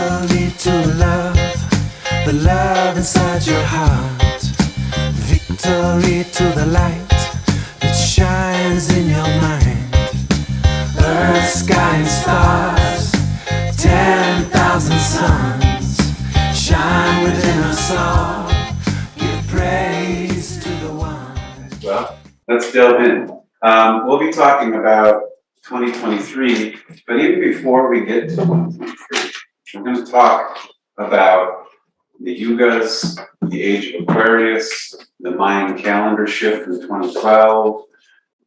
Victory to love, the love inside your heart. Victory to the light that shines in your mind. Earth, sky, and stars, 10,000 suns shine within us all. Give praise to the one. Well, let's delve in. We'll be talking about 2023, but even before we get to 2023, we're going to talk about the yugas, the age of Aquarius, the Mayan calendar shift in 2012,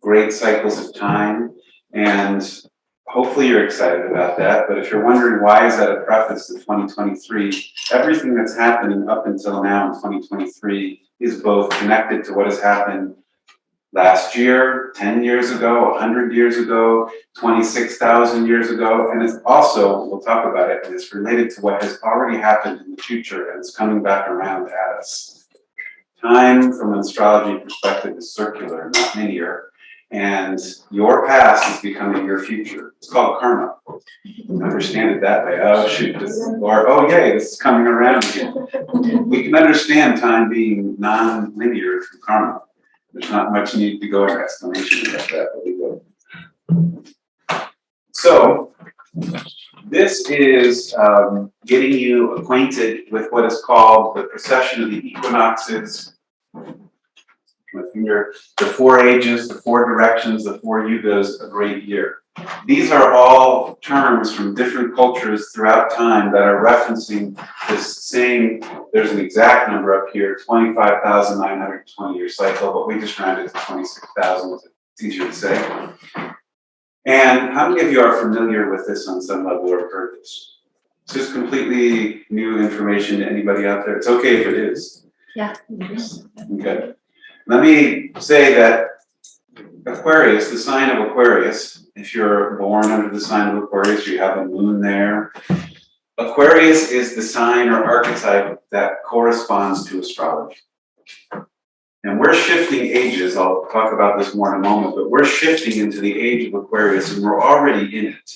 great cycles of time, and hopefully you're excited about that. But if you're wondering why is that a preface to 2023, everything that's happening up until now in 2023 is both connected to what has happened last year, 10 years ago, 100 years ago, 26,000 years ago, and it's also, we'll talk about it, and it's related to what has already happened in the future and it's coming back around at us. Time, from an astrology perspective, is circular, not linear, and your past is becoming your future. It's called karma. Understand it that way. Oh, shoot, or oh, yay, this is coming around again. We can understand time being non-linear through karma. There's not much need to go into explanation about that, but we will. So, this is getting you acquainted with what is called the precession of the equinoxes. My finger, the 4 ages, the 4 directions, the 4 yugas, a great year. These are all terms from different cultures throughout time that are referencing this same, there's an exact number up here, 25,920 year cycle, but we just rounded to 26,000, it's easier to say. And how many of you are familiar with this on some level or heard this? It's just completely new information to anybody out there. It's okay if it is. Yeah. Okay. Let me say that Aquarius, the sign of Aquarius, if you're born under the sign of Aquarius, you have a moon there. Aquarius is the sign or archetype that corresponds to astrology. And we're shifting ages, I'll talk about this more in a moment, but we're shifting into the age of Aquarius and we're already in it.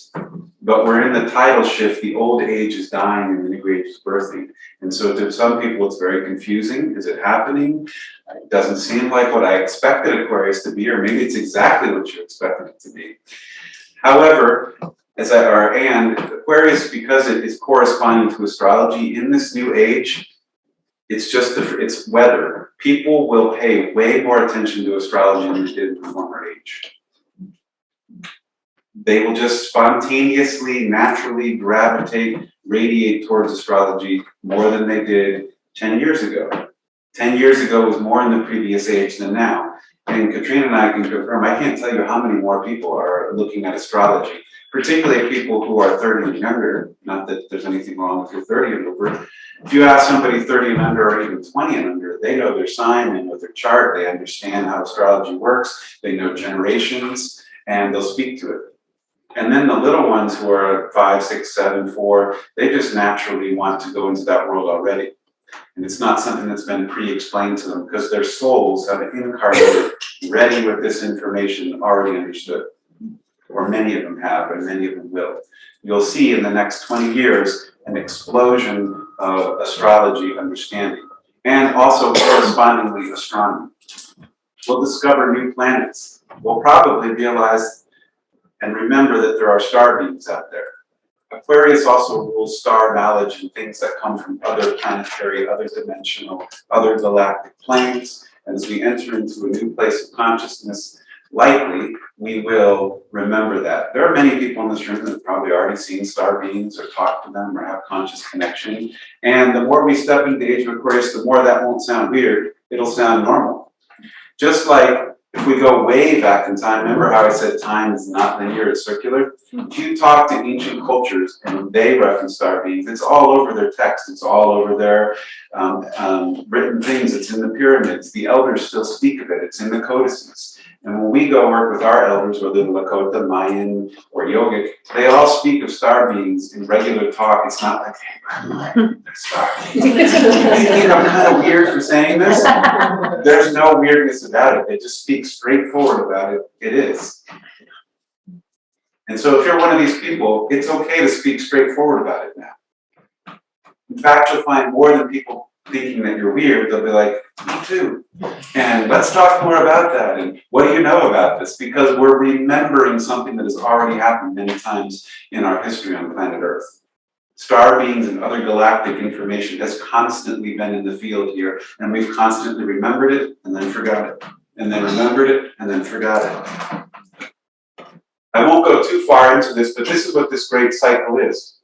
But we're in the tidal shift, the old age is dying and the new age is birthing. And so to some people it's very confusing. Is it happening? It doesn't seem like what I expected Aquarius to be, or maybe it's exactly what you expected it to be. However, and Aquarius, because it is corresponding to astrology in this new age, it's weather. People will pay way more attention to astrology than they did in the former age. They will just spontaneously, naturally gravitate, radiate towards astrology more than they did 10 years ago. 10 years ago was more in the previous age than now. And Katrina and I can confirm, I can't tell you how many more people are looking at astrology, particularly people who are 30 and younger. Not that there's anything wrong if you're 30 and over. If you ask somebody 30 and under or even 20 and under, they know their sign, they know their chart, they understand how astrology works, they know generations, and they'll speak to it. And then the little ones who are 5, 6, 7, 4, they just naturally want to go into that world already. And it's not something that's been pre-explained to them because their souls have incarnated ready with this information already understood. Or many of them have, and many of them will. You'll see in the next 20 years an explosion of astrology understanding, and also correspondingly astronomy. We'll discover new planets. We'll probably realize and remember that there are star beings out there. Aquarius also rules star knowledge and things that come from other planetary, other dimensional, other galactic planes. And as we enter into a new place of consciousness, likely we will remember that. There are many people in this room that have probably already seen star beings or talked to them or have conscious connection. And the more we step into the age of Aquarius, the more that won't sound weird, it'll sound normal. Just like if we go way back in time, remember how I said time is not linear, it's circular? If you talk to ancient cultures and they reference star beings, it's all over their text, it's all over their written things, it's in the pyramids, the elders still speak of it, it's in the codices. And when we go work with our elders, whether Lakota, Mayan, or Yogic, they all speak of star beings in regular talk. It's not like, hey, by the way, they're star beings. You think I'm kind of weird for saying this? There's no weirdness about it. They just speak straightforward about it. It is. And so if you're one of these people, it's okay to speak straightforward about it now. In fact, you'll find more than people thinking that you're weird, they'll be like, me too. And let's talk more about that. And what do you know about this? Because we're remembering something that has already happened many times in our history on planet Earth. Star beams and other galactic information has constantly been in the field here, and we've constantly remembered it and then forgot it, and then remembered it and then forgot it. I won't go too far into this, but this is what this great cycle is.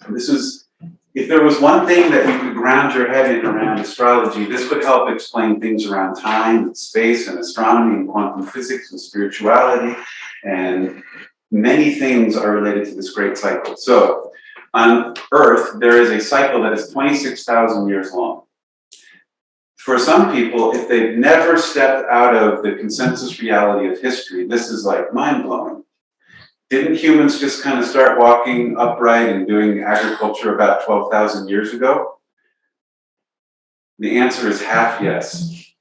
This is, if there was one thing that you could ground your head in around astrology, this would help explain things around time and space and astronomy and quantum physics and spirituality, and many things are related to this great cycle. So, on Earth, there is a cycle that is 26,000 years long. For some people, if they've never stepped out of the consensus reality of history, this is like mind-blowing. Didn't humans just kind of start walking upright and doing agriculture about 12,000 years ago? The answer is half yes.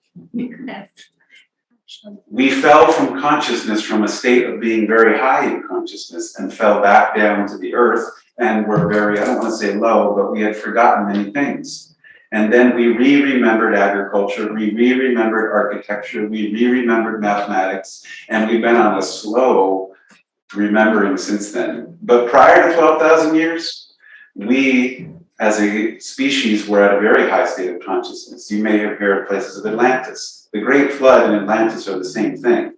We fell from consciousness from a state of being very high in consciousness and fell back down to the earth and were very, I don't want to say low, but we had forgotten many things. And then we remembered agriculture, we remembered architecture, we remembered mathematics, and we've been on a slow remembering since then. But prior to 12,000 years, we as a species were at a very high state of consciousness. You may have heard places of Atlantis. The Great Flood and Atlantis are the same thing.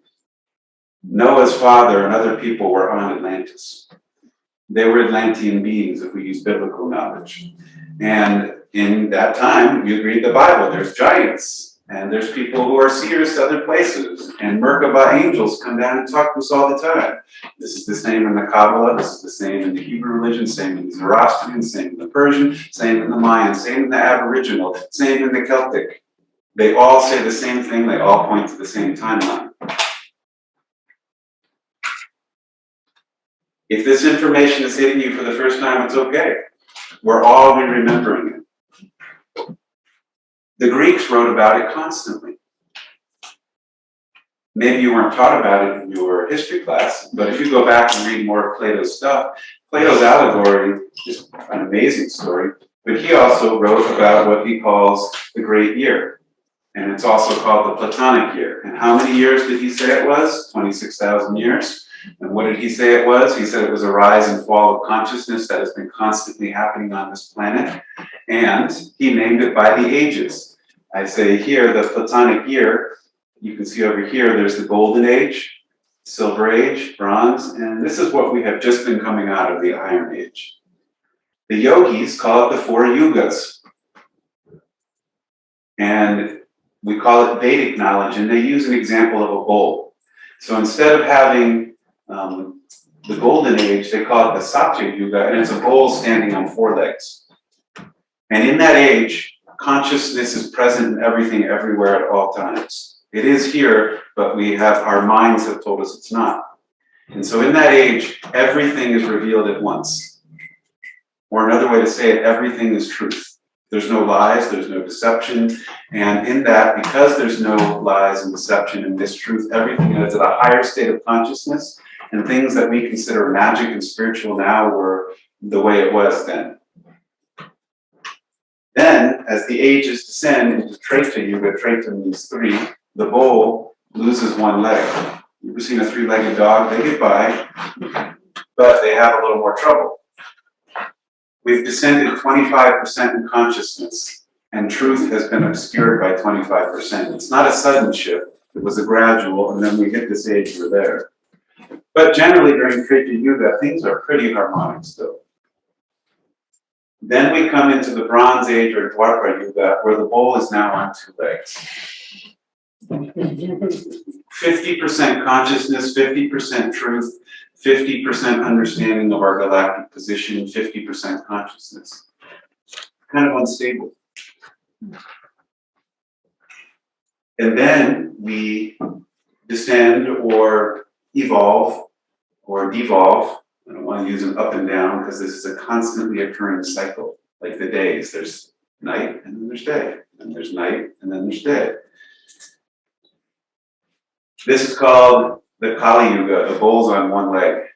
Noah's father and other people were on Atlantis. They were Atlantean beings, if we use biblical knowledge. And in that time, you read the Bible, there's giants, and there's people who are seers to other places, and Merkabah angels come down and talk to us all the time. This is the same in the Kabbalah, this is the same in the Hebrew religion, same in the Zoroastrian, same in the Persian, same in the Mayan, same in the Aboriginal, same in the Celtic. They all say the same thing, they all point to the same timeline. If this information is hitting you for the first time, it's okay. We're all remembering it. The Greeks wrote about it constantly. Maybe you weren't taught about it in your history class, but if you go back and read more of Plato's stuff, Plato's allegory is an amazing story, but he also wrote about what he calls the Great Year. And it's also called the Platonic Year. And how many years did he say it was? 26,000 years. And what did he say it was? He said it was a rise and fall of consciousness that has been constantly happening on this planet. And he named it by the ages. I say here, the Platonic year, you can see over here, there's the Golden Age, Silver Age, Bronze, and this is what we have just been coming out of, the Iron Age. The yogis call it the four yugas. And we call it Vedic knowledge, and they use an example of a bowl. So instead of having the Golden Age, they call it the Satya Yuga, and it's a bowl standing on four legs. And in that age, consciousness is present in everything, everywhere, at all times. It is here, but our minds have told us it's not. And so in that age, everything is revealed at once. Or another way to say it, everything is truth. There's no lies, there's no deception. And in that, because there's no lies and deception and mistruth, everything is at a higher state of consciousness. And things that we consider magic and spiritual now were the way it was then. Then, as the ages descend into Treta Yuga, Treta means three, the bowl loses one leg. You ever seen a three-legged dog? They get by, but they have a little more trouble. We've descended 25% in consciousness, and truth has been obscured by 25%. It's not a sudden shift, it was a gradual, and then we hit this age, we're there. But generally during Treta Yuga, things are pretty harmonic still. Then we come into the Bronze Age or Dwapara Yuga, where the bowl is now on two legs. 50% consciousness, 50% truth, 50% understanding of our galactic position, 50% consciousness. Kind of unstable. And then we descend or evolve or devolve. I don't want to use them up and down because this is a constantly occurring cycle. Like the days, there's night and then there's day, and there's night and then there's day. This is called the Kali Yuga, the bull's on one leg.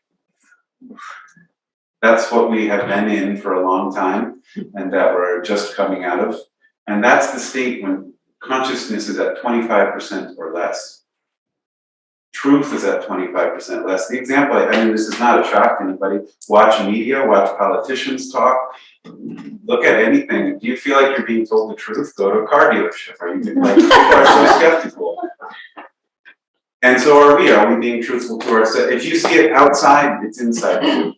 That's what we have been in for a long time and that we're just coming out of. And that's the state when consciousness is at 25% or less. Truth is at 25% less. The example, I mean, this is not a shock to anybody. Watch media, watch politicians talk, look at anything. Do you feel like you're being told the truth? Go to a car dealership. Are you like, people are so skeptical. And so are we. Are we being truthful to ourselves? If you see it outside, it's inside you.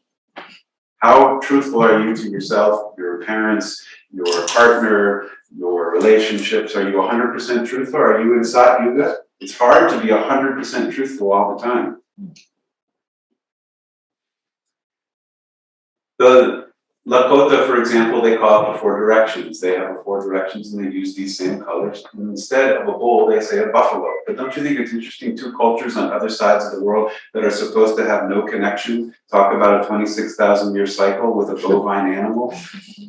How truthful are you to yourself, your parents, your partner, your relationships? Are you 100% truthful? Are you inside you good? It's hard to be 100% truthful all the time. The Lakota, for example, they call it the 4 directions. They have the 4 directions and they use these same colors. And instead of a bull, they say a buffalo. But don't you think it's interesting, 2 cultures on other sides of the world that are supposed to have no connection talk about a 26,000-year cycle with a bovine animal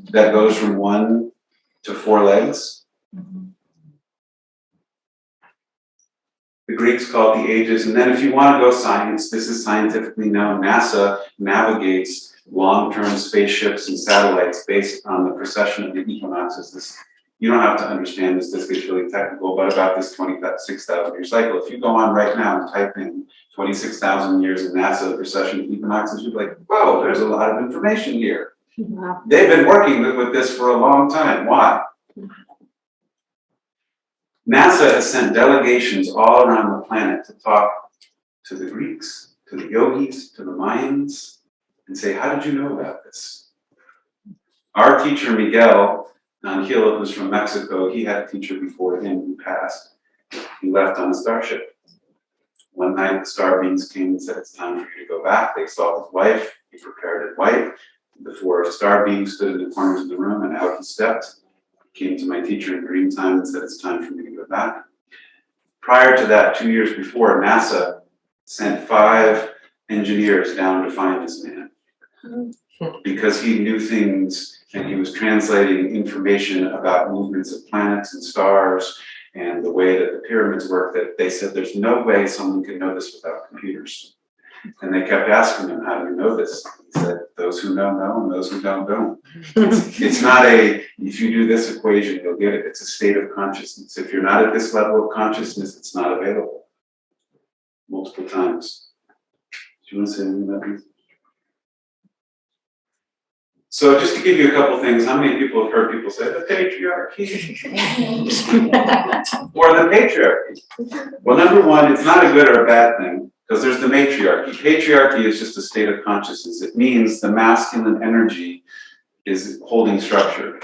that goes from 1 to 4 legs? The Greeks call it the ages. And then if you want to go science, this is scientifically known. NASA navigates long-term spaceships and satellites based on the precession of the equinoxes. You don't have to understand this gets really technical, but about this 26,000-year cycle. If you go on right now and type in 26,000 years of NASA precession of equinoxes, you'd be like, whoa, there's a lot of information here. Wow. They've been working with this for a long time. Why? NASA has sent delegations all around the planet to talk to the Greeks, to the yogis, to the Mayans, and say, how did you know about this? Our teacher, Miguel Angel, who's from Mexico, he had a teacher before him who passed. He left on a starship. One night, the star beings came and said, it's time for you to go back. They saw his wife. He prepared his wife. The 4 star beings stood in the corners of the room, and out he stepped. Came to my teacher in green time and said, it's time for me to go back. Prior to that, 2 years before, NASA sent 5 engineers down to find this man because he knew things and he was translating information about movements of planets and stars and the way that the pyramids work, that they said there's no way someone can know this without computers. And they kept asking him, how do you know this? He said, those who know, know, and those who don't. It's not if you do this equation, you'll get it. It's a state of consciousness. If you're not at this level of consciousness, it's not available. Multiple times. Do you want to say anything about this? So just to give you a couple things, how many people have heard people say, the patriarchy? Or the patriarchy? Well, number one, it's not a good or a bad thing. Because there's the matriarchy. Patriarchy is just a state of consciousness. It means the masculine energy is holding structure.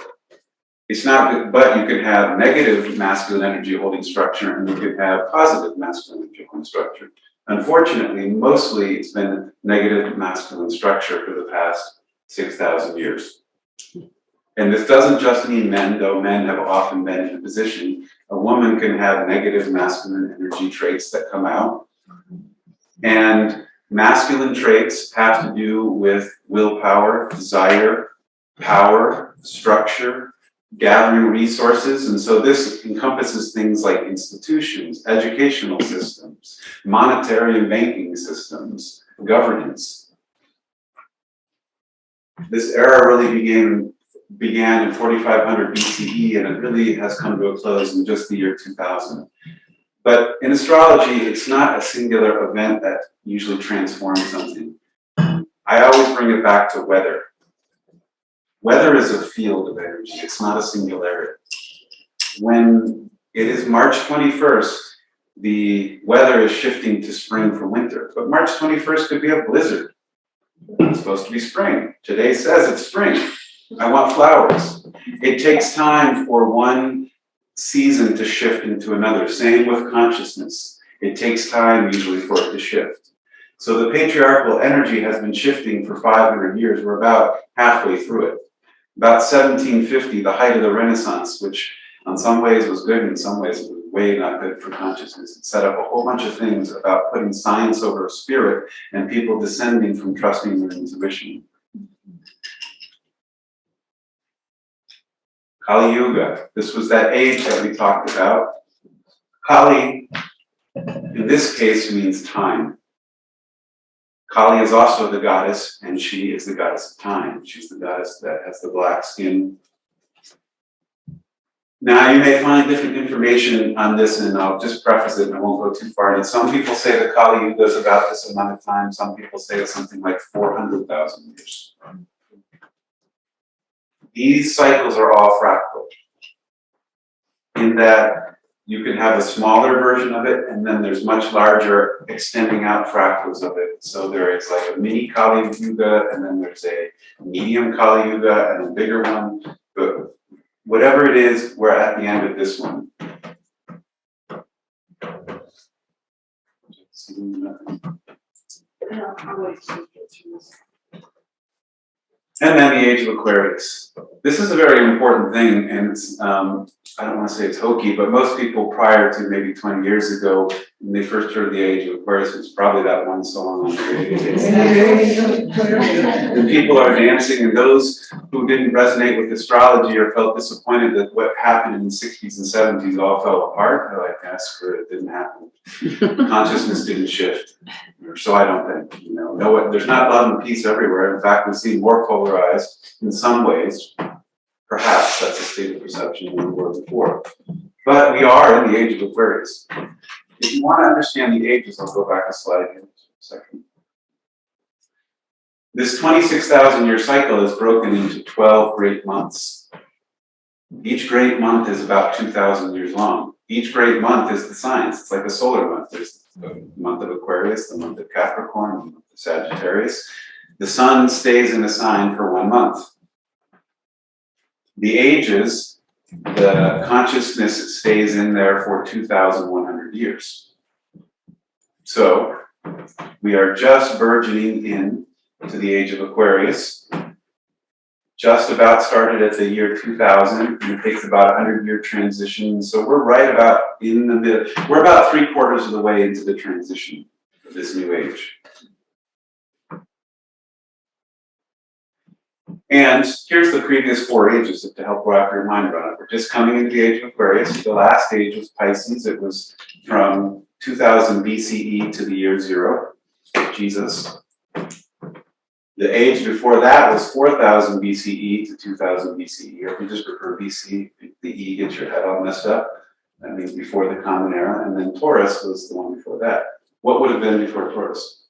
It's not good, but you can have negative masculine energy holding structure and you can have positive masculine energy holding structure. Unfortunately, mostly it's been negative masculine structure for the past 6,000 years. And this doesn't just mean men, though men have often been in a position. A woman can have negative masculine energy traits that come out. And masculine traits have to do with willpower, desire, power, structure, gathering resources. And so this encompasses things like institutions, educational systems, monetary and banking systems, governance. This era really began in 4500 BCE, and it really has come to a close in just the year 2000. But in astrology, it's not a singular event that usually transforms something. I always bring it back to weather. Weather is a field of energy. It's not a singularity. When it is March 21st, the weather is shifting to spring from winter. But March 21st could be a blizzard. It's supposed to be spring. Today says it's spring. I want flowers. It takes time for one season to shift into another. Same with consciousness. It takes time usually for it to shift. So the patriarchal energy has been shifting for 500 years. We're about halfway through it. About 1750, the height of the Renaissance, which in some ways was good, in some ways it was way not good for consciousness. It set up a whole bunch of things about putting science over spirit and people descending from trusting their intuition. Kali Yuga, this was that age that we talked about. Kali, in this case, means time. Kali is also the goddess, and she is the goddess of time. She's the goddess that has the black skin. Now, you may find different information on this, and I'll just preface it and I won't go too far. And some people say that Kali Yuga is about this amount of time. Some people say it's something like 400,000 years. These cycles are all fractal, in that you can have a smaller version of it, and then there's much larger extending out fractals of it. So there is like a mini Kali Yuga, and then there's a medium Kali Yuga, and a bigger one. But whatever it is, we're at the end of this one. And then the age of Aquarius. This is a very important thing, and it's, I don't want to say it's hokey, but most people prior to maybe 20 years ago, when they first heard the age of Aquarius, it was probably that one song on the radio. And people are dancing, and those who didn't resonate with astrology or felt disappointed that what happened in the 60s and 70s all fell apart, they're like, ah, screw it, it didn't happen. Consciousness didn't shift. Or so I don't think, there's not love and peace everywhere. In fact, we see more polarized in some ways. Perhaps that's a state of perception than we were before. But we are in the age of Aquarius. If you want to understand the ages, I'll go back a slide here in a second. This 26,000 year cycle is broken into 12 great months. Each great month is about 2,000 years long. Each great month is the signs. It's like a solar month. There's the month of Aquarius, the month of Capricorn, the month of Sagittarius. The sun stays in a sign for 1 month. The ages, the consciousness stays in there for 2,100 years. So we are just burgeoning in to the age of Aquarius. Just about started at the year 2000, and it takes about a 100-year transition. So we're right about in the middle. We're about 3/4 of the way into the transition of this new age. And here's the previous 4 ages to help wrap your mind around it. We're just coming into the age of Aquarius. The last age was Pisces. It was from 2000 BCE to the year 0, Jesus. The age before that was 4000 BCE to 2000 BCE. Or if you just prefer BC, the E gets your head all messed up. That means before the Common Era. And then Taurus was the one before that. What would have been before Taurus?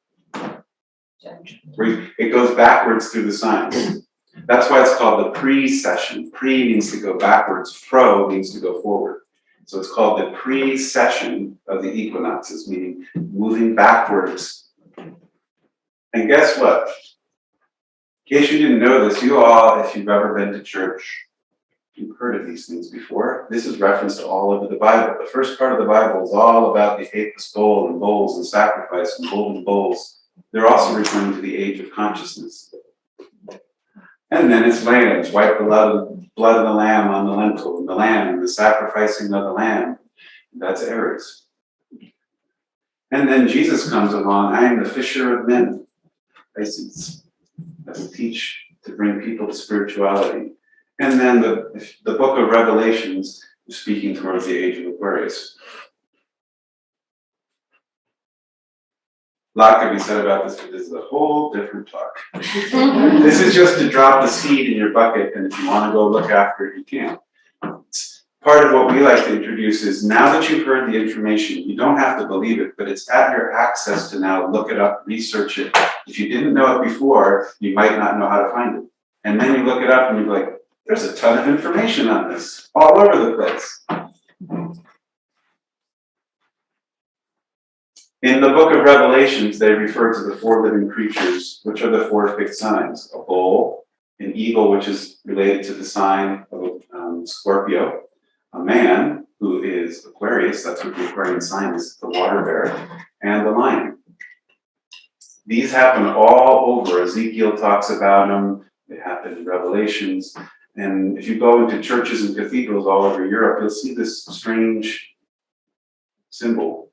It goes backwards through the signs. That's why it's called the precession. Pre means to go backwards. Pro means to go forward. So it's called the precession of the equinoxes, meaning moving backwards. And guess what? In case you didn't know this, you all, if you've ever been to church, you've heard of these things before. This is referenced all over the Bible. The first part of the Bible is all about the apis bull and bulls and sacrifice and golden bulls. They're also referring to the age of consciousness. And then it's lambs, wipe the blood of the lamb on the lentil, and the lamb, and the sacrificing of the lamb. That's Aries. And then Jesus comes along, I am the fisher of men. Pisces. That will teach to bring people to spirituality. And then the book of Revelations is speaking towards the age of Aquarius. A lot can be said about this, but this is a whole different talk. This is just to drop the seed in your bucket, and if you want to go look after it, you can. Part of what we like to introduce is, now that you've heard the information, you don't have to believe it, but it's at your access to now look it up, research it. If you didn't know it before, you might not know how to find it. And then you look it up and you're like, there's a ton of information on this, all over the place. In the book of Revelations, they refer to the 4 living creatures, which are the 4 fixed signs. A bull, an eagle, which is related to the sign of Scorpio, a man, who is Aquarius, that's what the Aquarian sign is, the water bearer, and the lion. These happen all over. Ezekiel talks about them. They happen in Revelations. And if you go into churches and cathedrals all over Europe, you'll see this strange symbol.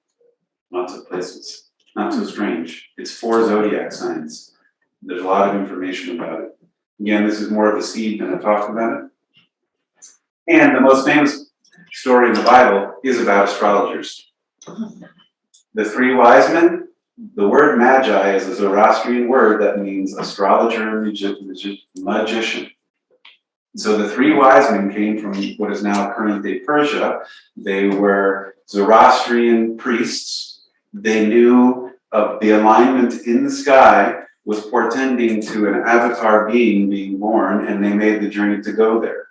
Lots of places. Not so strange. It's 4 zodiac signs. There's a lot of information about it. Again, this is more of a seed than a talk about it. And the most famous story in the Bible is about astrologers. The 3 wise men, The word magi is a Zoroastrian word that means astrologer and magician. So the three wise men came from what is now current-day Persia. They were Zoroastrian priests. They knew of the alignment in the sky was portending to an avatar being born, and they made the journey to go there.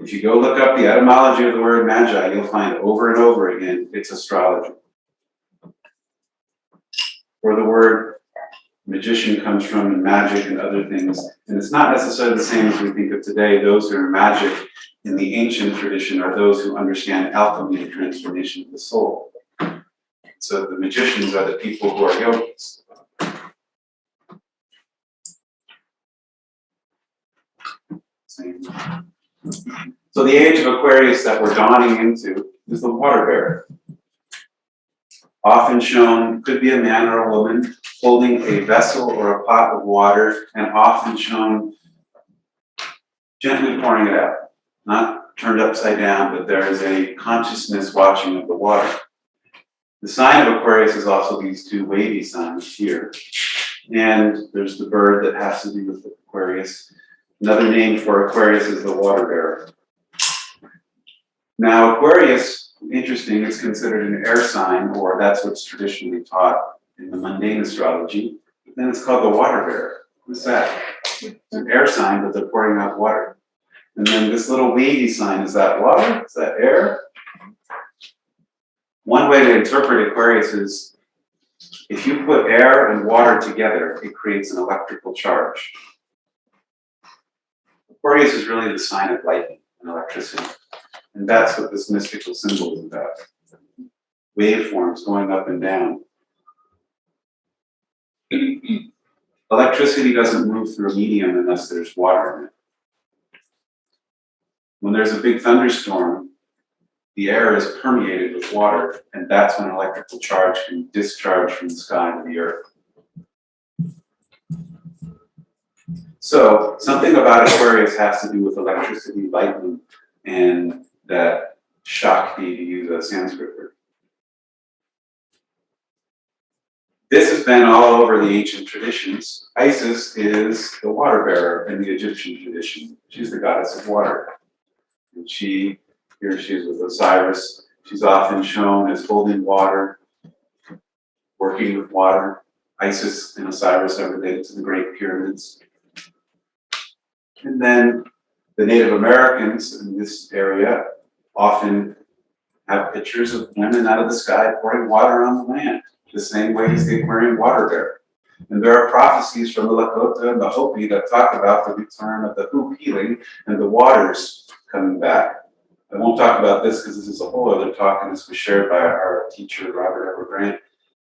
If you go look up the etymology of the word magi, you'll find over and over again, it's astrology. Or the word magician comes from magic and other things, and it's not necessarily the same as we think of today. Those who are magic in the ancient tradition are those who understand alchemy and transformation of the soul. So the magicians are the people who are yogis. Same. So the age of Aquarius that we're dawning into is the water bearer. Often shown, could be a man or a woman, holding a vessel or a pot of water, and often shown gently pouring it out. Not turned upside down, but there is a consciousness watching of the water. The sign of Aquarius is also these two wavy signs here. And there's the bird that has to do with Aquarius. Another name for Aquarius is the water bearer. Now, Aquarius, interesting, is considered an air sign, or that's what's traditionally taught in the mundane astrology. But then it's called the water bearer. What's that? It's an air sign, but they're pouring out water. And then this little wavy sign, is that water? Is that air? One way to interpret Aquarius is if you put air and water together, it creates an electrical charge. Aquarius is really the sign of lightning and electricity. And that's what this mystical symbol is about. Waveforms going up and down. Electricity doesn't move through a medium unless there's water in it. When there's a big thunderstorm, the air is permeated with water, and that's when an electrical charge can discharge from the sky to the earth. So, something about Aquarius has to do with electricity, lightning, and that Shakti, to use a Sanskrit word. This has been all over the ancient traditions. Isis is the water bearer in the Egyptian tradition. She's the goddess of water. And here she is with Osiris. She's often shown as holding water, working with water. Isis and Osiris are related to the Great Pyramids. And then the Native Americans in this area often have pictures of women out of the sky pouring water on the land, the same way as the Aquarian water bearer. And there are prophecies from the Lakota and the Hopi that talk about the return of the hoop healing and the waters coming back. I won't talk about this because this is a whole other talk, and this was shared by our teacher, Robert Edward Grant.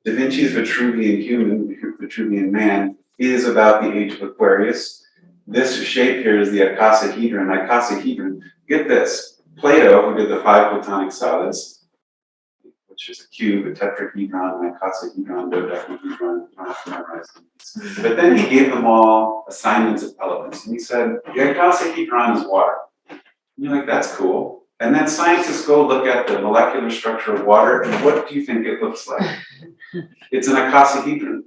Da Vinci's Vitruvian human, Vitruvian man, is about the age of Aquarius. This shape here is the icosahedron. Icosahedron, get this, Plato, who did the 5 Platonic solids, which is a cube, a tetrahedron, an icosahedron, dodecahedron, you don't have to memorize these. But then he gave them all assignments of elements, and he said, the icosahedron is water. And you're like, that's cool. And then scientists go look at the molecular structure of water, and what do you think it looks like? It's an icosahedron.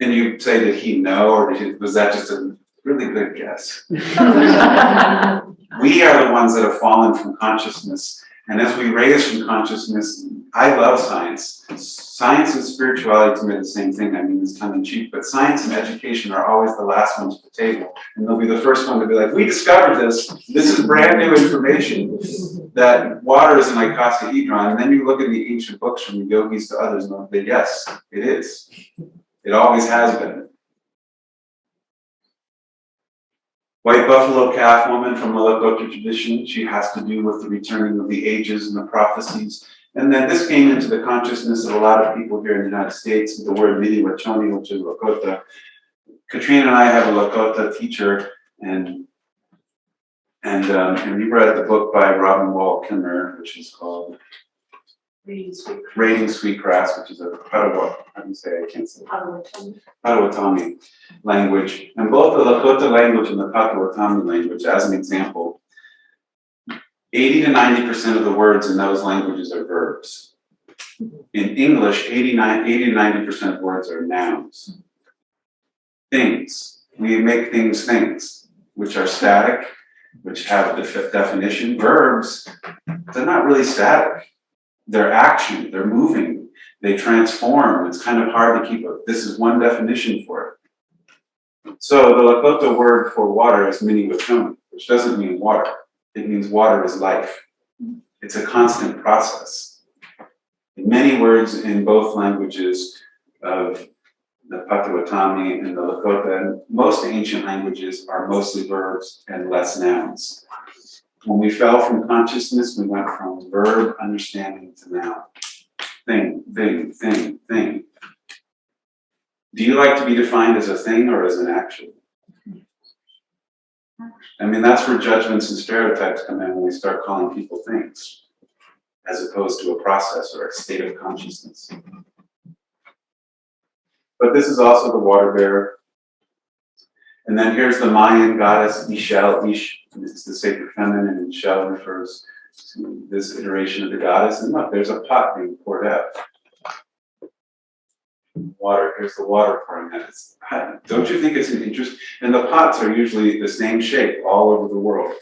And you say, did he know, or was that just a really good guess? We are the ones that have fallen from consciousness. And as we raise from consciousness, I love science. Science and spirituality to me are the same thing. I mean, it's tongue in cheek, but science and education are always the last ones at the table. And they'll be the first one to be like, we discovered this. This is brand new information that water is an icosahedron. And then you look at the ancient books from the yogis to others and they'll say, yes, it is. It always has been. White buffalo calf woman from the Lakota tradition, she has to do with the returning of the ages and the prophecies. And then this came into the consciousness of a lot of people here in the United States, the word mini wachoni, which is Lakota. Katrina and I have a Lakota teacher, and we read the book by Robin Wall Kimmerer, which is called Rating Sweetgrass, which is a Potawatomi language. And both the Lakota language and the Potawatomi language, as an example, 80 to 90% of the words in those languages are verbs. In English, 80 to 90% of words are nouns. Things. We make things, which are static, which have a definition. Verbs, they're not really static. They're action, they're moving, they transform. It's kind of hard to keep up. This is one definition for it. So the Lakota word for water is mini watoni, which doesn't mean water. It means water is life. It's a constant process. Many words in both languages of the Potawatomi and the Lakota, and most ancient languages are mostly verbs and less nouns. When we fell from consciousness, we went from verb understanding to noun. Thing. Do you like to be defined as a thing or as an action? I mean, that's where judgments and stereotypes come in when we start calling people things, as opposed to a process or a state of consciousness. But this is also the water bearer. And then here's the Mayan goddess Ixchel. Ish is the sacred feminine, and Ixchel refers to this iteration of the goddess. And look, there's a pot being poured out. Water, here's the water pouring out. Don't you think it's an interest? And the pots are usually the same shape all over the world.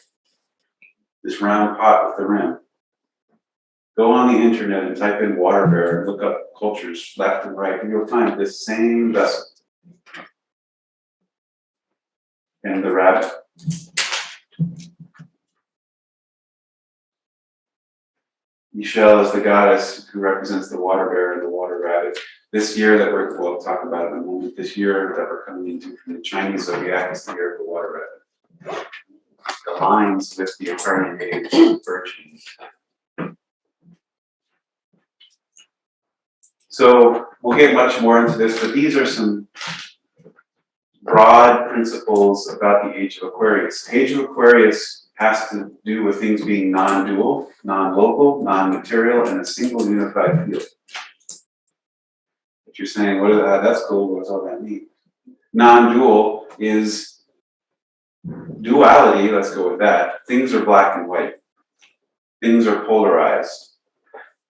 This round pot with the rim. Go on the internet and type in water bearer and look up cultures left and right, and you'll find this same vessel. And the rabbit. Ixchel is the goddess who represents the water bearer, the water rabbit. This year that we'll talk about in a moment, this year that we're coming into from the Chinese zodiac is the year of the water rabbit. It aligns with the Aquarian age virgin. So we'll get much more into this, but these are some broad principles about the age of Aquarius. The age of Aquarius has to do with things being non-dual, non-local, non-material, and a single unified field. If you're saying, what is that? That's cool, what does all that mean? Non-dual is duality, let's go with that. Things are black and white. Things are polarized.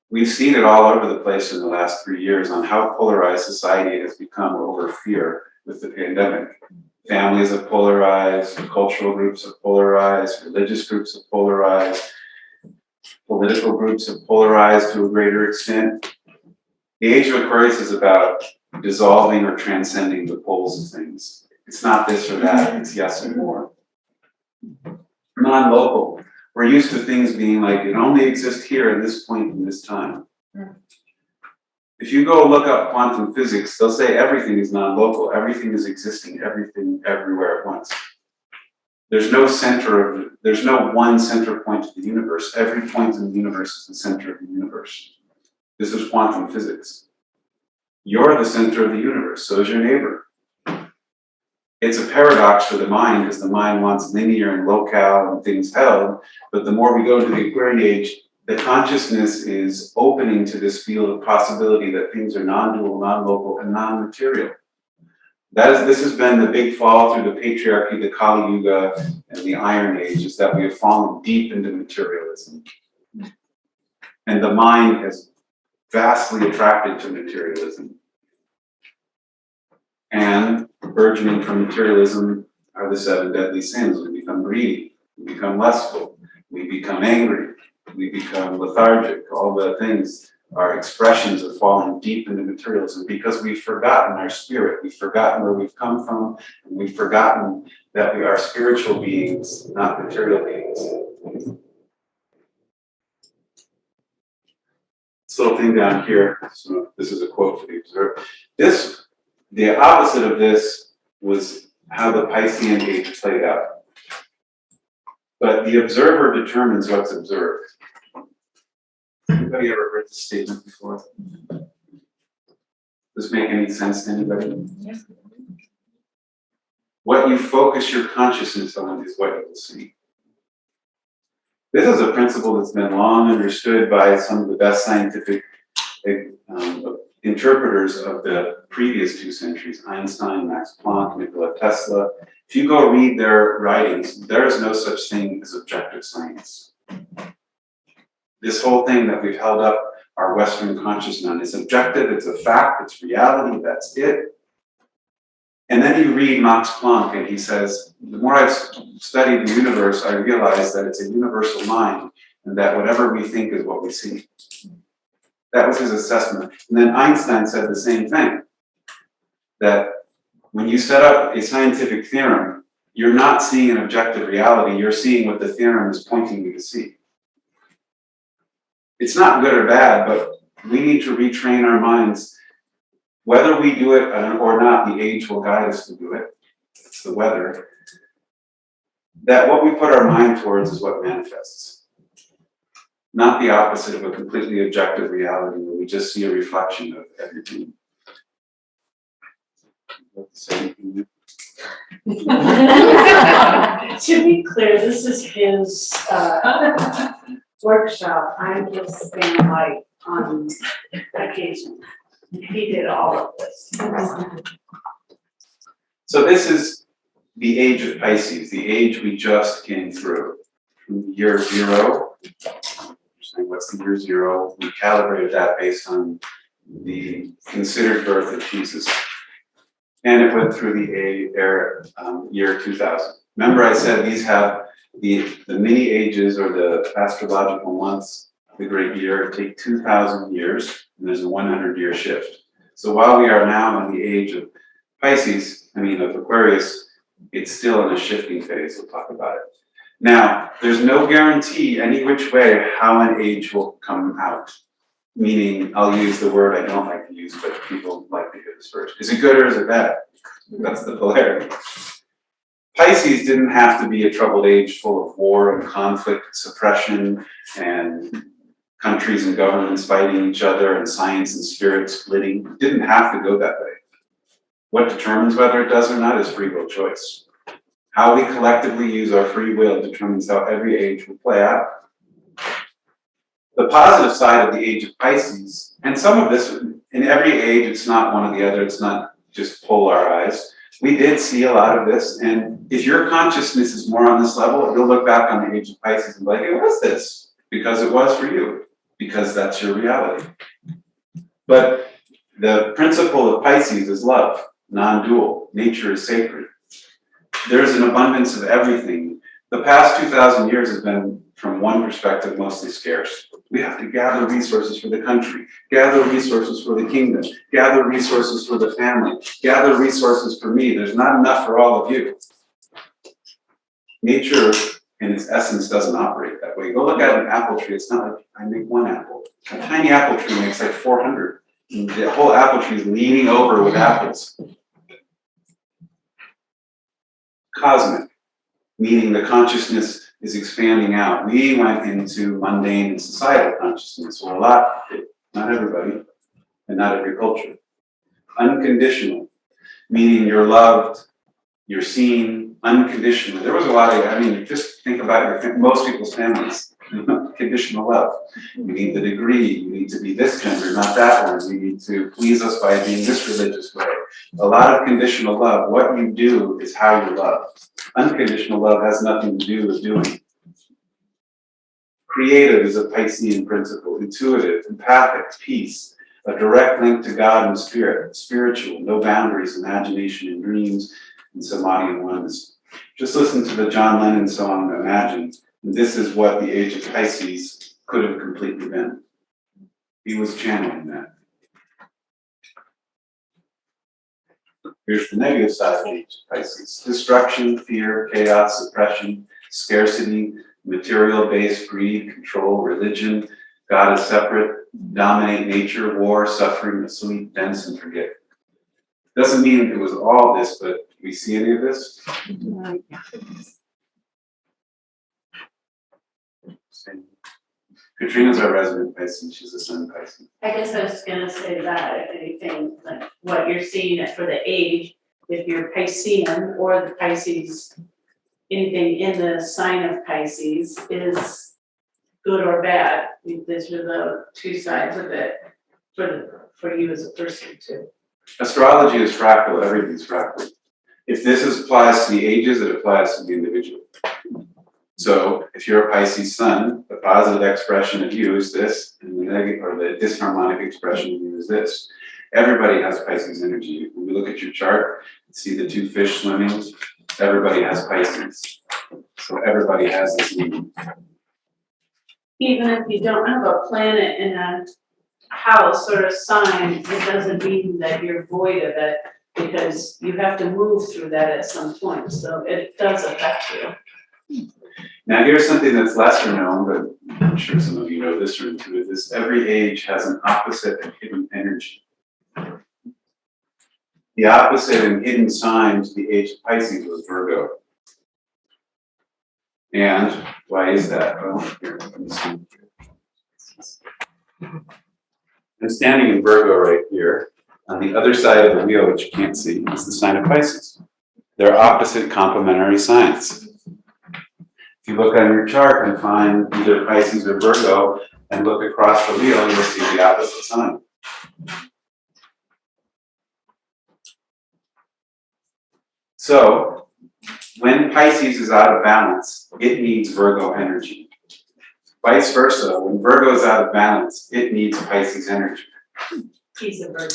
We've seen it all over the place in the last 3 years on how polarized society has become over fear with the pandemic. Families are polarized, cultural groups are polarized, religious groups are polarized, political groups are polarized to a greater extent. The age of Aquarius is about dissolving or transcending the poles of things. It's not this or that, it's yes and more. Non-local. We're used to things being like, it only exists here at this point in this time. If you go look up quantum physics, they'll say everything is non-local, everything is existing, everything everywhere at once. There's no one center point of the universe. Every point in the universe is the center of the universe. This is quantum physics. You're the center of the universe, so is your neighbor. It's a paradox for the mind, because the mind wants linear and locale and things held, but the more we go into the Aquarian age, the consciousness is opening to this field of possibility that things are non-dual, non-local, and non-material. This has been the big fall through the patriarchy, the Kali Yuga, and the Iron Age, is that we have fallen deep into materialism. And the mind is vastly attracted to materialism. And burgeoning from materialism are the 7 deadly sins. We become greedy, we become lustful, we become angry, we become lethargic. All the things are expressions of falling deep into materialism because we've forgotten our spirit, we've forgotten where we've come from, and we've forgotten that we are spiritual beings, not material beings. This little thing down here, so this is a quote for the observer. The opposite of this was how the Piscean age played out. But the observer determines what's observed. Anybody ever heard this statement before? Does this make any sense to anybody? Yes. What you focus your consciousness on is what you will see. This is a principle that's been long understood by some of the best scientific interpreters of the previous 2 centuries, Einstein, Max Planck, Nikola Tesla. If you go read their writings, there is no such thing as objective science. This whole thing that we've held up our Western consciousness on is objective, it's a fact, it's reality, that's it. And then you read Max Planck and he says, the more I've studied the universe, I realize that it's a universal mind and that whatever we think is what we see. That was his assessment. And then Einstein said the same thing, that when you set up a scientific theorem, you're not seeing an objective reality, you're seeing what the theorem is pointing you to see. It's not good or bad, but we need to retrain our minds. Whether we do it or not, the age will guide us to do it. It's the weather. That what we put our mind towards is what manifests. Not the opposite of a completely objective reality where we just see a reflection of everything. To be clear, this is his workshop. I'm just being like on occasion. He did all of this. So this is the age of Pisces, the age we just came through. From year 0, saying what's the year 0? We calibrated that based on the considered birth of Jesus. And it went through the year 2000. Remember I said these have the mini ages or the astrological months of the great year take 2,000 years, and there's a 100-year shift. So while we are now in the age of Pisces, of Aquarius, it's still in a shifting phase. We'll talk about it. Now, there's no guarantee any which way how an age will come out. Meaning, I'll use the word I don't like to use, but people like to hear this first. Is it good or is it bad? That's the polarity. Pisces didn't have to be a troubled age full of war and conflict, suppression, and countries and governments fighting each other, and science and spirit splitting. It didn't have to go that way. What determines whether it does or not is free will choice. How we collectively use our free will determines how every age will play out. The positive side of the age of Pisces, and some of this, in every age, it's not one or the other, it's not just polarized. We did see a lot of this, and if your consciousness is more on this level, you'll look back on the age of Pisces and be like, hey, what is this? Because it was for you, because that's your reality. But the principle of Pisces is love, non-dual. Nature is sacred. There's an abundance of everything. The past 2,000 years has been, from one perspective, mostly scarce. We have to gather resources for the country, gather resources for the kingdom, gather resources for the family, gather resources for me. There's not enough for all of you. Nature, in its essence, doesn't operate that way. Go look at an apple tree. It's not like I make one apple. A tiny apple tree makes like 400. And the whole apple tree is leaning over with apples. Cosmic, meaning the consciousness is expanding out. We went into mundane and societal consciousness, or a lot, not everybody, and not every culture. Unconditional, meaning you're loved, you're seen unconditionally. There was a lot of, just think about most people's families. Conditional love. You need the degree, you need to be this gender, not that one. You need to please us by being this religious way. A lot of conditional love. What you do is how you love. Unconditional love has nothing to do with doing. Creative is a Piscean principle. Intuitive, empathic, peace, a direct link to God and spirit. Spiritual, no boundaries, imagination and dreams, and samadhi and oneness. Just listen to the John Lennon song, Imagine. And this is what the age of Pisces could have completely been. He was channeling that. Here's the negative side of the age of Pisces. Destruction, fear, chaos, suppression, scarcity, material-based greed, control, religion. God is separate, dominate nature, war, suffering, asleep, dense, and forget. Doesn't mean it was all this, but do we see any of this? Katrina's our resident Pisces. She's a sun Pisces. I guess I was gonna say that, if anything, like what you're seeing for the age, if you're Piscean or the Pisces, anything in the sign of Pisces is good or bad. These are the two sides of it for you as a person too. Astrology is fractal. Everything's fractal. If this applies to the ages, it applies to the individual. So if you're a Pisces sun, the positive expression of you is this, and the negative or the disharmonic expression of you is this. Everybody has Pisces energy. When we look at your chart, see the two fish swimming, everybody has Pisces. So everybody has this need. Even if you don't have a planet in a house or a sign, it doesn't mean that you're void of it, because you have to move through that at some point, so it does affect you. Now here's something that's lesser known, but I'm sure some of you know this or intuitive this. Every age has an opposite and hidden energy. The opposite and hidden sign to the age of Pisces was Virgo. And why is that? Well, here, let me see. I'm standing in Virgo right here. On the other side of the wheel, which you can't see, is the sign of Pisces. They're opposite complementary signs. If you look on your chart and find either Pisces or Virgo and look across the wheel, you'll see the opposite sign. So, when Pisces is out of balance, it needs Virgo energy. Vice versa, when Virgo is out of balance, it needs Pisces energy. He's a Virgo.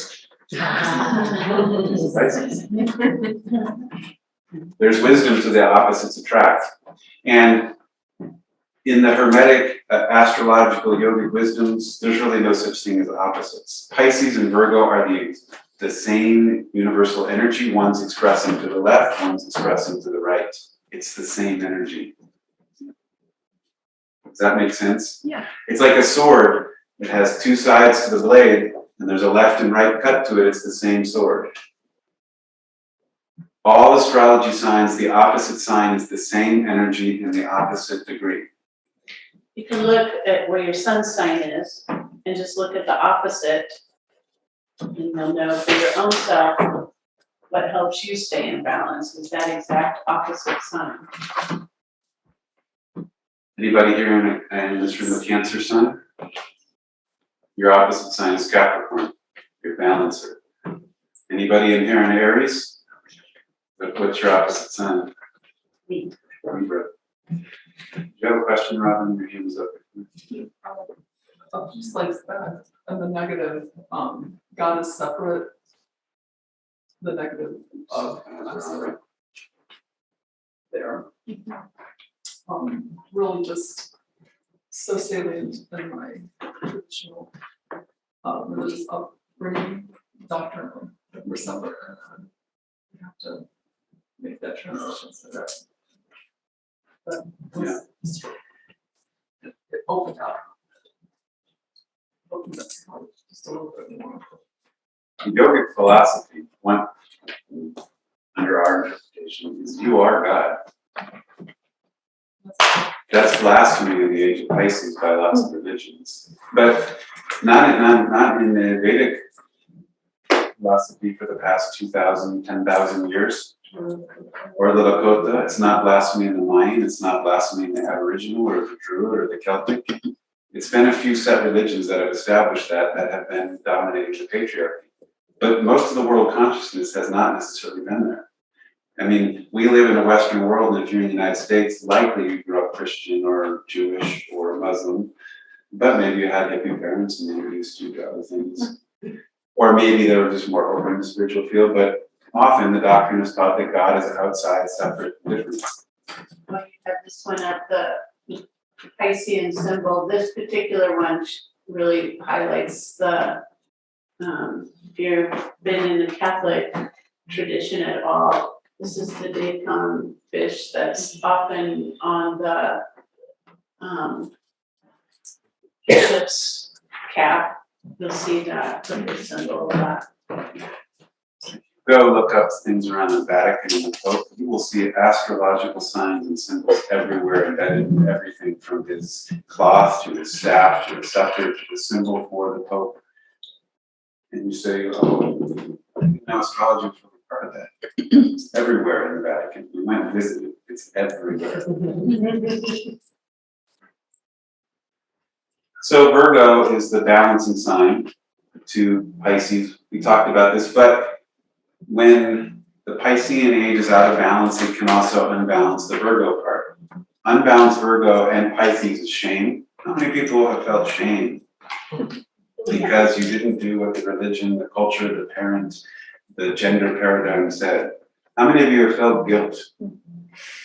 There's wisdom to the opposites attract. And in the Hermetic astrological yogic wisdoms, there's really no such thing as opposites. Pisces and Virgo are the same universal energy. One's expressing to the left, one's expressing to the right. It's the same energy. Does that make sense? Yeah. It's like a sword. It has two sides to the blade, and there's a left and right cut to it. It's the same sword. All astrology signs, the opposite sign is the same energy in the opposite degree. You can look at where your sun sign is and just look at the opposite, and you'll know for your own self what helps you stay in balance is that exact opposite sign. Anybody here in this room a Cancer sun? Your opposite sign is Capricorn, your balancer. Anybody in here in Aries? What's your opposite sign? Me. Libra. Do you have a question, Robin? Your hand is up. Just like that, and the negative, God is separate. The negative of there. Really just so salient in my traditional religious upbringing, doctrinally, that we're separate, and we have to make that transition so that. But it opened up. Opened up just a little bit more. Yogic philosophy, one under our interpretation, is you are God. That's blasphemy in the age of Pisces by lots of religions, but not in the Vedic philosophy for the past 2,000, 10,000 years. Or the Lakota, it's not blasphemy in the Mayan, it's not blasphemy in the Aboriginal or the Druid or the Celtic. It's been a few set religions that have established that have been dominating the patriarchy. But most of the world consciousness has not necessarily been there. I mean, we live in a Western world, and if you're in the United States, likely you grew up Christian or Jewish or Muslim, but maybe you had hippie parents and they introduced you to other things. Or maybe they were just more open in the spiritual field, but often the doctrine is taught that God is outside, separate, and different. Well, you have this one at the Piscean symbol. This particular one really highlights the, if you've been in the Catholic tradition at all, this is the Daikon fish that's often on the ship's cap. You'll see that, the symbol of that. Go look up things around the Vatican and the Pope, you will see astrological signs and symbols everywhere embedded in everything from his cloth to his staff to the scepter to the symbol for the Pope. And you say, oh, now astrology is part of that. It's everywhere in the Vatican. You might visit it, it's everywhere. So Virgo is the balancing sign to Pisces. We talked about this, but when the Piscean age is out of balance, it can also unbalance the Virgo part. unbalanced Virgo and Pisces is shame. How many people have felt shame because you didn't do what the religion, the culture, the parents, the gender paradigm said? How many of you have felt guilt?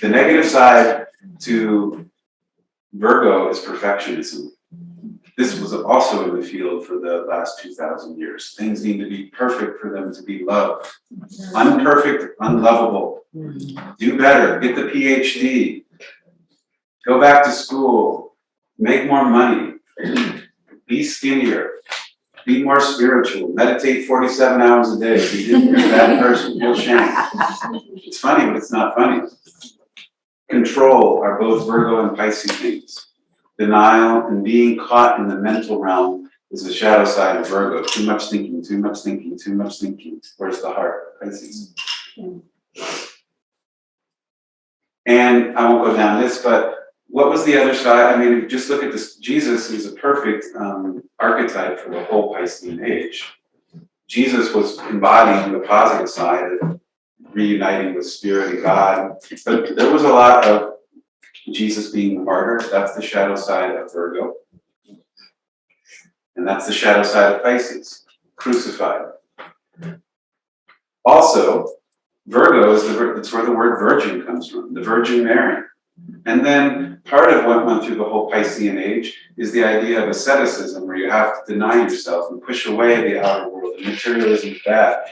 The negative side to Virgo is perfectionism. This was also in the field for the last 2,000 years. Things need to be perfect for them to be loved. Unperfect, unlovable. Do better, get the PhD. Go back to school, make more money, be skinnier, be more spiritual, meditate 47 hours a day. If you didn't, you're a bad person, feel shame. It's funny, but it's not funny. Control are both Virgo and Pisces things. Denial and being caught in the mental realm is the shadow side of Virgo. Too much thinking, too much thinking, too much thinking. Where's the heart? Pisces. And I won't go down this, but what was the other side? I mean, just look at this. Jesus is a perfect archetype for the whole Piscean age. Jesus was embodying the positive side of reuniting with Spirit and God. But there was a lot of Jesus being the martyr. That's the shadow side of Virgo. And that's the shadow side of Pisces, crucified. Also, Virgo is that's where the word virgin comes from, the Virgin Mary. And then part of what went through the whole Piscean age is the idea of asceticism, where you have to deny yourself and push away the outer world. And materialism is bad.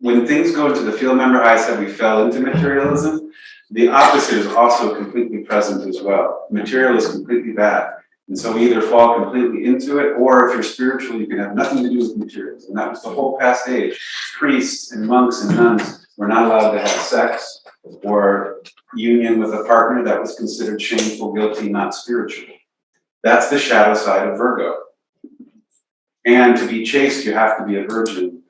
When things go into the field, remember how I said we fell into materialism? The opposite is also completely present as well. Material is completely bad. And so we either fall completely into it, or if you're spiritual, you can have nothing to do with materials. And that was the whole past age. Priests and monks and nuns were not allowed to have sex or union with a partner. That was considered shameful, guilty, not spiritual. That's the shadow side of Virgo. And to be chaste, you have to be a virgin.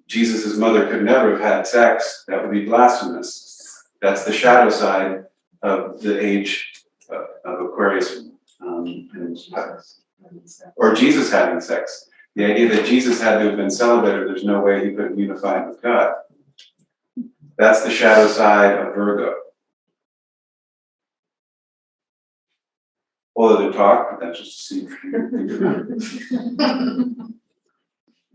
Jesus' mother could never have had sex. That would be blasphemous. That's the shadow side of the age of Aquarius. Or Jesus having sex. The idea that Jesus had to have been celibate, or there's no way he could have unified with God. That's the shadow side of Virgo. Whole other talk, but that's just to see if you think about it.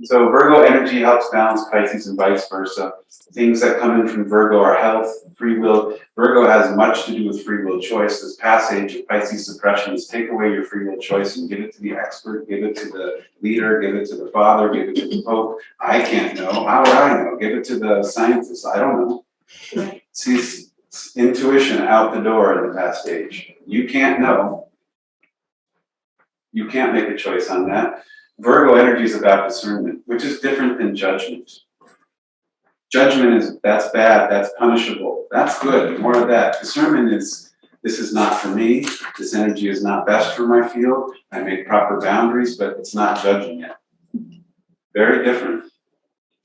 So Virgo energy helps balance Pisces and vice versa. Things that come in from Virgo are health, free will. Virgo has much to do with free will choice. This passage of Pisces suppression is take away your free will choice and give it to the expert, give it to the leader, give it to the father, give it to the pope. I can't know. How would I know? Give it to the scientist. I don't know. See, intuition out the door in the past age. You can't know. You can't make a choice on that. Virgo energy is about discernment, which is different than judgment. Judgment is, that's bad, that's punishable, that's good, more of that. Discernment is, this is not for me, this energy is not best for my field, I make proper boundaries, but it's not judging it. Very different.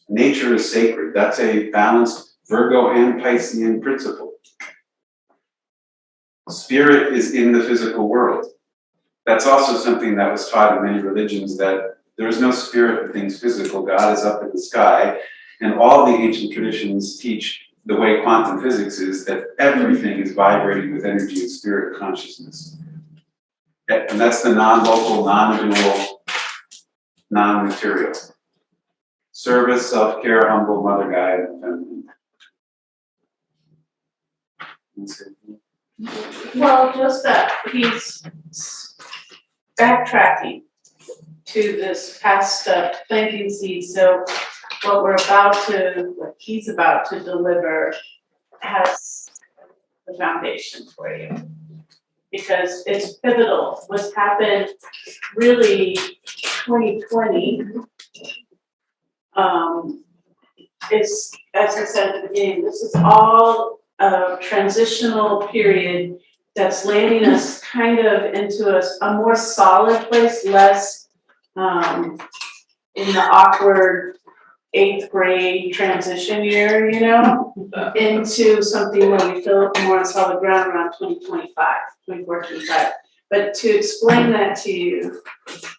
Nature is sacred, that's a balanced Virgo and Piscean principle. Spirit is in the physical world. That's also something that was taught in many religions, that there is no spirit of things physical. God is up in the sky. And all the ancient traditions teach the way quantum physics is that everything is vibrating with energy and spirit consciousness. And that's the non-local, non-dual, non-material. Service, self-care, humble, mother guide, and feminine. Well, just that he's backtracking to this past stuff, planting seeds. So what he's about to deliver has the foundation for you. Because it's pivotal. What's happened really 2020 is, as I said at the beginning, this is all a transitional period that's landing us kind of into a more solid place, less in the awkward 8th grade transition year, you know, into something where we feel more on solid ground around 24, 25. But to explain that to you,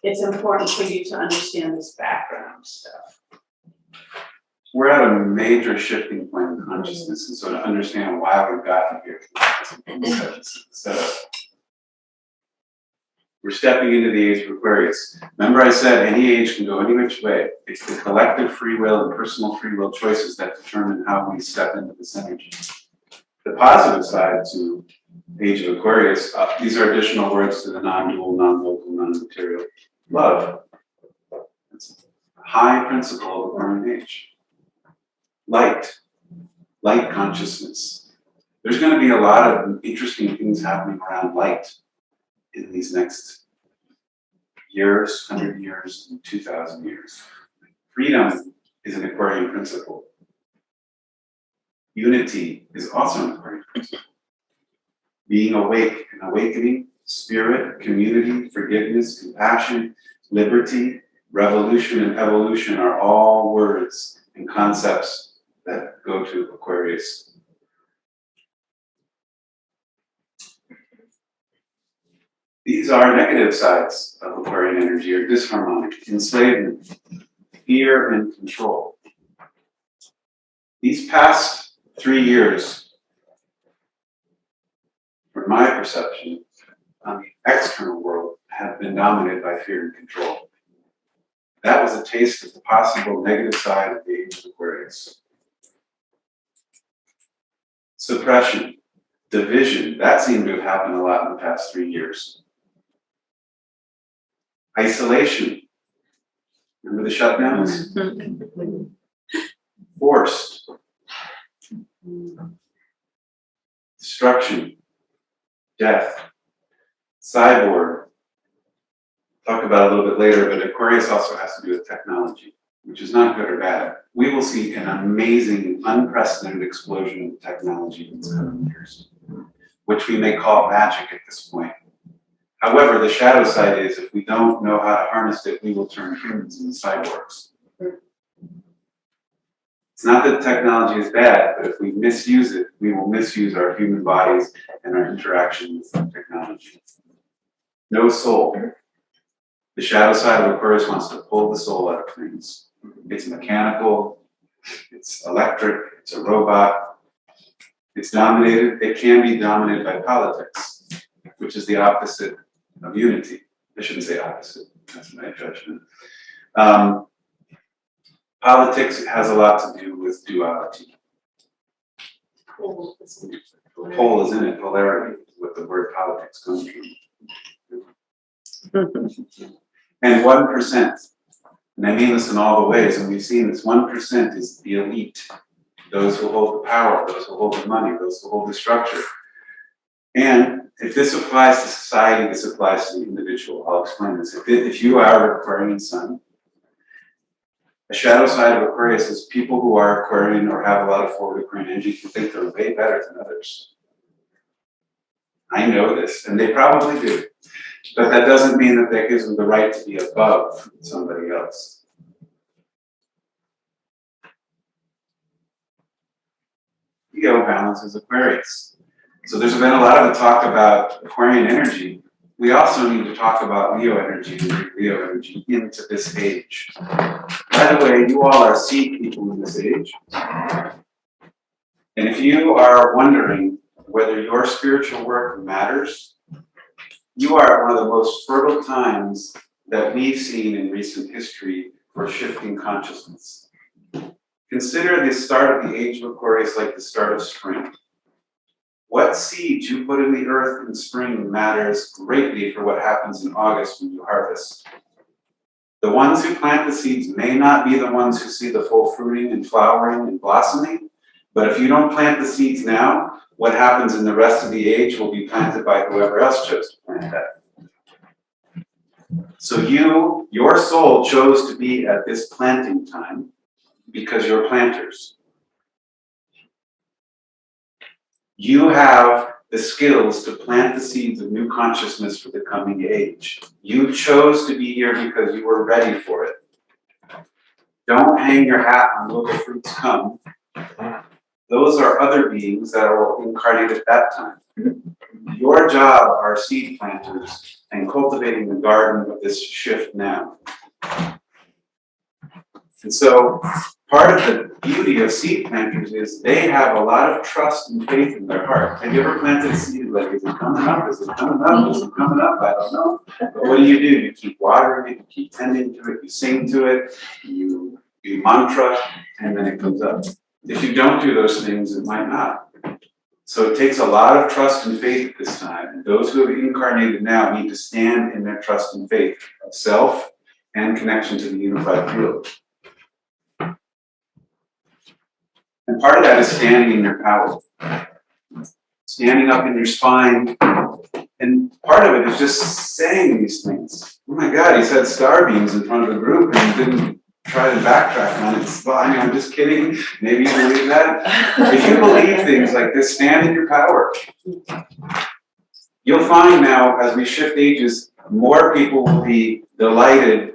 it's important for you to understand this background stuff. We're at a major shifting point in consciousness, and so to understand why we've gotten here, set up. We're stepping into the age of Aquarius. Remember I said any age can go any which way. It's the collective free will and personal free will choices that determine how we step into this energy. The positive side to age of Aquarius, these are additional words to the non-dual, non-local, non-material. Love. It's a high principle of Aquarian age. Light consciousness. There's going to be a lot of interesting things happening around light in these next years, 100 years, and 2,000 years. Freedom is an Aquarian principle. Unity is also an Aquarian principle. Being awake and awakening, spirit, community, forgiveness, compassion, liberty, revolution, and evolution are all words and concepts that go to Aquarius. These are negative sides of Aquarian energy, or disharmonic, enslavement, fear, and control. These past 3 years, from my perception, on the external world, have been dominated by fear and control. That was a taste of the possible negative side of the age of Aquarius. Suppression, division, that seemed to have happened a lot in the past 3 years. Isolation, remember the shutdowns? Forced. Destruction, death, cyborg. Talk about it a little bit later, but Aquarius also has to do with technology, which is not good or bad. We will see an amazing, unprecedented explosion of technology in the coming years, which we may call magic at this point. However, the shadow side is if we don't know how to harness it, we will turn humans into cyborgs. It's not that technology is bad, but if we misuse it, we will misuse our human bodies and our interaction with technology. No soul. The shadow side of Aquarius wants to pull the soul out of things. It's mechanical, it's electric, it's a robot. It's dominated, it can be dominated by politics, which is the opposite of unity. I shouldn't say opposite, that's my judgment. Politics has a lot to do with duality. Pole is in it, polarity, is what the word politics comes from. And 1%, and I mean this in all the ways, and we've seen this, 1% is the elite. Those who hold the power, those who hold the money, those who hold the structure. And if this applies to society, this applies to the individual. I'll explain this. If you are an Aquarian sun, a shadow side of Aquarius is people who are Aquarian or have a lot of forward Aquarian energy who think they're way better than others. I know this, and they probably do. But that doesn't mean that that gives them the right to be above somebody else. Ego balances Aquarius. So there's been a lot of talk about Aquarian energy. We also need to talk about Leo energy and bring Leo energy into this age. By the way, you all are seed people in this age. And if you are wondering whether your spiritual work matters, you are at one of the most fertile times that we've seen in recent history for shifting consciousness. Consider the start of the age of Aquarius like the start of spring. What seeds you put in the earth in spring matters greatly for what happens in August when you harvest. The ones who plant the seeds may not be the ones who see the full fruiting and flowering and blossoming, but if you don't plant the seeds now, what happens in the rest of the age will be planted by whoever else chose to plant that. So your soul chose to be at this planting time because you're planters. You have the skills to plant the seeds of new consciousness for the coming age. You chose to be here because you were ready for it. Don't hang your hat on little fruits come. Those are other beings that will incarnate at that time. Your job are seed planters and cultivating the garden of this shift now. And so part of the beauty of seed planters is they have a lot of trust and faith in their heart. Have you ever planted a seed? Like, is it coming up? Is it coming up? Is it coming up? I don't know. But what do? You keep watering it, you keep tending to it, you sing to it, you mantra, and then it comes up. If you don't do those things, it might not. So it takes a lot of trust and faith at this time. And those who have incarnated now need to stand in their trust and faith of self and connection to the unified field. And part of that is standing in your power. Standing up in your spine. And part of it is just saying these things. Oh my God, he said star beams in front of the group and he didn't try to backtrack on it. Well, I mean, I'm just kidding. Maybe you believe that. If you believe things like this, stand in your power. You'll find now, as we shift ages, more people will be delighted,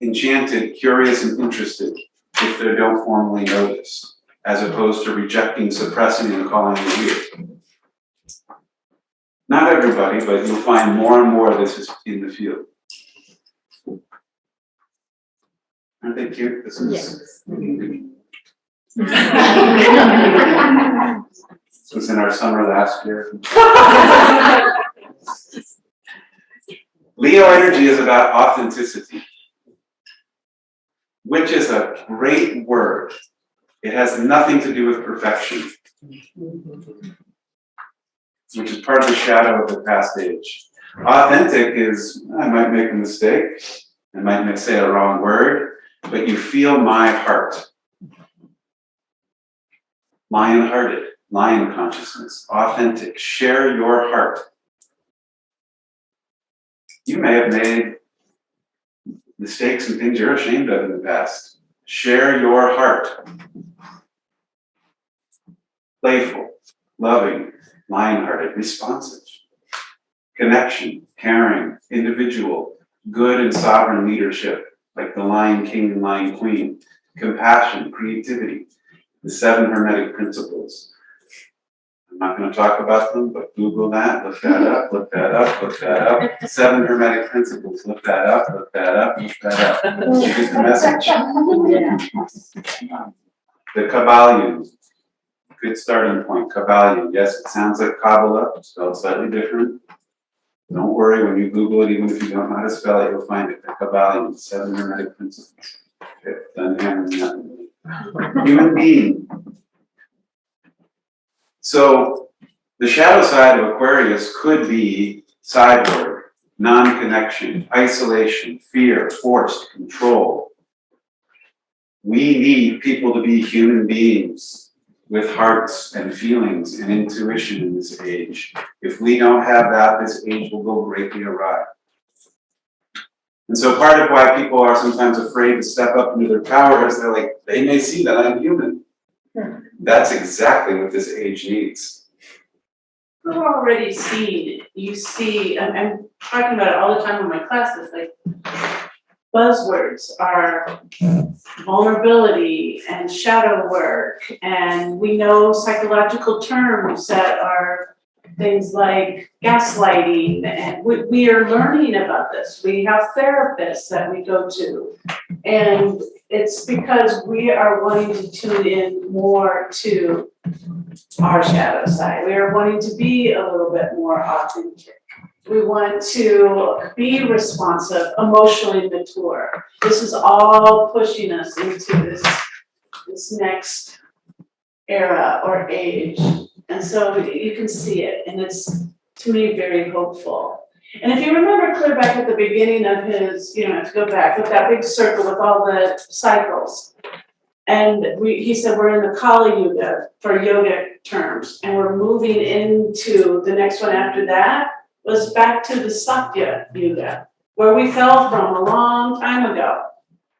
enchanted, curious, and interested if they don't formally know this, as opposed to rejecting, suppressing, and calling it weird. Not everybody, but you'll find more and more of this is in the field. Aren't they cute? This is. Yes. This was in our summer last year. Leo energy is about authenticity, which is a great word. It has nothing to do with perfection, which is part of the shadow of the past age. Authentic is, I might make a mistake, I might say a wrong word, but you feel my heart. Lion-hearted, lion consciousness, authentic, share your heart. You may have made mistakes and things you're ashamed of in the past. Share your heart. Playful, loving, lion-hearted, responsive. Connection, caring, individual, good and sovereign leadership, like the Lion King and Lion Queen. Compassion, creativity, the 7 Hermetic principles. I'm not going to talk about them, but Google that, look that up, look that up, look that up. 7 Hermetic principles, look that up, look that up, look that up. You get the message. The Kabbalion, good starting point, Kabbalion. Yes, it sounds like Kabbalah, spelled slightly different. Don't worry, when you Google it, even if you don't know how to spell it, you'll find it. The Kabbalion, 7 Hermetic principles. Okay, done hammering that. Human being. So the shadow side of Aquarius could be sideboard, non-connection, isolation, fear, forced control. We need people to be human beings with hearts and feelings and intuition in this age. If we don't have that, this age will go greatly awry. And so part of why people are sometimes afraid to step up into their power is they're like, they may see that I'm human. That's exactly what this age needs. You already see, you see, I'm talking about it all the time in my classes, like buzzwords are vulnerability and shadow work, and we know psychological terms that are things like gaslighting, and we are learning about this. We have therapists that we go to, and it's because we are wanting to tune in more to our shadow side. We are wanting to be a little bit more authentic. We want to be responsive, emotionally mature. This is all pushing us into this next era or age. And so you can see it, and it's, to me, very hopeful. And if you remember clear back at the beginning of his, you know, to go back with that big circle with all the cycles. And he said we're in the Kali Yuga for yogic terms, and we're moving into the next one after that was back to the Satya Yuga, where we fell from a long time ago.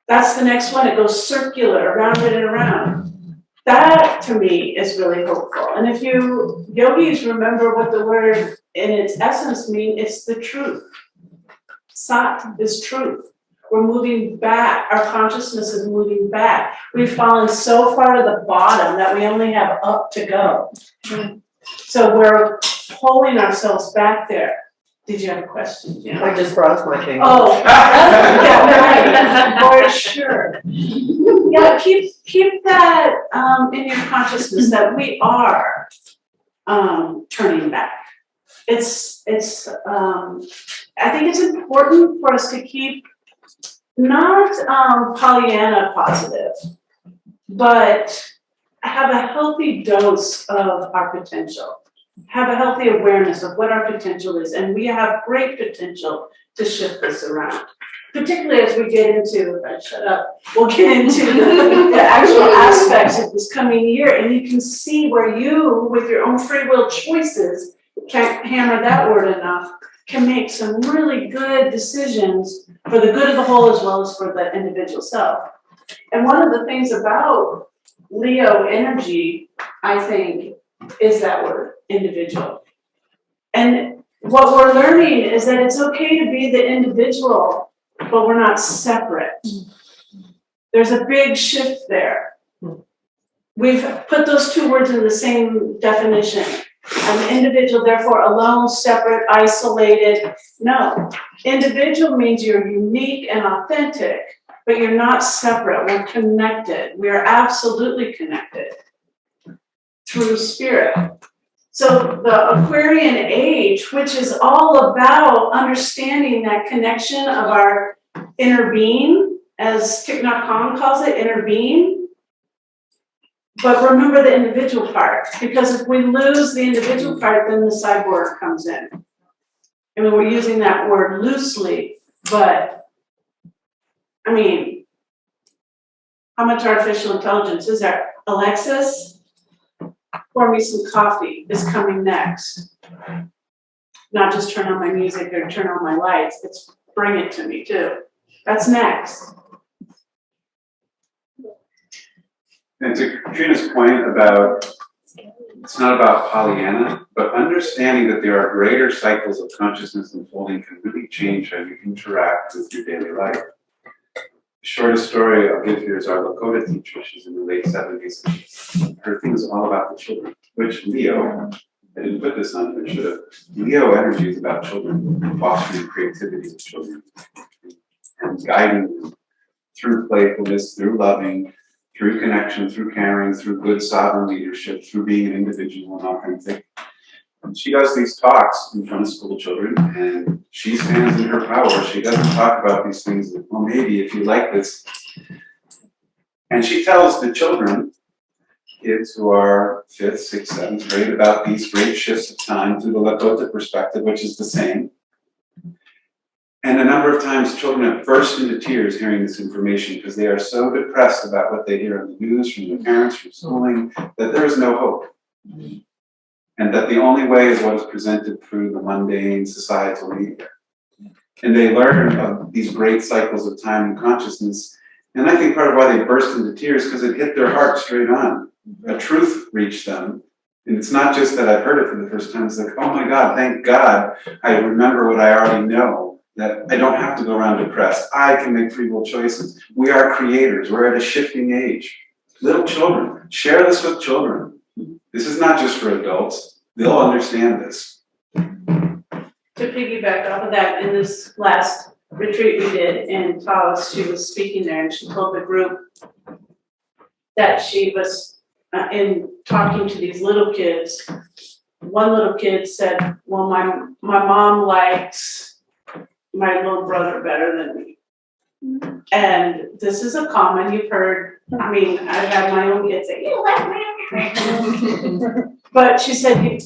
That's the next one. It goes circular, around and around. That, to me, is really hopeful. And if you yogis remember what the word in its essence means, it's the truth. Sat is truth. We're moving back. Our consciousness is moving back. We've fallen so far to the bottom that we only have up to go. So we're pulling ourselves back there. Did you have a question? Yeah. I just brought my finger. Oh, yeah, right. Yeah, sure. Yeah, keep that in your consciousness that we are turning back. I think it's important for us to keep not Pollyanna positive, but have a healthy dose of our potential. Have a healthy awareness of what our potential is, and we have great potential to shift this around. Particularly as we get into, we'll get into the actual aspects of this coming year, and you can see where you, with your own free will choices, can't hammer that word enough, can make some really good decisions for the good of the whole as well as for the individual self. And one of the things about Leo energy, I think, is that word, individual. And what we're learning is that it's okay to be the individual, but we're not separate. There's a big shift there. We've put those two words in the same definition. An individual, therefore, alone, separate, isolated. No, individual means you're unique and authentic, but you're not separate. We're connected. We are absolutely connected through spirit. So the Aquarian age, which is all about understanding that connection of our inner being, as Thich Nhat Hanh calls it, inner being. But remember the individual part, because if we lose the individual part, then the cyborg comes in. I mean, we're using that word loosely, but I mean, how much artificial intelligence is there? Alexis, pour me some coffee is coming next. Not just turn on my music or turn on my lights, it's bring it to me too. That's next. And to Katrina's point about, it's not about Pollyanna, but understanding that there are greater cycles of consciousness unfolding can really change how you interact with your daily life. The shortest story I'll give here is our Lakota teacher. She's in the late 70s. Her thing is all about the children, which Leo, I didn't put this on, but I should have. Leo energy is about children, fostering creativity of children, and guiding them through playfulness, through loving, through connection, through caring, through good sovereign leadership, through being an individual and authentic. And she does these talks in front of school children, and she stands in her power. She doesn't talk about these things that, well, maybe if you like this. And she tells the children, kids who are 5th, 6th, 7th grade, about these great shifts of time through the Lakota perspective, which is the same. And a number of times children have burst into tears hearing this information because they are so depressed about what they hear on the news from their parents, from schooling, that there is no hope. And that the only way is what is presented through the mundane societal media. And they learn of these great cycles of time and consciousness. And I think part of why they burst into tears because it hit their heart straight on. A truth reached them. And it's not just that I've heard it for the first time. It's like, oh my God, thank God I remember what I already know. That I don't have to go around depressed. I can make free will choices. We are creators. We're at a shifting age. Little children, share this with children. This is not just for adults. They'll understand this. To piggyback off of that, in this last retreat we did in Taos, she was speaking there and she told the group that she was in talking to these little kids. One little kid said, well, my mom likes my little brother better than me. And this is a common, you've heard, I mean, I've had my own kids say, you like me. But she said,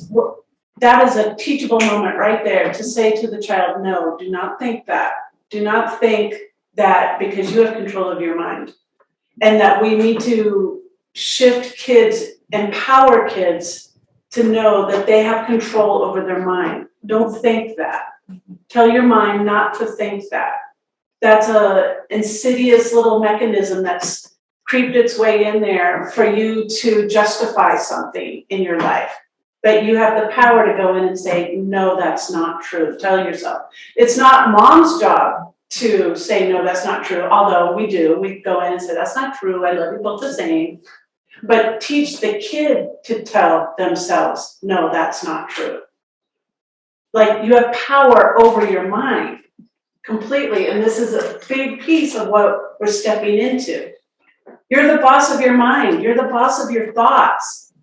that is a teachable moment right there to say to the child, no, do not think that. Do not think that because you have control of your mind. And that we need to shift kids, empower kids to know that they have control over their mind. Don't think that. Tell your mind not to think that. That's a insidious little mechanism that's creeped its way in there for you to justify something in your life. But you have the power to go in and say, no, that's not true. Tell yourself. It's not mom's job to say, no, that's not true. Although we do. We go in and say, that's not true. I love you both the same. But teach the kid to tell themselves, no, that's not true. Like you have power over your mind. completely, and this is a big piece of what we're stepping into. You're the boss of your mind, you're the boss of your thoughts.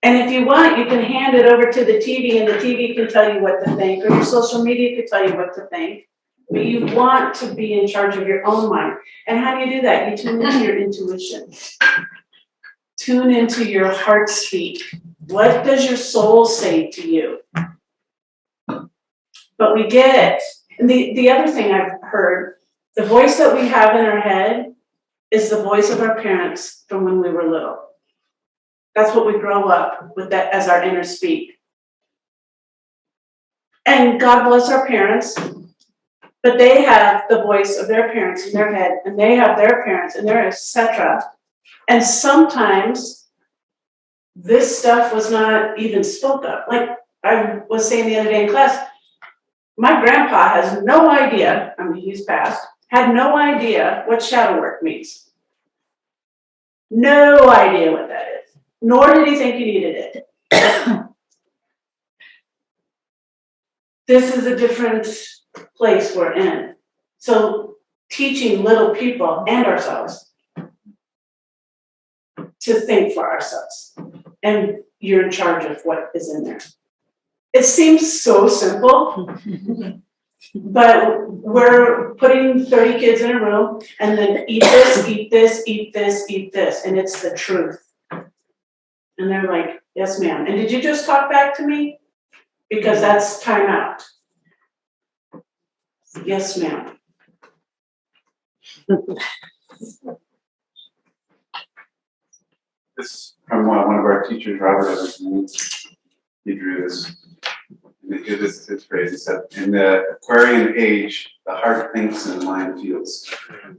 And if you want, you can hand it over to the TV and the TV can tell you what to think, or your social media can tell you what to think. But you want to be in charge of your own mind. And how do you do that? You tune into your intuition. Tune into your heart speak. What does your soul say to you? But we get, and the other thing I've heard, the voice that we have in our head is the voice of our parents from when we were little. That's what we grow up with, that as our inner speak. And God bless our parents, but they have the voice of their parents in their head, and they have their parents and their etc. And sometimes this stuff was not even spoke of. Like I was saying the other day in class, my grandpa has no idea, I mean, he's passed, had no idea what shadow work means. No idea what that is. Nor did he think he needed it. This is a different place we're in. So teaching little people and ourselves to think for ourselves. And you're in charge of what is in there. It seems so simple, but we're putting 30 kids in a room and then eat this, eat this, eat this, eat this, and it's the truth. And they're like, yes, ma'am. And did you just talk back to me? Because that's time out. Yes, ma'am. This from one of our teachers, Robert Everson. He drew this. And this is his phrase. He said, "In the Aquarian age, the heart thinks and the mind feels."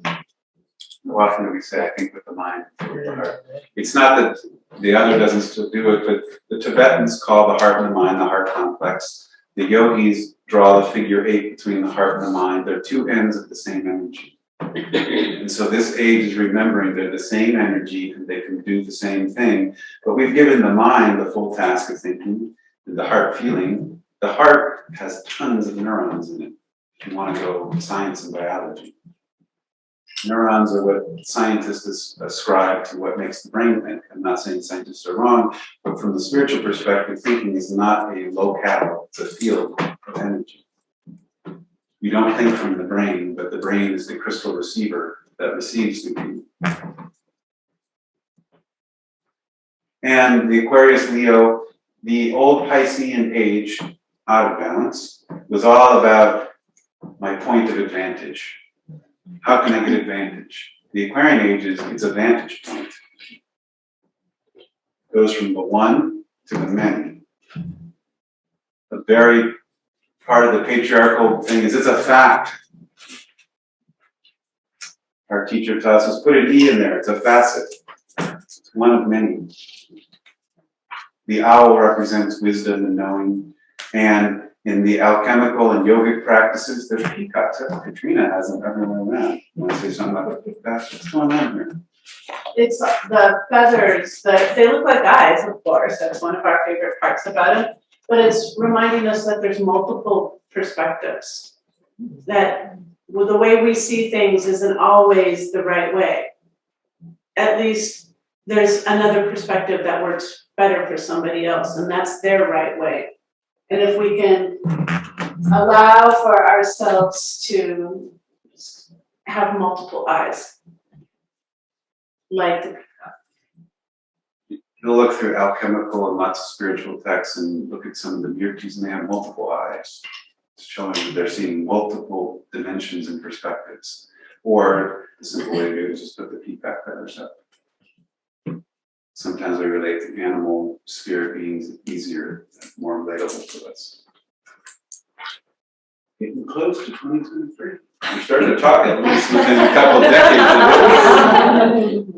How often do we say, "I think with the mind, I feel with the heart"? It's not that the other doesn't still do it, but the Tibetans call the heart and the mind the heart complex. The yogis draw the figure 8 between the heart and the mind. They're two ends of the same energy. And so this age is remembering they're the same energy and they can do the same thing. But we've given the mind the full task of thinking, and the heart feeling. The heart has tons of neurons in it, if you want to go science and biology. Neurons are what scientists ascribe to what makes the brain think. I'm not saying scientists are wrong, but from the spiritual perspective, thinking is not a locale, it's a field of energy. You don't think from the brain, but the brain is the crystal receiver that receives thinking. And the Aquarius Leo, the old Piscean age, out of balance, was all about my point of advantage. How can I get advantage? The Aquarian age is its a vantage point. It goes from the one to the many. A very part of the patriarchal thing is it's a fact. Our teacher tells us, put an E in there, it's a facet. It's one of many. The owl represents wisdom and knowing, and in the alchemical and yogic practices, there's peacocks. Katrina hasn't ever known that. You want to say something about the peacocks? What's going on here? It's the feathers, they look like eyes, of course. That's one of our favorite parts about it. But it's reminding us that there's multiple perspectives. That the way we see things isn't always the right way. At least there's another perspective that works better for somebody else, and that's their right way. And if we can allow for ourselves to have multiple eyes, like the You'll look through alchemical and lots of spiritual texts and look at some of the Mirtis, and they have multiple eyes, showing that they're seeing multiple dimensions and perspectives. Or the simple way to do it is just put the peacock feathers up. Sometimes we relate to animal spirit beings easier, more relatable to us. Getting close to 2023. We're starting to talk at least within a couple of decades.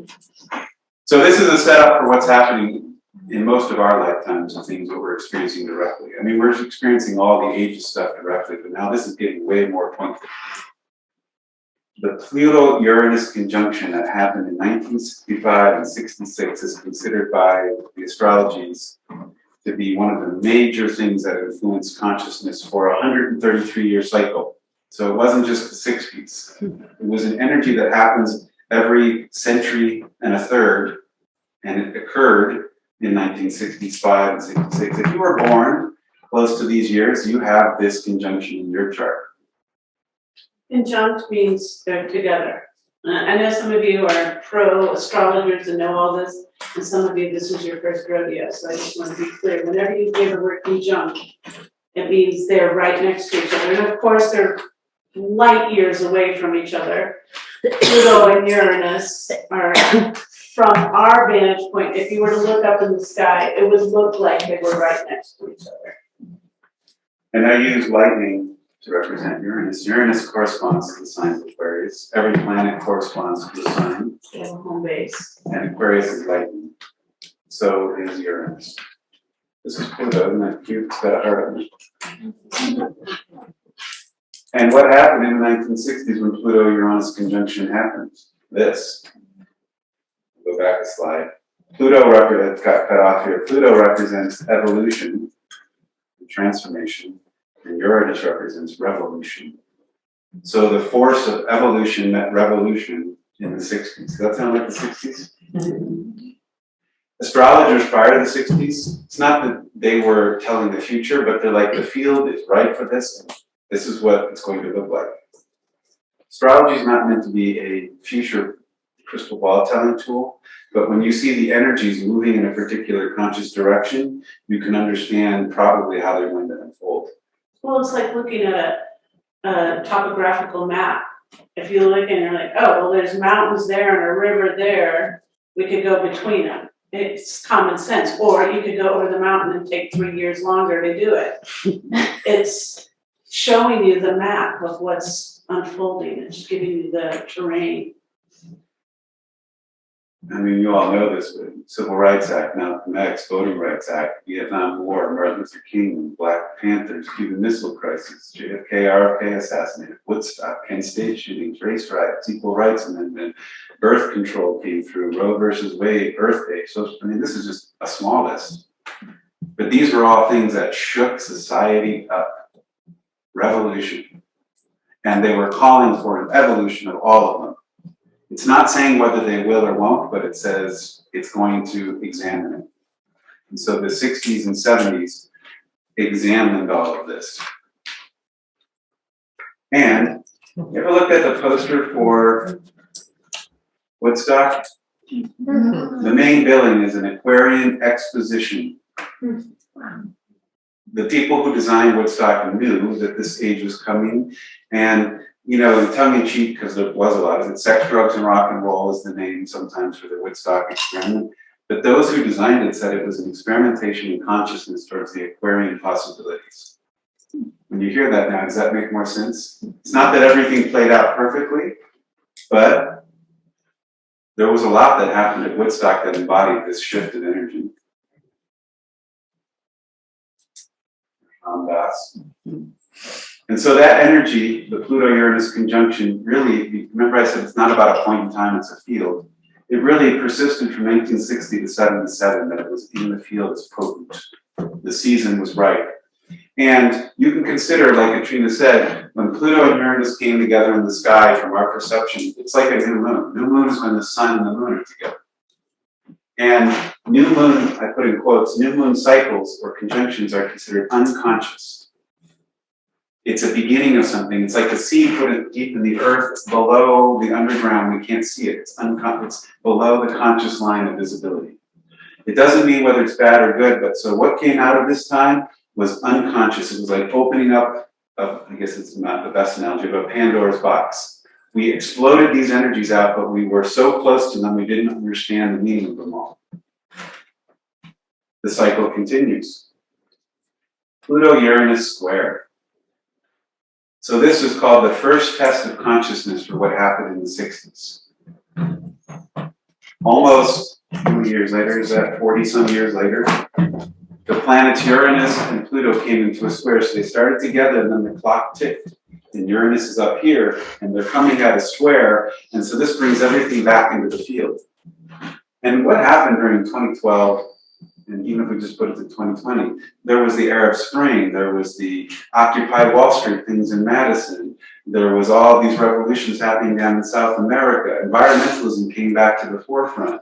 So this is a setup for what's happening in most of our lifetimes and things that we're experiencing directly. I mean, we're experiencing all the ages stuff directly, but now this is getting way more pointed. The Pluto-Uranus conjunction that happened in 1965 and 66 is considered by the astrologies to be one of the major things that influenced consciousness for a 133-year cycle. So it wasn't just the 60s. It was an energy that happens every century and a third, and it occurred in 1965 and 66. If you were born close to these years, you have this conjunction in your chart. Conjunct means they're together. I know some of you are pro astrologers and know all this, and some of you, this is your first rodeo, so I just want to be clear. Whenever you hear the word conjunct, it means they're right next to each other. And of course, they're light years away from each other. Pluto and Uranus are, from our vantage point, if you were to look up in the sky, it would look like they were right next to each other. And I use lightning to represent Uranus. Uranus corresponds to the sign of Aquarius. Every planet corresponds to a sign. They have a home base. And Aquarius is lightning. So is Uranus. This is Pluto, isn't that cute? It's got a heart on it. And what happened in the 1960s when Pluto-Uranus conjunction happened? This. Go back a slide. Pluto got cut off here. Pluto represents evolution, transformation, and Uranus represents revolution. So the force of evolution met revolution in the 60s. Does that sound like the 60s? Astrologers prior to the 60s, it's not that they were telling the future, but they're like, the field is right for this. This is what it's going to look like. Astrology is not meant to be a future crystal ball telling tool, but when you see the energies moving in a particular conscious direction, you can understand probably how they're going to unfold. Well, it's like looking at a topographical map. If you look and you're like, oh, well, there's mountains there and a river there, we could go between them. It's common sense. Or you could go over the mountain and take 3 years longer to do it. It's showing you the map of what's unfolding. It's giving you the terrain. I mean, you all know this, but Civil Rights Act, Malcolm X, Voting Rights Act, Vietnam War, Martin Luther King, Black Panthers, Cuban Missile Crisis, JFK, RFK assassinated, Woodstock, Kent State shootings, race riots, Equal Rights Amendment, birth control came through, Roe versus Wade, Earth Day. So, I mean, this is just a small list. But these were all things that shook society up. Revolution. And they were calling for an evolution of all of them. It's not saying whether they will or won't, but it says it's going to examine it. And so the 60s and 70s examined all of this. And you ever looked at the poster for Woodstock? The main billing is an Aquarian exposition. The people who designed Woodstock knew that this age was coming, and you know, in tongue-in-cheek, because there was a lot of it, sex, drugs, and rock and roll is the name sometimes for the Woodstock experiment. But those who designed it said it was an experimentation in consciousness towards the Aquarian possibilities. When you hear that now, does that make more sense? It's not that everything played out perfectly, but there was a lot that happened at Woodstock that embodied this shift of energy. And so that energy, the Pluto-Uranus conjunction, really, remember I said it's not about a point in time, it's a field. It really persisted from 1860 to 77, that it was in the field as potent. The season was right. And you can consider, like Katrina said, when Pluto and Uranus came together in the sky from our perception, it's like a new moon. New moon is when the sun and the moon are together. And new moon, I put in quotes, new moon cycles or conjunctions are considered unconscious. It's a beginning of something. It's like a seed put it deep in the earth, below the underground. We can't see it. It's below the conscious line of visibility. It doesn't mean whether it's bad or good, but so what came out of this time was unconscious. It was like opening up, I guess it's not the best analogy, but Pandora's box. We exploded these energies out, but we were so close to them, we didn't understand the meaning of them all. The cycle continues. Pluto-Uranus square. So this is called the first test of consciousness for what happened in the 60s. Almost 20 years later, is that 40 some years later? The planets Uranus and Pluto came into a square, so they started together and then the clock ticked. And Uranus is up here and they're coming at a square, and so this brings everything back into the field. And what happened during 2012 And even if we just put it to 2020, there was the Arab Spring, there was the Occupy Wall Street things in Madison, there was all these revolutions happening down in South America. Environmentalism came back to the forefront.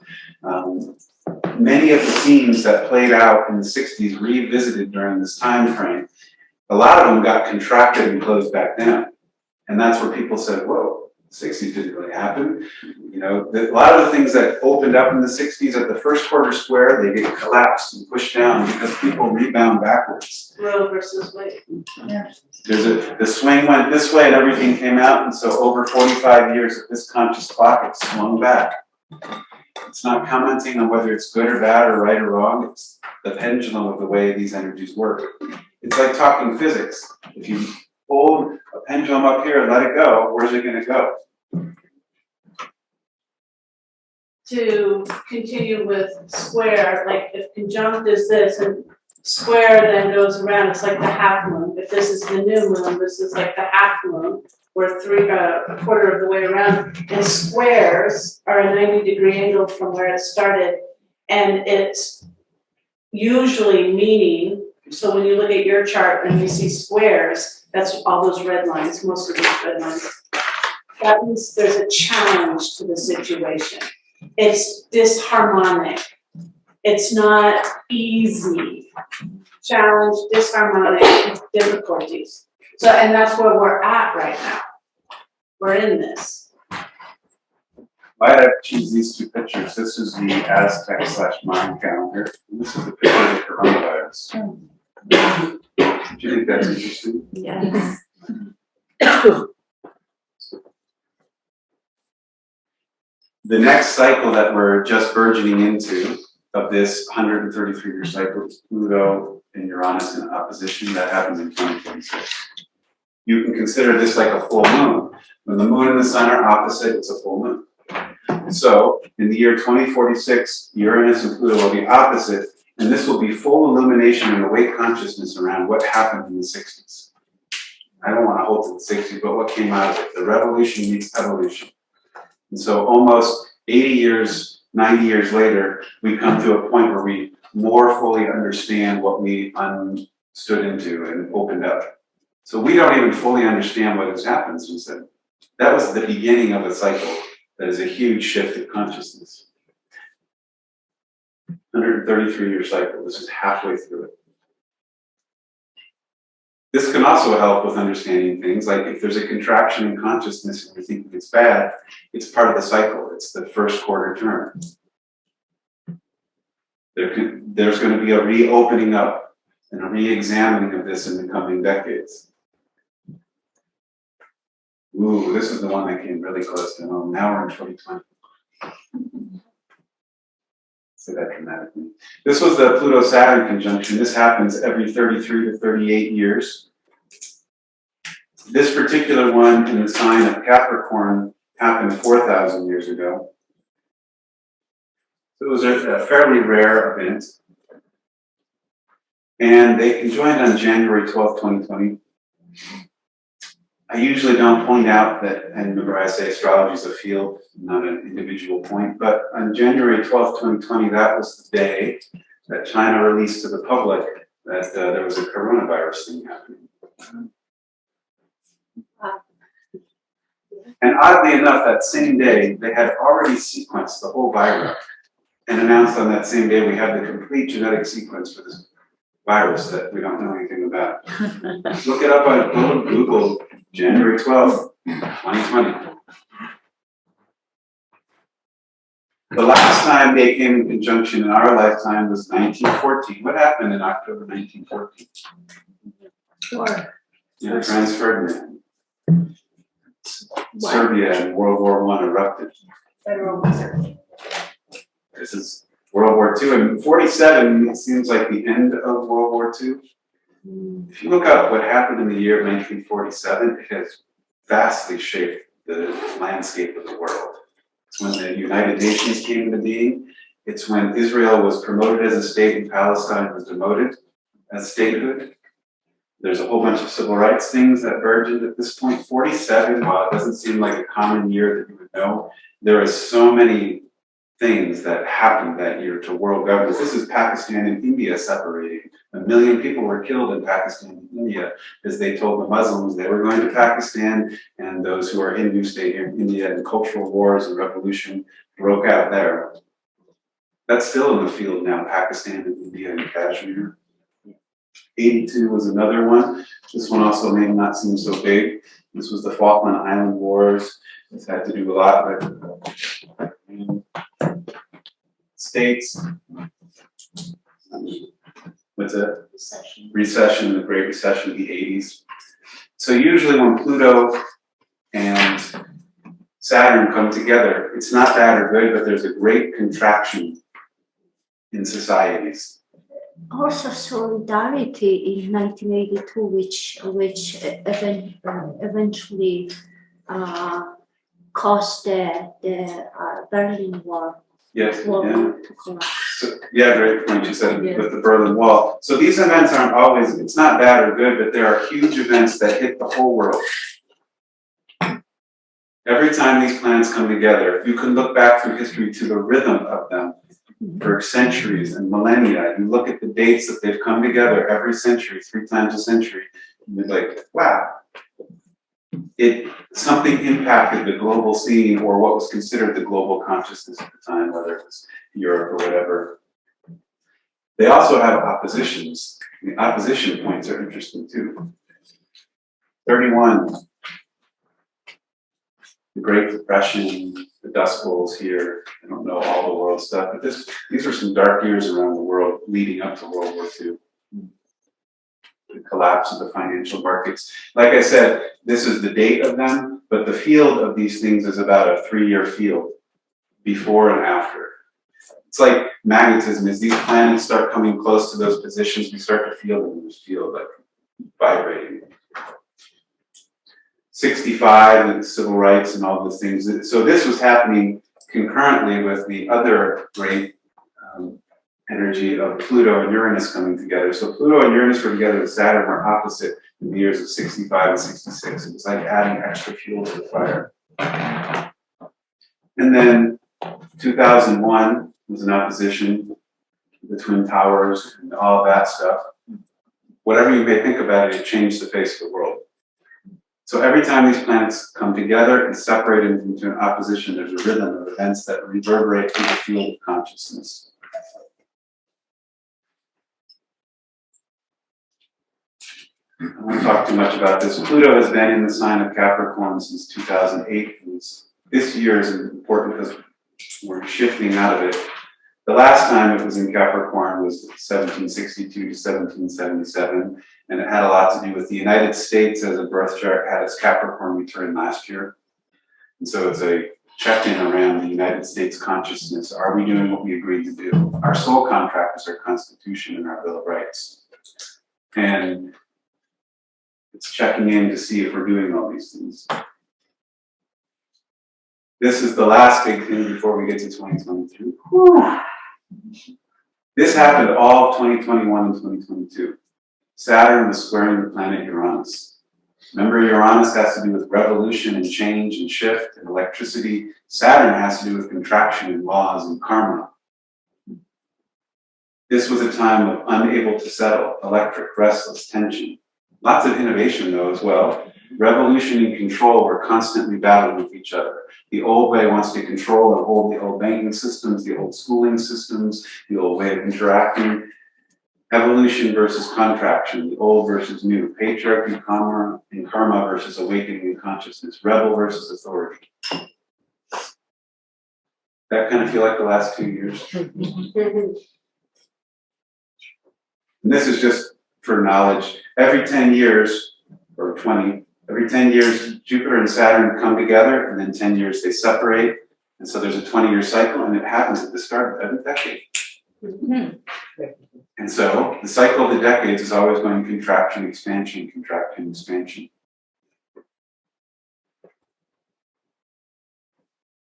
Many of the themes that played out in the 60s revisited during this time frame. A lot of them got contracted and closed back down. And that's where people said, whoa, the 60s didn't really happen. You know, a lot of the things that opened up in the 60s at the first quarter square, they get collapsed and pushed down because people rebound backwards. Roe versus Wade. Yeah. The swing went this way and everything came out, and so over 45 years of this conscious clock, it swung back. It's not commenting on whether it's good or bad or right or wrong, it's the pendulum of the way these energies work. It's like talking physics. If you hold a pendulum up here and let it go, where's it gonna go? To continue with square, like if conjunct is this and square then goes around, it's like the half moon. If this is the new moon, this is like the half moon. We're a quarter of the way around. And squares are a 90-degree angle from where it started. And it's usually meaning, so when you look at your chart and you see squares, that's all those red lines, most of those red lines. That means there's a challenge to the situation. It's disharmonic. It's not easy. Challenge, disharmonic, difficulties. So, and that's where we're at right now. We're in this. Why did I choose these two pictures? This is the Aztec/Mayan calendar, and this is the picture of the coronavirus. Do you think that's interesting? Yes. The next cycle that we're just burgeoning into of this 133-year cycle is Pluto and Uranus in opposition. That happens in 2026. You can consider this like a full moon. When the moon and the sun are opposite, it's a full moon. So in the year 2046, Uranus and Pluto will be opposite, and this will be full illumination and awake consciousness around what happened in the 60s. I don't want to hold to the 60s, but what came out of it. The revolution meets evolution. And so almost 80 years, 90 years later, we come to a point where we more fully understand what we stood into and opened up. So we don't even fully understand what has happened since then. That was the beginning of a cycle that is a huge shift of consciousness. 133-year cycle, this is halfway through it. This can also help with understanding things, like if there's a contraction in consciousness and you're thinking it's bad, it's part of the cycle, it's the first quarter turn. There's going to be a reopening up and a re-examining of this in the coming decades. Ooh, this is the one that came really close to home. Now we're in 2020. Say that dramatically. This was the Pluto-Saturn conjunction. This happens every 33 to 38 years. This particular one in the sign of Capricorn happened 4,000 years ago. So it was a fairly rare event. And they conjoined on January 12, 2020. I usually don't point out that, and remember I say astrology is a field, not an individual point, but on January 12, 2020, that was the day that China released to the public that there was a coronavirus thing happening. And oddly enough, that same day, they had already sequenced the whole virus and announced on that same day we have the complete genetic sequence for this virus that we don't know anything about. Look it up on Google, January 12th, 2020. The last time they came in conjunction in our lifetime was 1914. What happened in October 1914? Sure. Yeah, Franz Ferdinand. Serbia and World War I erupted. Federal Reserve. This is World War II. And 47, it seems like the end of World War II. If you look up what happened in the year of 1947, it has vastly shaped the landscape of the world. It's when the United Nations came into being. It's when Israel was promoted as a state and Palestine was demoted as statehood. There's a whole bunch of civil rights things that burgeoned at this point. 47, while it doesn't seem like a common year that you would know, there are so many things that happened that year to world governments. This is Pakistan and India separating. 1 million people were killed in Pakistan and India because they told the Muslims they were going to Pakistan, and those who are Hindu stayed here in India, and cultural wars and revolution broke out there. That's still in the field now, Pakistan and India and Kashmir. 82 was another one. This one also may not seem so big. This was the Falkland Island Wars. This had to do a lot with states. What's that? Recession, the Great Recession of the 80s. So usually when Pluto and Saturn come together, it's not bad or good, but there's a great contraction in societies. Also solidarity in 1982, which eventually caused the Berlin Wall. Yes, yeah. To collapse. So, yeah, great point you said with the Berlin Wall. So these events aren't always, it's not bad or good, but there are huge events that hit the whole world. Every time these planets come together, you can look back through history to the rhythm of them for centuries and millennia. You look at the dates that they've come together every century, 3 times a century, and you're like, wow. Something impacted the global scene, or what was considered the global consciousness at the time, whether it was Europe or whatever. They also have oppositions. The opposition points are interesting too. 31, the Great Depression, the Dust Bowls here. I don't know all the world stuff, but these were some dark years around the world leading up to World War II. The collapse of the financial markets. Like I said, this is the date of them, but the field of these things is about a 3-year field, before and after. It's like magnetism. As these planets start coming close to those positions, we start to feel them in this field, like vibrating. 65 and civil rights and all those things. So this was happening concurrently with the other great energy of Pluto and Uranus coming together. So Pluto and Uranus were together with Saturn were opposite in the years of 65 and 66. It was like adding extra fuel to the fire. And then 2001 was an opposition, the Twin Towers and all of that stuff. Whatever you may think about it, it changed the face of the world. So every time these planets come together and separate into an opposition, there's a rhythm of events that reverberate through the field of consciousness. I won't talk too much about this. Pluto has been in the sign of Capricorn since 2008. This year is important because we're shifting out of it. The last time it was in Capricorn was 1762 to 1777, and it had a lot to do with the United States as a birth chart had its Capricorn return last year. And so it's a check-in around the United States consciousness. Are we doing what we agreed to do? Our soul contract is our Constitution and our Bill of Rights. And it's checking in to see if we're doing all these things. This is the last big thing before we get to 2023. Whew. This happened all of 2021 and 2022. Saturn was squaring the planet Uranus. Remember, Uranus has to do with revolution and change and shift and electricity. Saturn has to do with contraction and laws and karma. This was a time of unable to settle, electric, restless, tension. Lots of innovation, though, as well. Revolution and control were constantly battling with each other. The old way wants to control and hold the old banking systems, the old schooling systems, the old way of interacting. Evolution versus contraction, the old versus new. Patriarchy, karma versus awakening and consciousness. Rebel versus authority. That kind of feel like the last 2 years. And this is just for knowledge. Every 10 years, or 20, every 10 years, Jupiter and Saturn come together, and then 10 years they separate. And so there's a 20-year cycle, and it happens at the start of every decade. And so the cycle of the decades is always going contraction, expansion, contraction, expansion.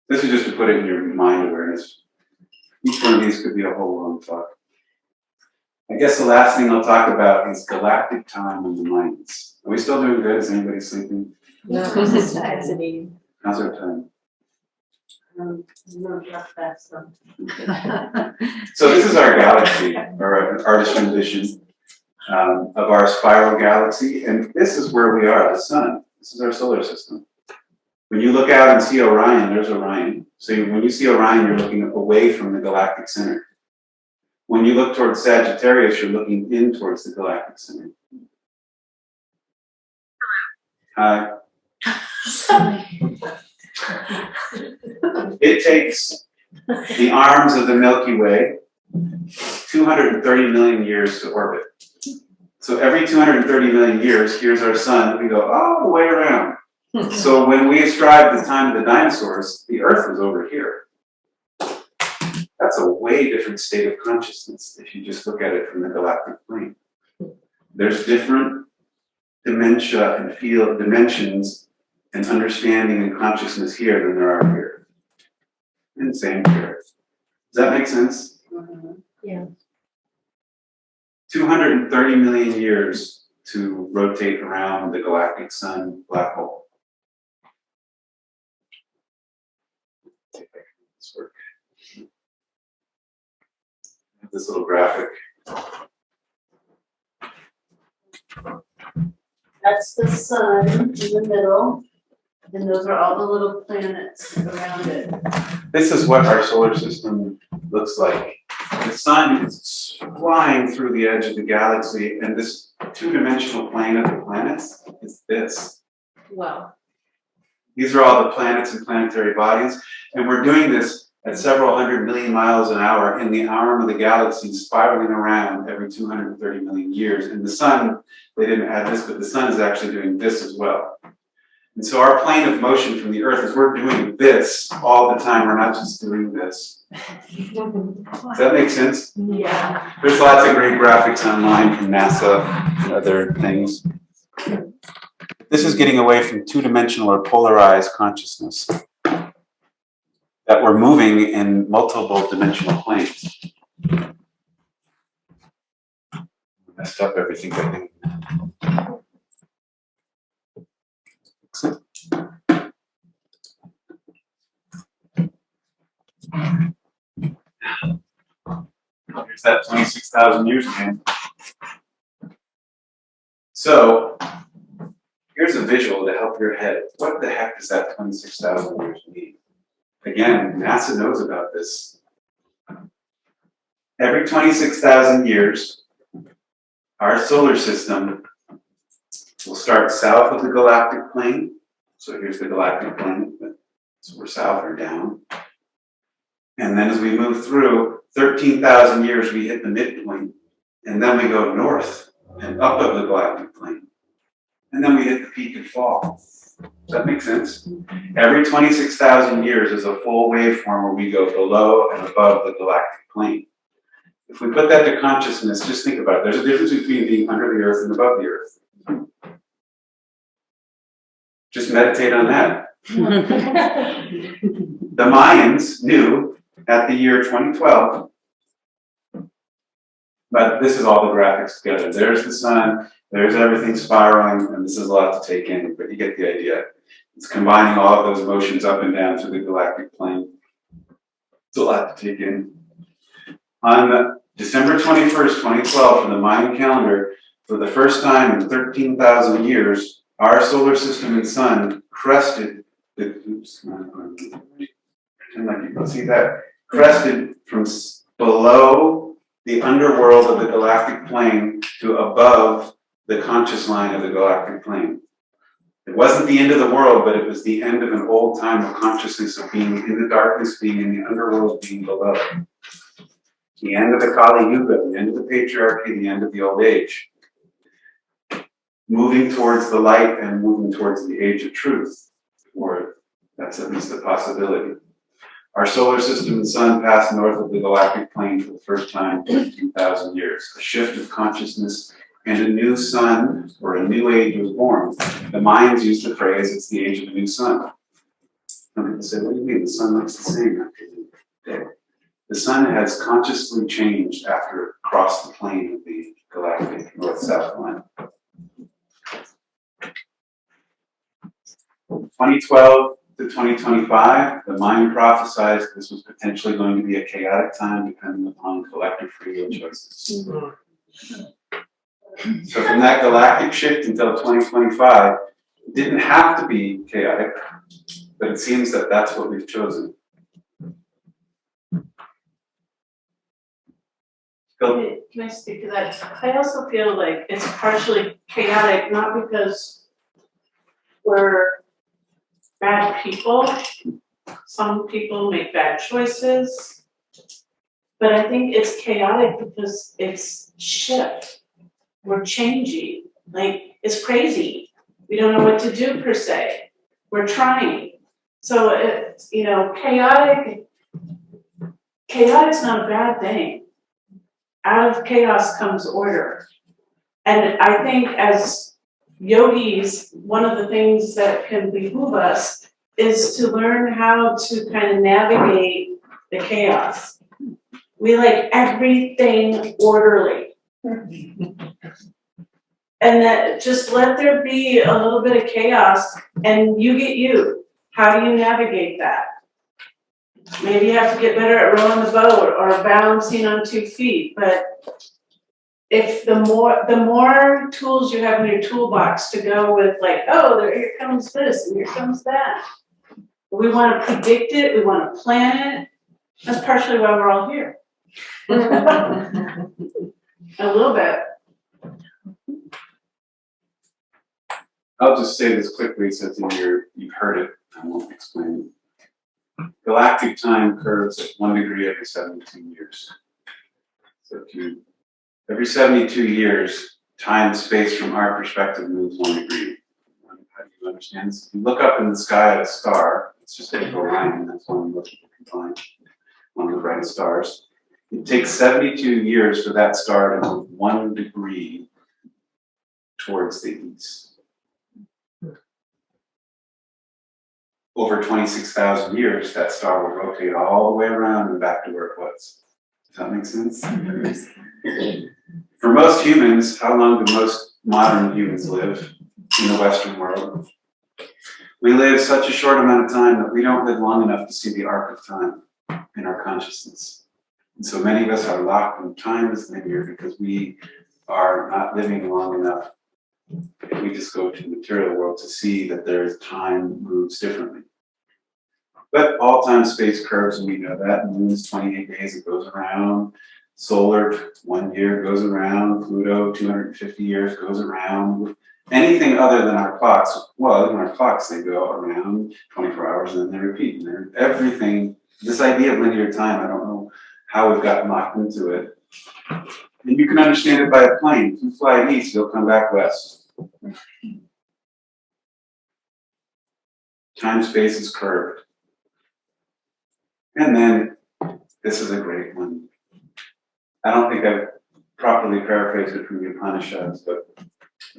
This is just to put it in your mind awareness. Each one of these could be a whole long talk. I guess the last thing I'll talk about is galactic time in the minds. Are we still doing good? Is anybody sleeping? No, this is fascinating. How's our time? No, not that stuff. So this is our galaxy, or an artist's rendition of our spiral galaxy, and this is where we are, the sun. This is our solar system. When you look out and see Orion, there's Orion. So when you see Orion, you're looking away from the galactic center. When you look towards Sagittarius, you're looking in towards the galactic center. Hi. It takes the arms of the Milky Way 230 million years to orbit. So every 230 million years, here's our sun, we go all the way around. So when we ascribe the time of the dinosaurs, the Earth was over here. That's a way different state of consciousness if you just look at it from the galactic plane. There's different dementia and field dimensions and understanding and consciousness here than there are here. And same here. Does that make sense? Yeah. 230 million years to rotate around the galactic sun black hole. This work. This little graphic. That's the sun in the middle, and those are all the little planets around it. This is what our solar system looks like. The sun is flying through the edge of the galaxy, and this two-dimensional plane of the planets is this. Wow. These are all the planets and planetary bodies, and we're doing this at several hundred million miles an hour in the arm of the galaxy, spiraling around every 230 million years. And the sun, they didn't add this, but the sun is actually doing this as well. And so our plane of motion from the Earth is we're doing this all the time. We're not just doing this. Does that make sense? Yeah. There's lots of great graphics online from NASA and other things. This is getting away from two-dimensional or polarized consciousness. That we're moving in multiple dimensional planes. Messed up everything, I think. Here's that 26,000 years again. So, here's a visual to help your head. What the heck does that 26,000 years mean? Again, NASA knows about this. Every 26,000 years, our solar system will start south of the galactic plane. So here's the galactic plane, so we're south or down. And then as we move through 13,000 years, we hit the midpoint. And then we go north and up of the galactic plane. And then we hit the peak and fall. Does that make sense? Every 26,000 years is a full waveform where we go below and above the galactic plane. If we put that to consciousness, just think about it. There's a difference between being under the Earth and above the Earth. Just meditate on that. The Mayans knew at the year 2012, but this is all the graphics together. There's the sun, there's everything spiraling, and this is a lot to take in, but you get the idea. It's combining all of those motions up and down through the galactic plane. It's a lot to take in. On December 21st, 2012, for the Mayan calendar, for the first time in 13,000 years, our solar system and sun crested the, pretend like you can see that, crested from below the underworld of the galactic plane to above the conscious line of the galactic plane. It wasn't the end of the world, but it was the end of an old time of consciousness, of being in the darkness, being in the underworld, being below. The end of the Kali Yuga, the end of the patriarchy, the end of the old age. Moving towards the light and moving towards the age of truth, or that's at least a possibility. Our solar system and sun passed north of the galactic plane for the first time in 13,000 years. A shift of consciousness and a new sun, or a new age was born. The Mayans used the phrase, it's the age of the new sun. Some people say, what do you mean? The sun looks the same after the day. The sun has consciously changed after it crossed the plane of the galactic north-south line. 2012, to 2025, the mind prophesied this was potentially going to be a chaotic time depending upon collective free will choices. So from that galactic shift until 2025, it didn't have to be chaotic, but it seems that that's what we've chosen. Go. Can I speak to that? I also feel like it's partially chaotic, not because we're bad people. Some people make bad choices. But I think it's chaotic because it's shift. We're changing. Like, it's crazy. We don't know what to do per se. We're trying. So it's, chaotic's not a bad thing. Out of chaos comes order. And I think as yogis, one of the things that can behoove us is to learn how to kind of navigate the chaos. We like everything orderly. And that just let there be a little bit of chaos and you get you. How do you navigate that? Maybe you have to get better at rowing the boat or balancing on 2 feet, but if the more tools you have in your toolbox to go with, like, oh, here comes this and here comes that. We want to predict it, we want to plan it. That's partially why we're all here. A little bit. I'll just say this quickly since you've heard it, I won't explain it. Galactic time curves at 1 degree every 72 years. So every 72 years, time and space from our perspective moves 1 degree. How do you understand this? If you look up in the sky at a star, it's just April Ryan, that's one most people can find, one of the bright stars. It takes 72 years for that star to move 1 degree towards the east. Over 26,000 years, that star will rotate all the way around and back to where it was. Does that make sense? For most humans, how long do most modern humans live in the Western world? We live such a short amount of time that we don't live long enough to see the arc of time in our consciousness. And so many of us are locked in time as linear because we are not living long enough, if we just go to the material world, to see that there's time moves differently. But all time space curves, and we know that. Moon is 28 days, it goes around. Solar, 1 year goes around. Pluto, 250 years goes around. Anything other than our clocks, well, in our clocks, they go around 24 hours and then they repeat. And everything, this idea of linear time, I don't know how we've gotten locked into it. And you can understand it by a plane. If you fly east, you'll come back west. Time space is curved. And then, this is a great one. I don't think I've properly paraphrased it from the Upanishads, but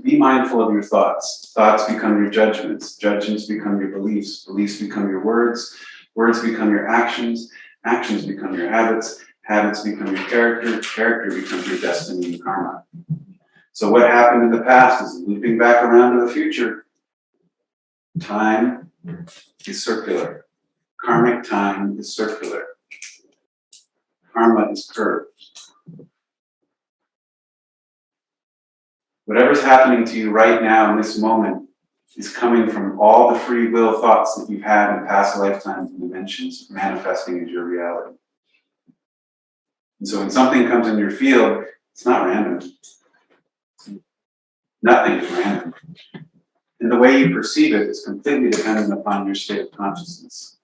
be mindful of your thoughts. Thoughts become your judgments. Judgments become your beliefs. Beliefs become your words. Words become your actions. Actions become your habits. Habits become your character. Character becomes your destiny and karma. So what happened in the past is looping back around to the future. Time is circular. Karmic time is circular. Karma is curved. Whatever's happening to you right now in this moment is coming from all the free will thoughts that you've had in past lifetimes and dimensions manifesting as your reality. And so when something comes in your field, it's not random. Nothing is random. And the way you perceive it is completely dependent upon your state of consciousness.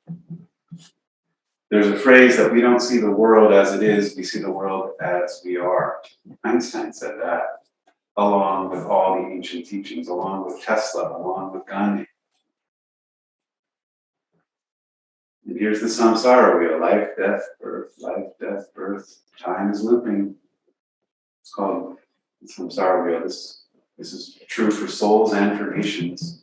There's a phrase that we don't see the world as it is, we see the world as we are. Einstein said that, along with all the ancient teachings, along with Tesla, along with Gandhi. And here's the samsara wheel: life, death, birth, life, death, birth. Time is looping. It's called the samsara wheel. This is true for souls and for nations.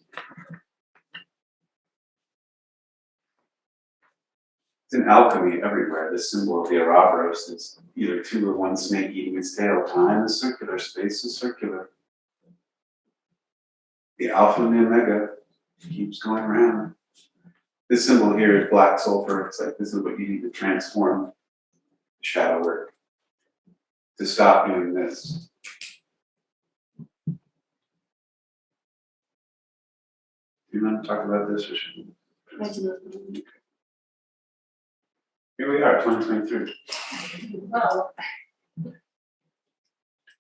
It's in alchemy everywhere. This symbol of the Ouroboros is either 2 or 1 snake eating its tail. Time is circular, space is circular. The alpha and the omega keeps going around. This symbol here is black sulfur. It's like this is what you need to transform shadow work to stop doing this. Do you want to talk about this or should we? Here we are, 2023. Well,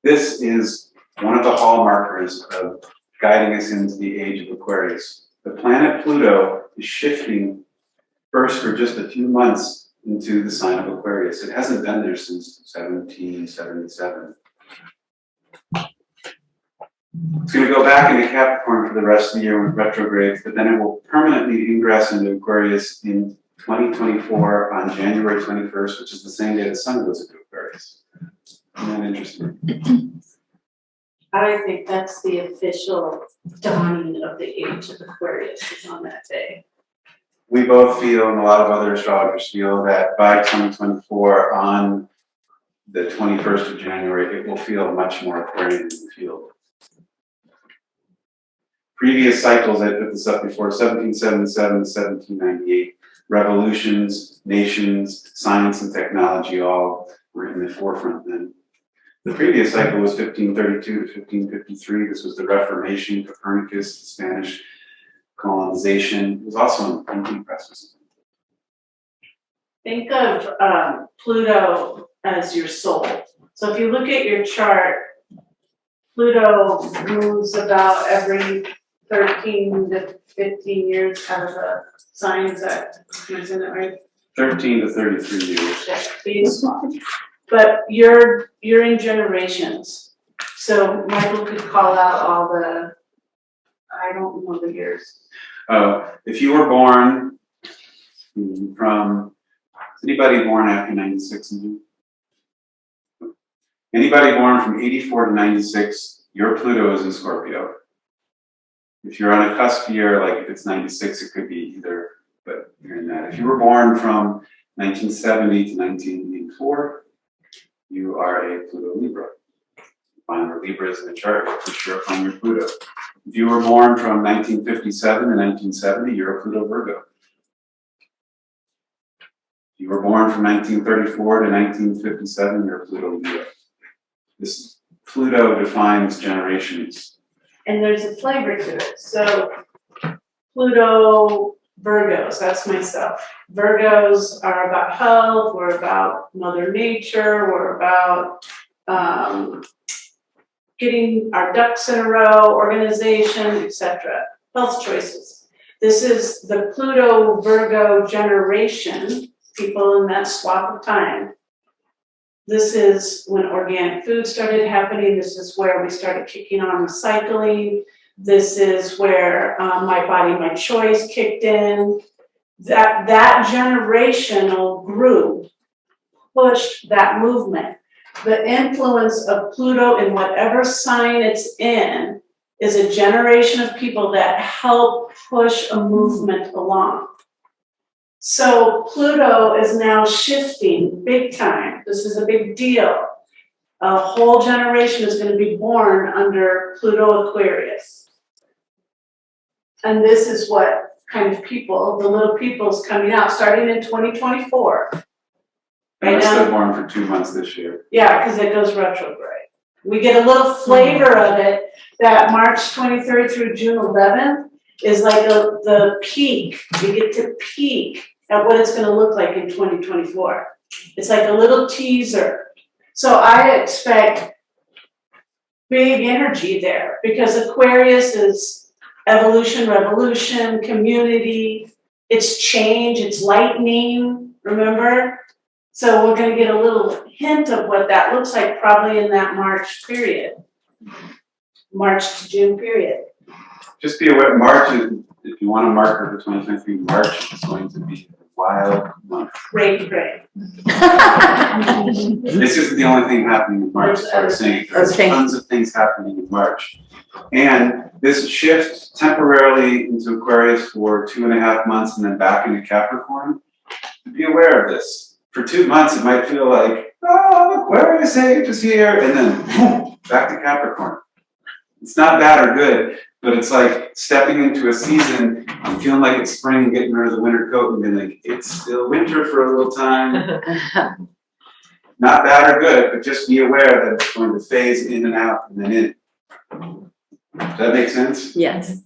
This is one of the hallmarkers of guiding us into the age of Aquarius. The planet Pluto is shifting first for just a few months into the sign of Aquarius. It hasn't been there since 1777. It's going to go back into Capricorn for the rest of the year with retrogrades, but then it will permanently ingress into Aquarius in 2024 on January 21st, which is the same day the sun goes into Aquarius. Isn't that interesting? I think that's the official dawning of the age of Aquarius is on that day. We both feel, and a lot of other astrologers feel, that by 2024, on the 21st of January, it will feel much more Aquarian in the field. Previous cycles, I put this up before, 1777 to 1798, revolutions, nations, science and technology all were in the forefront then. The previous cycle was 1532 to 1553. This was the Reformation, Copernicus, the Spanish colonization. It was also in the printing presses. Think of Pluto as your soul. So if you look at your chart, Pluto moves about every 13 to 15 years out of the signs that, isn't it right? 13 to 33 years. Baseball. But you're in generations. So Michael could call out all the, I don't know the years. If you were born from, is anybody born after 96? Anybody born from 84 to 96, your Pluto is in Scorpio. If you're on a cusp year, like if it's 96, it could be either, but you're in that. If you were born from 1970 to 1984, you are a Pluto Libra. Find where Libra is in the chart, for sure find your Pluto. If you were born from 1957 to 1970, you're a Pluto Virgo. If you were born from 1934 to 1957, you're a Pluto Leo. This Pluto defines generations. And there's a flavor to it. So Pluto Virgos, that's myself. Virgos are about health, we're about Mother Nature, we're about getting our ducks in a row, organization, etc. Health choices. This is the Pluto Virgo generation, people in that swath of time. This is when organic food started happening. This is where we started kicking on recycling. This is where my body, my choice kicked in. That generational group pushed that movement. The influence of Pluto in whatever sign it's in is a generation of people that help push a movement along. So Pluto is now shifting big time. This is a big deal. A whole generation is going to be born under Pluto Aquarius. And this is what kind of people, the little people's coming out, starting in 2024. They were still born for 2 months this year. Yeah, because it goes retrograde. We get a little flavor of it that March 23rd through June 11th is like the peak. We get to peak at what it's going to look like in 2024. It's like a little teaser. So I expect big energy there because Aquarius is evolution, revolution, community. It's change, it's lightning, remember? So we're going to get a little hint of what that looks like probably in that March period. March to June period. Just be aware, March is, if you want a marker for 2023, March is going to be a wild month. Great. This isn't the only thing happening in March, as I was saying. There's tons of things happening in March. And this shift temporarily into Aquarius for 2.5 months and then back into Capricorn, be aware of this. For 2 months, it might feel like, oh, Aquarius age is here, and then boom, back to Capricorn. It's not bad or good. But it's like stepping into a season and feeling like it's spring and getting rid of the winter coat and being like, it's still winter for a little time. Not bad or good, but just be aware that it's going to phase in and out and then in. Does that make sense? Yes.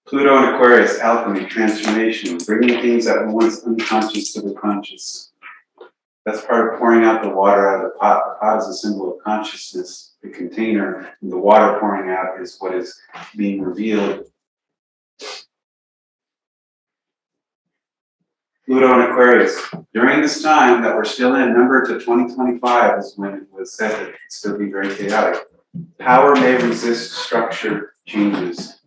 Pluto and Aquarius, alchemy, transformation, bringing things that were once unconscious to the conscious. That's part of pouring out the water out of the pot. The pot is a symbol of consciousness, the container, and the water pouring out is what is being revealed. Pluto and Aquarius. During this time that we're still in, remember to 2025 is when it was said that it could still be very chaotic. Power may resist structure changes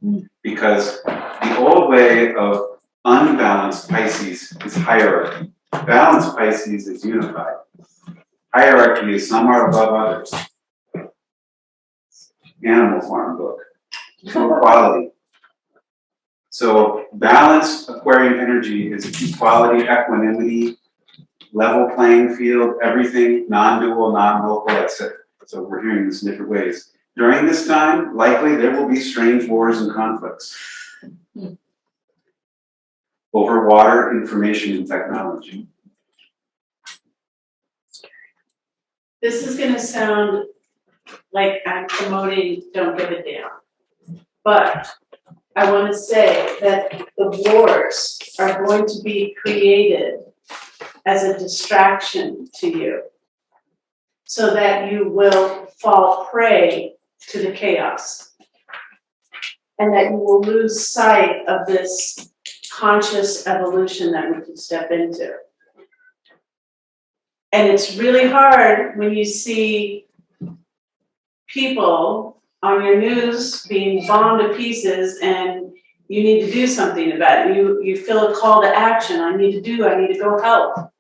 because the old way of unbalanced Pisces is hierarchy. Balanced Pisces is unified. Hierarchy is some are above others. Animal Farm book. Equality. So balanced Aquarian energy is equality, equanimity, level playing field, everything, non-dual, non-local, etc. So we're hearing this in different ways. During this time, likely there will be strange wars and conflicts over water, information, and technology. This is gonna sound like I'm promoting don't give a damn. But I wanna say that the wars are going to be created as a distraction to you, so that you will fall prey to the chaos. And that you will lose sight of this conscious evolution that we can step into. And it's really hard when you see people on your news being bombed to pieces and you need to do something about it. You feel a call to action. I need to go help.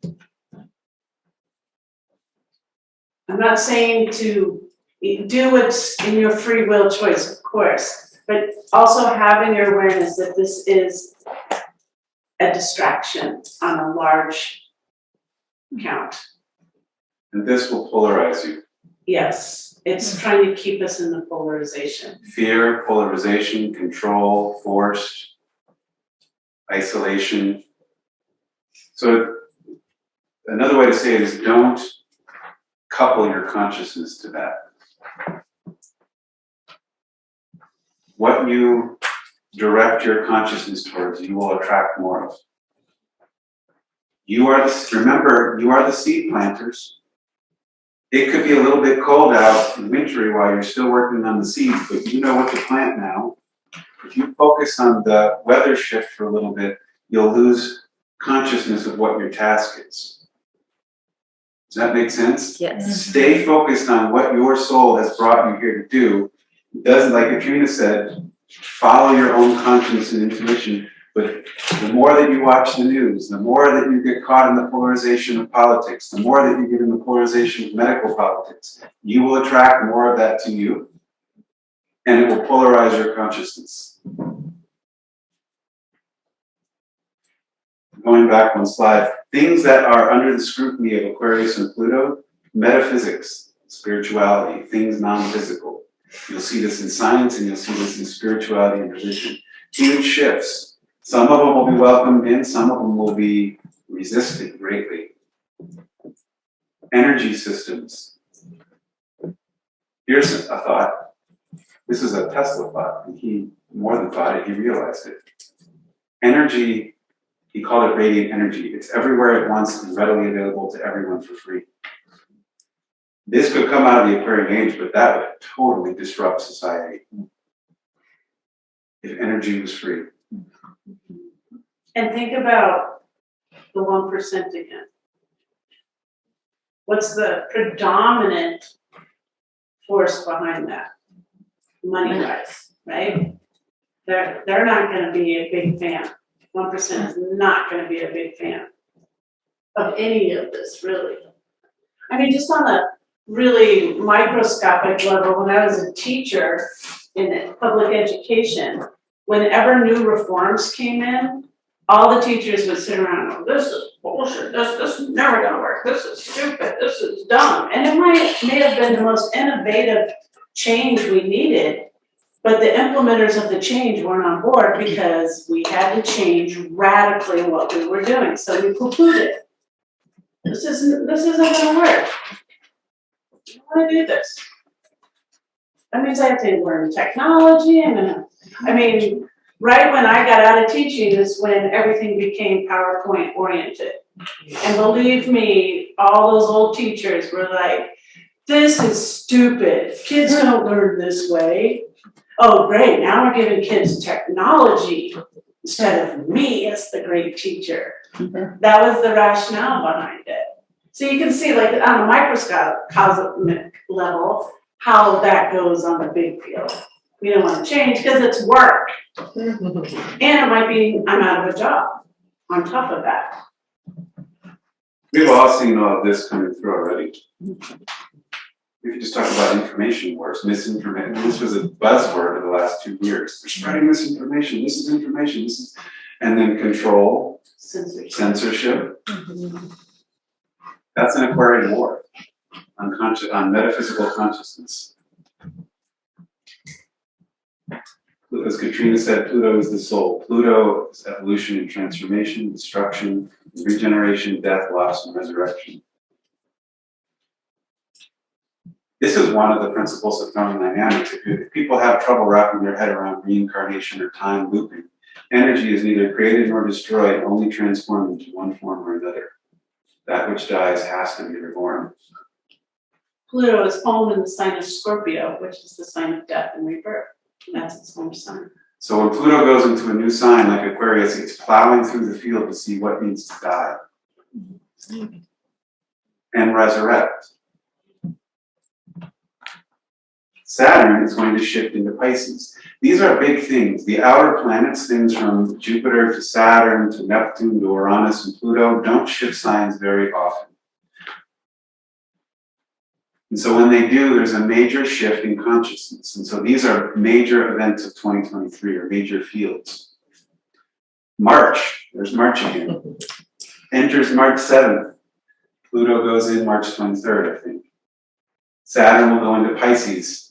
I'm not saying to do what's in your free will choice, of course, but also having your awareness that this is a distraction on a large count. And this will polarize you. Yes, it's trying to keep us in the polarization. Fear, polarization, control, forced, isolation. So another way to say it is don't couple your consciousness to that. What you direct your consciousness towards, you will attract more of. Remember, you are the seed planters. It could be a little bit cold out and wintry while you're still working on the seeds, but you know what to plant now. If you focus on the weather shift for a little bit, you'll lose consciousness of what your task is. Does that make sense? Yes. Stay focused on what your soul has brought you here to do. It doesn't, like Katrina said, follow your own conscience and intuition, but the more that you watch the news, the more that you get caught in the polarization of politics, the more that you get in the polarization of medical politics, you will attract more of that to you, and it will polarize your consciousness. Going back one slide, things that are under the scrutiny of Aquarius and Pluto, metaphysics, spirituality, things non-physical. You'll see this in science and you'll see this in spirituality and religion. Huge shifts. Some of them will be welcomed in, some of them will be resisted greatly. Energy systems. Here's a thought. This is a Tesla thought, and he more than thought it, he realized it. Energy, he called it radiant energy. It's everywhere at once and readily available to everyone for free. This could come out of the Aquarian age, but that would totally disrupt society if energy was free. And think about the 1% again. What's the predominant force behind that? Money-wise, right? They're not going to be a big fan. 1% is not going to be a big fan of any of this, really. I mean, just on a really microscopic level, when I was a teacher in public education, whenever new reforms came in, all the teachers would sit around and go, this is bullshit, this is never gonna work, this is stupid, this is dumb. And it may have been the most innovative change we needed. But the implementers of the change weren't on board because we had to change radically what we were doing, so we poo-pooed it. This isn't gonna work. I don't wanna do this. That means I have to learn technology, I mean, right when I got out of teaching is when everything became PowerPoint oriented. And believe me, all those old teachers were like, this is stupid, kids don't learn this way. Oh, great, now we're giving kids technology instead of me as the great teacher. That was the rationale behind it. So you can see, like, on a microscopic level, how that goes on the big field. We don't want to change because it's work. And it might be, I'm out of a job on top of that. We've all seen all of this coming through already. We could just talk about information wars, misinformation. This was a buzzword of the last 2 years. They're spreading misinformation, this is information, this is, and then control, censorship. That's an Aquarian war on metaphysical consciousness. As Katrina said, Pluto is the soul. Pluto is evolution and transformation, destruction, regeneration, death, loss, and resurrection. This is one of the principles of thermodynamics. If people have trouble wrapping their head around reincarnation or time looping, energy is neither created nor destroyed, only transformed into one form or another. That which dies has to be reborn. Pluto is home in the sign of Scorpio, which is the sign of death and rebirth. That's its home sign. So when Pluto goes into a new sign like Aquarius, it's plowing through the field to see what needs to die and resurrect. Saturn is going to shift into Pisces. These are big things. The outer planets, things from Jupiter to Saturn to Neptune to Uranus and Pluto, don't shift signs very often. And so when they do, there's a major shift in consciousness. And so these are major events of 2023, or major fields. March, there's March again. Enters March 7th. Pluto goes in March 23rd, I think. Saturn will go into Pisces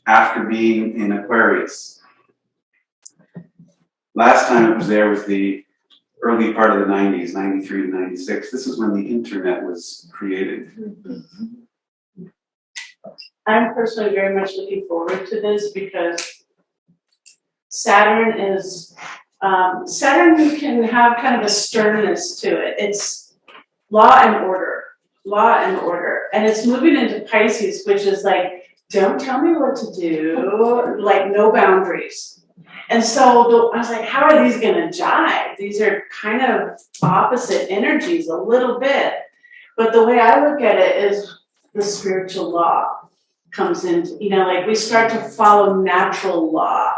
after being in Aquarius. Last time it was there was the early part of the 90s, 93 to 96. This is when the internet was created. I'm personally very much looking forward to this because Saturn can have kind of a sternness to it. It's law and order. And it's moving into Pisces, which is like, don't tell me what to do, like no boundaries. And so I was like, how are these gonna jive? These are kind of opposite energies a little bit. But the way I look at it is the spiritual law comes into, like we start to follow natural law.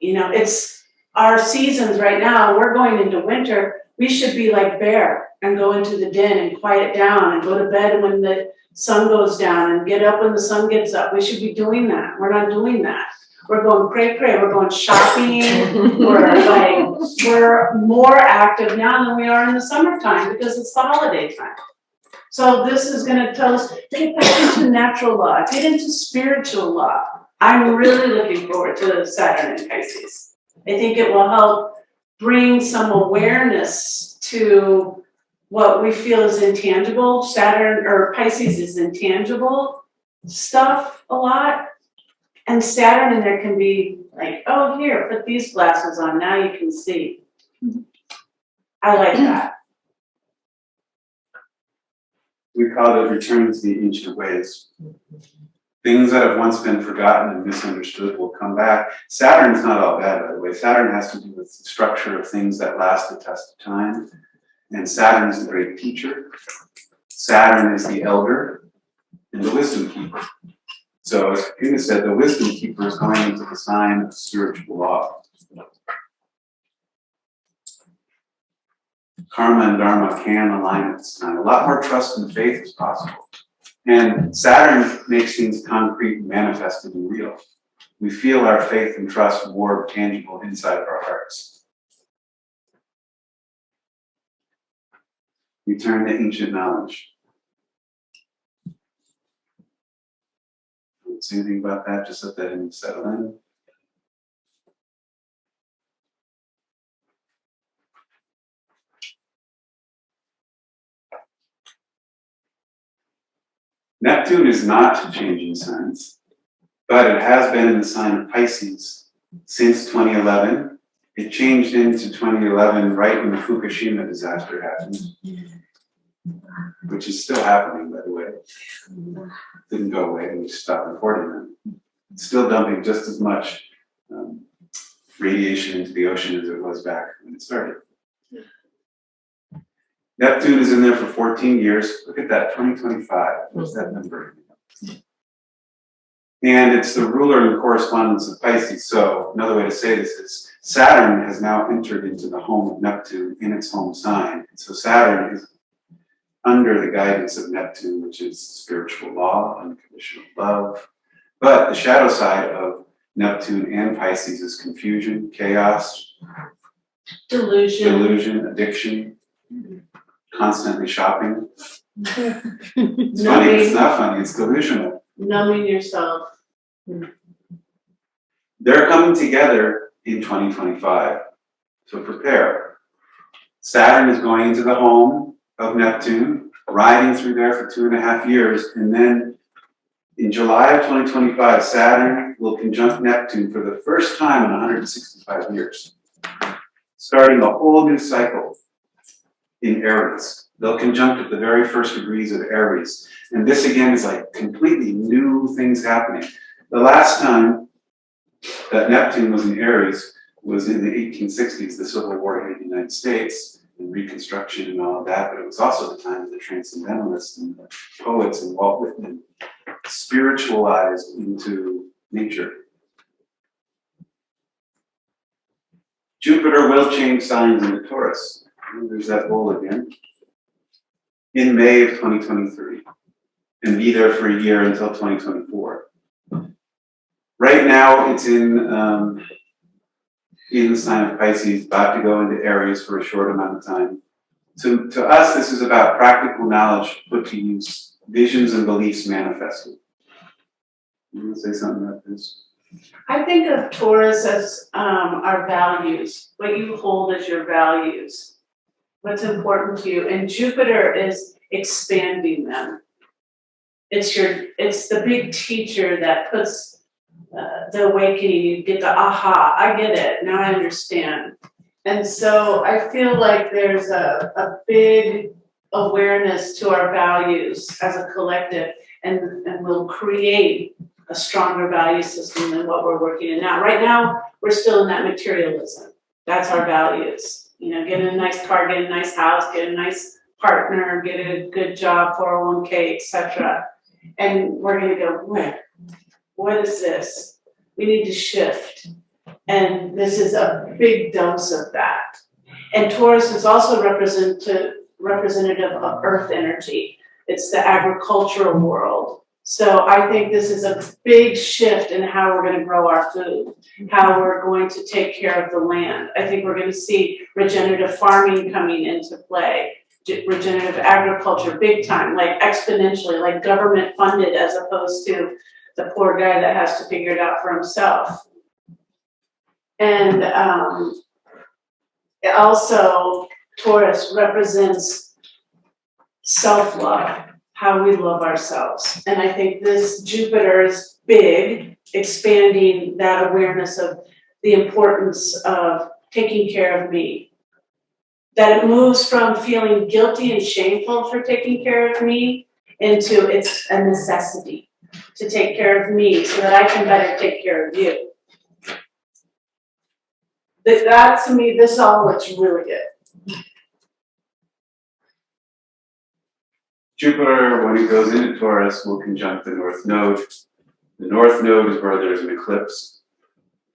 It's our seasons right now, we're going into winter, we should be like Bear and go into the den and quiet down and go to bed when the sun goes down and get up when the sun gets up. We should be doing that. We're not doing that. We're going cray, we're going shopping, we're more active now than we are in the summertime because it's the holiday time. So this is going to tell us, get back into natural law, get into spiritual law. I'm really looking forward to Saturn in Pisces. I think it will help bring some awareness to what we feel is intangible. Saturn or Pisces is intangible stuff a lot. And Saturn in there can be like, oh, here, put these glasses on, now you can see. I like that. We call it return to the ancient ways. Things that have once been forgotten and misunderstood will come back. Saturn's not all bad, by the way. Saturn has to do with the structure of things that last the test of time. And Saturn is the great teacher. Saturn is the elder and the wisdom keeper. So as Katrina said, the wisdom keeper is going into the sign of spiritual law. Karma and Dharma can align at this time. A lot more trust and faith is possible. And Saturn makes things concrete, manifested, and real. We feel our faith and trust more tangible inside of our hearts. We turn to ancient knowledge. say anything about that? Just let that in settle in. Neptune is not changing signs, but it has been in the sign of Pisces since 2011. It changed into 2011 right when the Fukushima disaster happened, which is still happening, by the way. Didn't go away, we just stopped reporting them. It's still dumping just as much radiation into the ocean as it was back when it started. Neptune is in there for 14 years. Look at that, 2025. What's that number? And it's the ruler in correspondence of Pisces. So another way to say this is Saturn has now entered into the home of Neptune in its home sign. So Saturn is under the guidance of Neptune, which is spiritual law, unconditional love. But the shadow side of Neptune and Pisces is confusion, chaos, delusion, addiction, constantly shopping. It's funny, it's not funny, it's delusional. Numbing yourself. They're coming together in 2025. So prepare. Saturn is going into the home of Neptune, riding through there for 2.5 years, and then in July of 2025, Saturn will conjunct Neptune for the first time in 165 years, starting a whole new cycle in Aries. They'll conjunct at the very first degrees of Aries. And this again is like completely new things happening. The last time that Neptune was in Aries was in the 1860s, the Civil War in the United States, and Reconstruction and all of that, but it was also the time of the Transcendentalists and the poets and Walt Whitman spiritualized into nature. Jupiter will change signs into Taurus. There's that bull again. In May of 2023, and be there for a year until 2024. Right now, it's in the sign of Pisces, about to go into Aries for a short amount of time. To us, this is about practical knowledge put to use, visions and beliefs manifested. You want to say something about this? I think of Taurus as our values, what you hold as your values, what's important to you, and Jupiter is expanding them. It's the big teacher that puts the awakening. You get the aha, I get it, now I understand. And so I feel like there's a big awareness to our values as a collective, and we'll create a stronger value system than what we're working in now. Right now, we're still in that materialism. That's our values. You know, get a nice car, get a nice house, get a nice partner, get a good job, 401k, etc. And we're going to go, where? What is this? We need to shift. And this is a big dose of that. And Taurus is also representative of earth energy. It's the agricultural world. So I think this is a big shift in how we're going to grow our food, how we're going to take care of the land. I think we're going to see regenerative farming coming into play, regenerative agriculture big time, like exponentially, like government funded, as opposed to the poor guy that has to figure it out for himself. And also, Taurus represents self-love, how we love ourselves. And I think this Jupiter is big, expanding that awareness of the importance of taking care of me. That it moves from feeling guilty and shameful for taking care of me into it's a necessity to take care of me so that I can better take care of you. That to me, this all looks really good. Jupiter, when it goes into Taurus, will conjunct the North Node. The North Node is where there's an eclipse.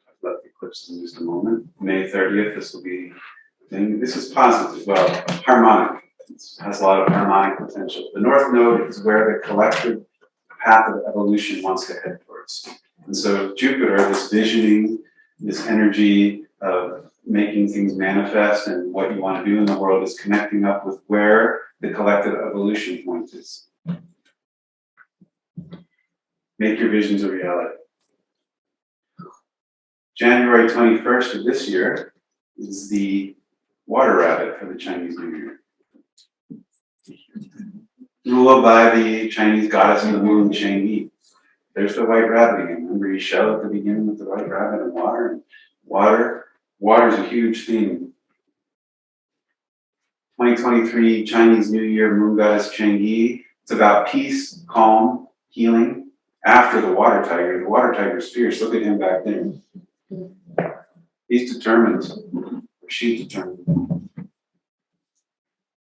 I'll let the eclipse in just a moment. May 30th, this will be the thing. This is positive, well, harmonic. It has a lot of harmonic potential. The North Node is where the collective path of evolution wants to head towards. And so Jupiter, this visioning, this energy of making things manifest and what you want to do in the world, is connecting up with where the collective evolution point is. Make your visions a reality. January 21st of this year is the water rabbit for the Chinese New Year. Ruled by the Chinese goddess of the moon, Chang'e. There's the white rabbit again. Remember you shell at the beginning with the white rabbit and water? Water is a huge theme. 2023 Chinese New Year moon goddess Chang'e. It's about peace, calm, healing. After the water tiger. The water tiger's fierce. Look at him back there. He's determined. Or she's determined.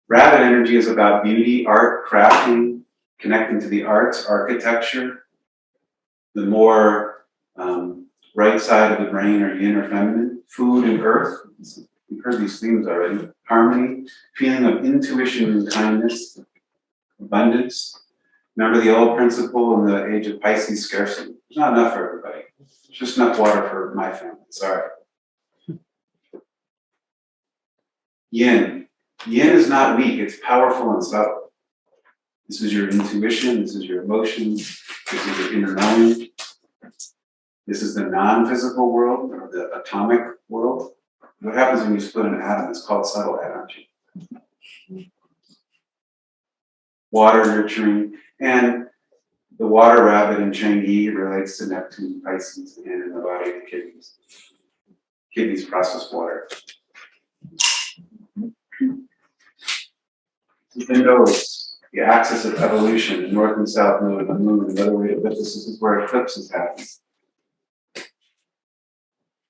Rabbit energy is about beauty, art, crafting, connecting to the arts, architecture. The more right side of the brain or yin or feminine. Food and earth. You've heard these themes already. Harmony, feeling of intuition and kindness, abundance. Remember the old principle in the age of Pisces, scarcity. There's not enough for everybody. There's just enough water for my family. Sorry. Yin. Yin is not weak, it's powerful and subtle. This is your intuition, this is your emotions, this is your inner knowing. This is the non-physical world, or the atomic world. What happens when you split an atom? It's called subtle energy. Water nurturing, and the water rabbit in Chang'e relates to Neptune, Pisces, and in the body, the kidneys. Kidneys process water. The nodes, the axis of evolution, the north and south node of the moon. Another way to put this is where eclipses happen.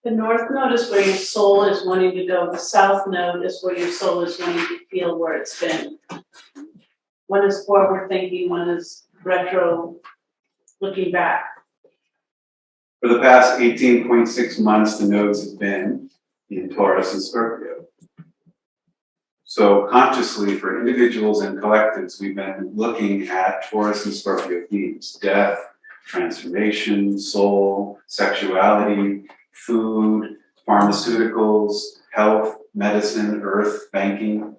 The north node is where your soul is wanting to go. The south node is where your soul is wanting to feel where it's been. One is forward thinking, one is retro looking back. For the past 18.6 months, the nodes have been in Taurus and Scorpio. So consciously, for individuals and collectives, we've been looking at Taurus and Scorpio themes: death, transformation, soul, sexuality, food, pharmaceuticals, health, medicine, earth, banking,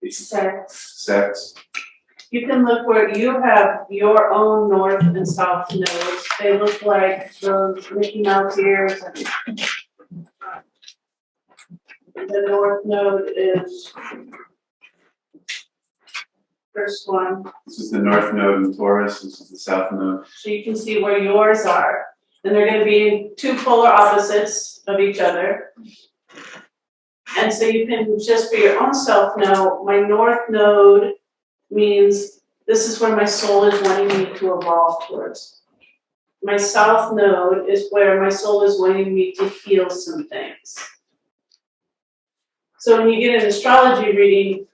sex. You can look where you have your own north and south nodes. They look like those Mickey Mouse ears. The north node is first one. This is the north node in Taurus, this is the south node. So you can see where yours are. And they're going to be in two polar opposites of each other. And so you can just for your own self know, my north node means this is where my soul is wanting me to evolve towards. My south node is where my soul is wanting me to heal some things. So when you get an astrology reading,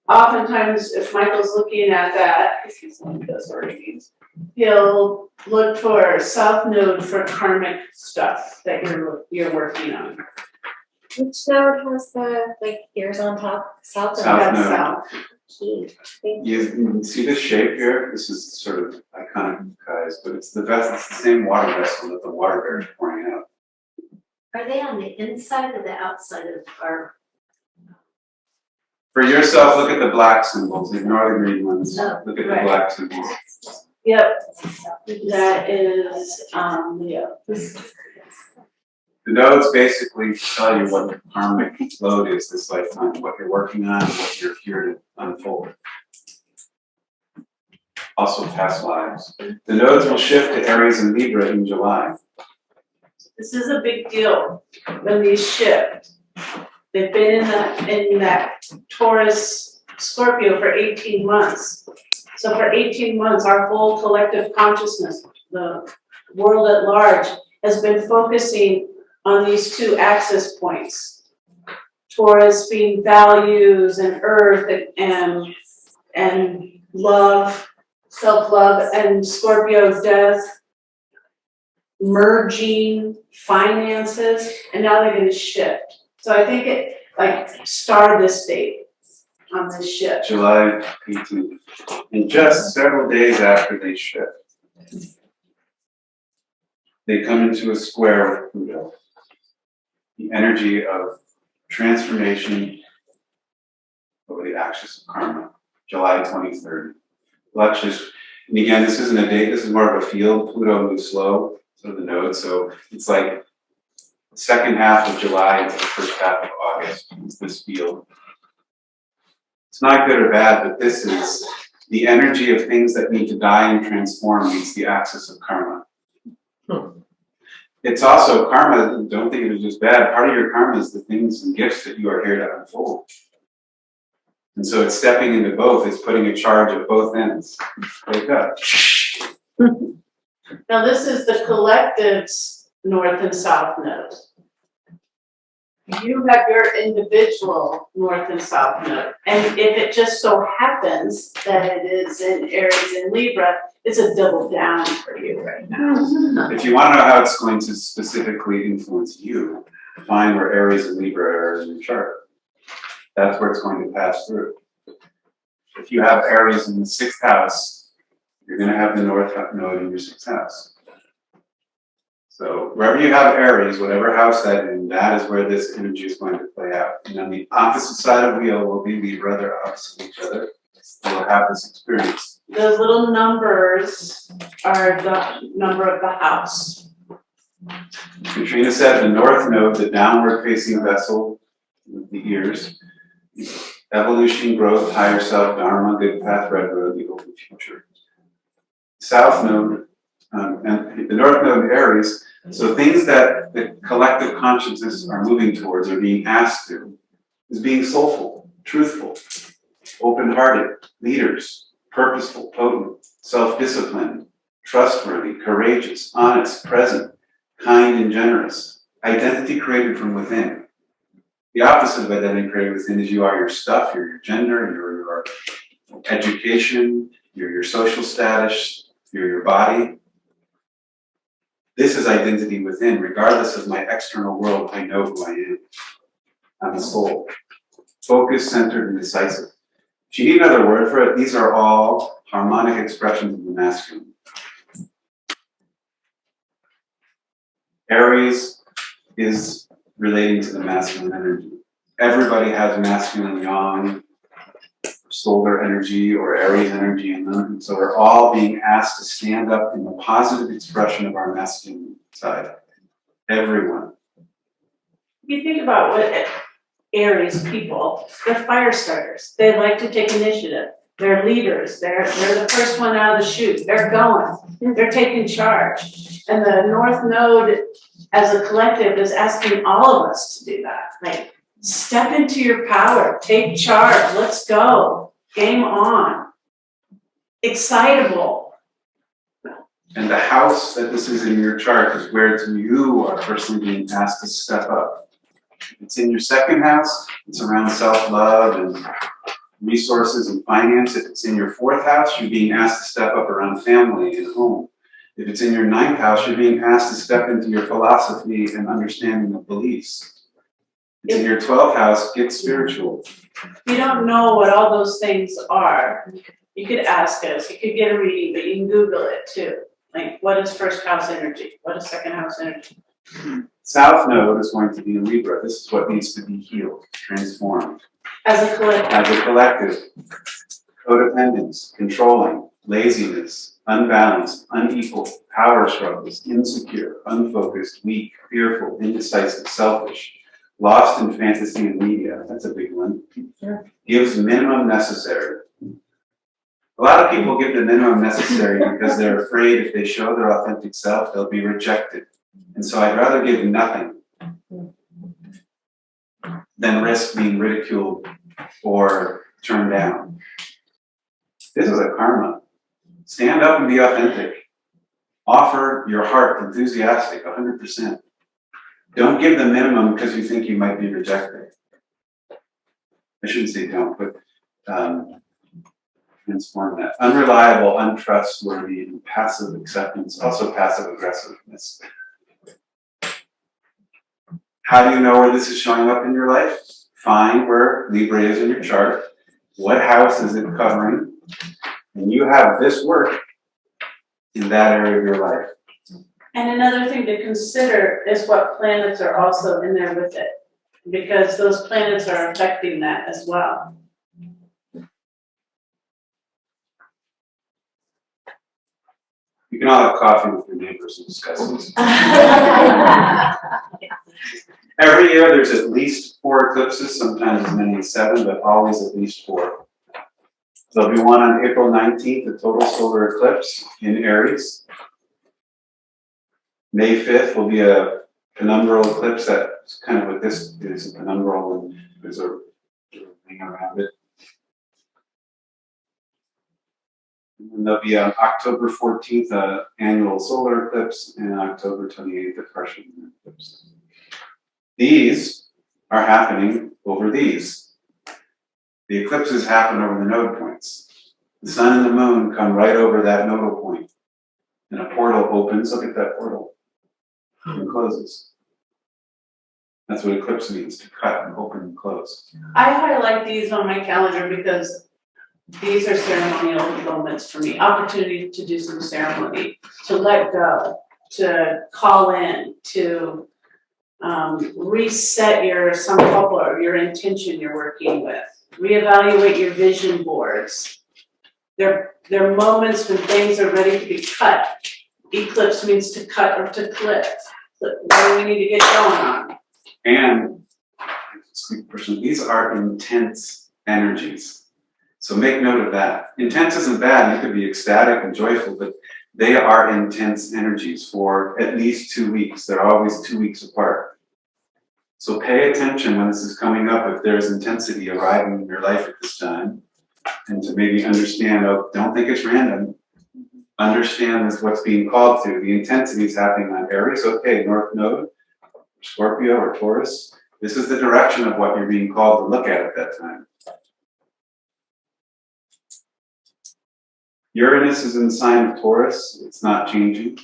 oftentimes if Michael's looking at that, because he's one of those readings, he'll look for south node for karmic stuff that you're working on. Which node has the ears on top? South. South node. South. Cute. You see this shape here? This is sort of iconic, guys, but it's the same water vessel that the water bear is pouring out. Are they on the inside or the outside of our? For yourself, look at the black symbols, ignore the green ones. Oh, Look at right. the black symbols. Yep, that is Leo. The nodes basically tell you what the karmic load is this lifetime, what you're working on, what you're here to unfold. Also past lives. The nodes will shift to Aries and Libra in July. This is a big deal when these shift. They've been in that Taurus Scorpio for 18 months. So for 18 months, our whole collective consciousness, the world at large, has been focusing on these two axis points. Taurus being values and earth and love, self-love, and Scorpio death, merging, finances, and now they're going to shift. So I think it star this date on this shift. July 18th. And just several days after they shift, they come into a square with Pluto. The energy of transformation over the axis of karma, July 23rd. Let's just, And again, this isn't a date, this is more of a field. Pluto moves slow, so the node, so it's like the second half of July to the first half of August, is this field. It's not good or bad, but this is the energy of things that need to die and transform meets the axis of karma. It's also karma, don't think of it as bad, part of your karma is the things and gifts that you are here to unfold. And so it's stepping into both, it's putting a charge at both ends. Wake up. Now, this is the collective's north and south node. You have your individual north and south node. And if it just so happens that it is in Aries and Libra, it's a double down for you right now. If you want to know how it's going to specifically influence you, find where Aries and Libra are in your chart. That's where it's going to pass through. If you have Aries in the 6th house, you're going to have the north node in your 6th house. So wherever you have Aries, whatever house that in, that is where this energy is going to play out. And on the opposite side of the wheel will be Libra, they're opposite each other. You'll have this experience. Those little numbers are the number of the house. Katrina said the north node, the downward facing vessel with the ears, evolution, growth, higher self, dharma, good path, red road, the open future. South node, and the north node Aries, so things that the collective consciousness are moving towards or being asked to is being soulful, truthful, open-hearted, leaders, purposeful, potent, self-disciplined, trustworthy, courageous, honest, present, kind and generous, identity created from within. The opposite of identity created within is you are your stuff, you're your gender, you're your education, you're your social status, you're your body. This is identity within. Regardless of my external world, I know who I am. I'm a soul. Focused, centered, and decisive. If you need another word for it, these are all harmonic expressions of the masculine. Aries is relating to the masculine energy. Everybody has masculine yang, solar energy, or Aries energy in them. And so we're all being asked to stand up in the positive expression of our masculine side. Everyone. You think about what Aries people, they're fire starters. They like to take initiative. They're leaders. They're the first one out of the chute. They're going. They're taking charge. And the North Node, as a collective, is asking all of us to do that. Like, step into your power. Take charge. Let's go. Game on. Excitable. And the house that this is in your chart is where you are personally being asked to step up. If it's in your 2nd house, it's around self-love and resources and finance. If it's in your 4th house, you're being asked to step up around family and home. If it's in your 9th house, you're being asked to step into your philosophy and understanding of beliefs. If it's in your 12th house, get spiritual. If you don't know what all those things are, you could ask us. You could get a reading, but you can Google it too. Like, what is 1st house energy? What is 2nd house energy? South Node is going to be in Libra. This is what needs to be healed, transformed. As a collective. As a collective, codependence, controlling, laziness, unbalanced, unequal, power struggles, insecure, unfocused, weak, fearful, indecisive, selfish, lost in fantasy and media. That's a big one. Sure. Gives minimum necessary. A lot of people give the minimum necessary because they're afraid if they show their authentic self, they'll be rejected. And so I'd rather give nothing than risk being ridiculed or turned down. This is a karma. Stand up and be authentic. Offer your heart enthusiastic, 100%. Don't give the minimum because you think you might be rejected. I shouldn't say don't, but transform that. Unreliable, untrustworthy, and passive acceptance, also passive aggressiveness. How do you know where this is showing up in your life? Find where Libra is in your chart. What house is it covering? And you have this work in that area of your life. And another thing to consider is what planets are also in there with it, because those planets are affecting that as well. You can all have coffee with your neighbors and discuss this. Every year, there's at least 4 eclipses, sometimes as many as 7, but always at least 4. There'll be one on April 19th, a total solar eclipse in Aries. May 5th will be a penumbral eclipse. That's kind of what this is, a penumbral, and there's a ring around it. And then there'll be on October 14th, an annual solar eclipse, and October 28th, a partial lunar eclipse. These are happening over these. The eclipses happen over the node points. The sun and the moon come right over that nodal point. And a portal opens, look at that portal, and closes. That's what eclipse means, to cut and open and close. I highlight these on my calendar because these are ceremonial moments for me, opportunity to do some ceremony, to let go, to call in, to reset your sankalpa or your intention you're working with, reevaluate your vision boards. They're moments when things are ready to be cut. Eclipse means to cut or to clip. What do we need to get going on? And these are intense energies. So make note of that. Intense isn't bad, you could be ecstatic and joyful, but they are intense energies for at least 2 weeks. They're always 2 weeks apart. So pay attention when this is coming up, if there's intensity arriving in your life at this time, and to maybe understand, oh, don't think it's random. Understand this, what's being called to. The intensity is happening on Aries, okay, North Node, Scorpio or Taurus. This is the direction of what you're being called to look at that time. Uranus is in the sign of Taurus. It's not changing.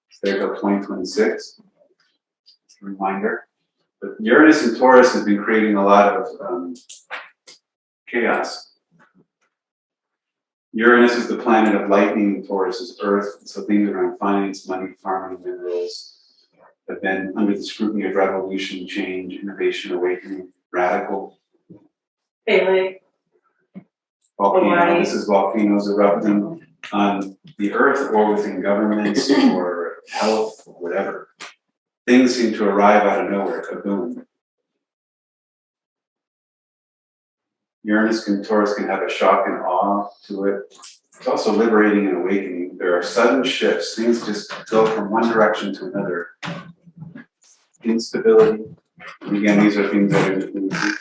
It's there till 2026. Just a reminder. But Uranus in Taurus has been creating a lot of chaos. Uranus is the planet of lightning, and Taurus is Earth. So things around finance, money, farming, minerals have been under the scrutiny of revolution, change, innovation, awakening, radical. Pele. Volcano. This is volcanoes erupting on the Earth or within governments or health or whatever. Things seem to arrive out of nowhere, kaboom. Uranus and Taurus can have a shock and awe to it. It's also liberating and awakening. There are sudden shifts. Things just go from one direction to another. Instability. And again, these are things that are influencing.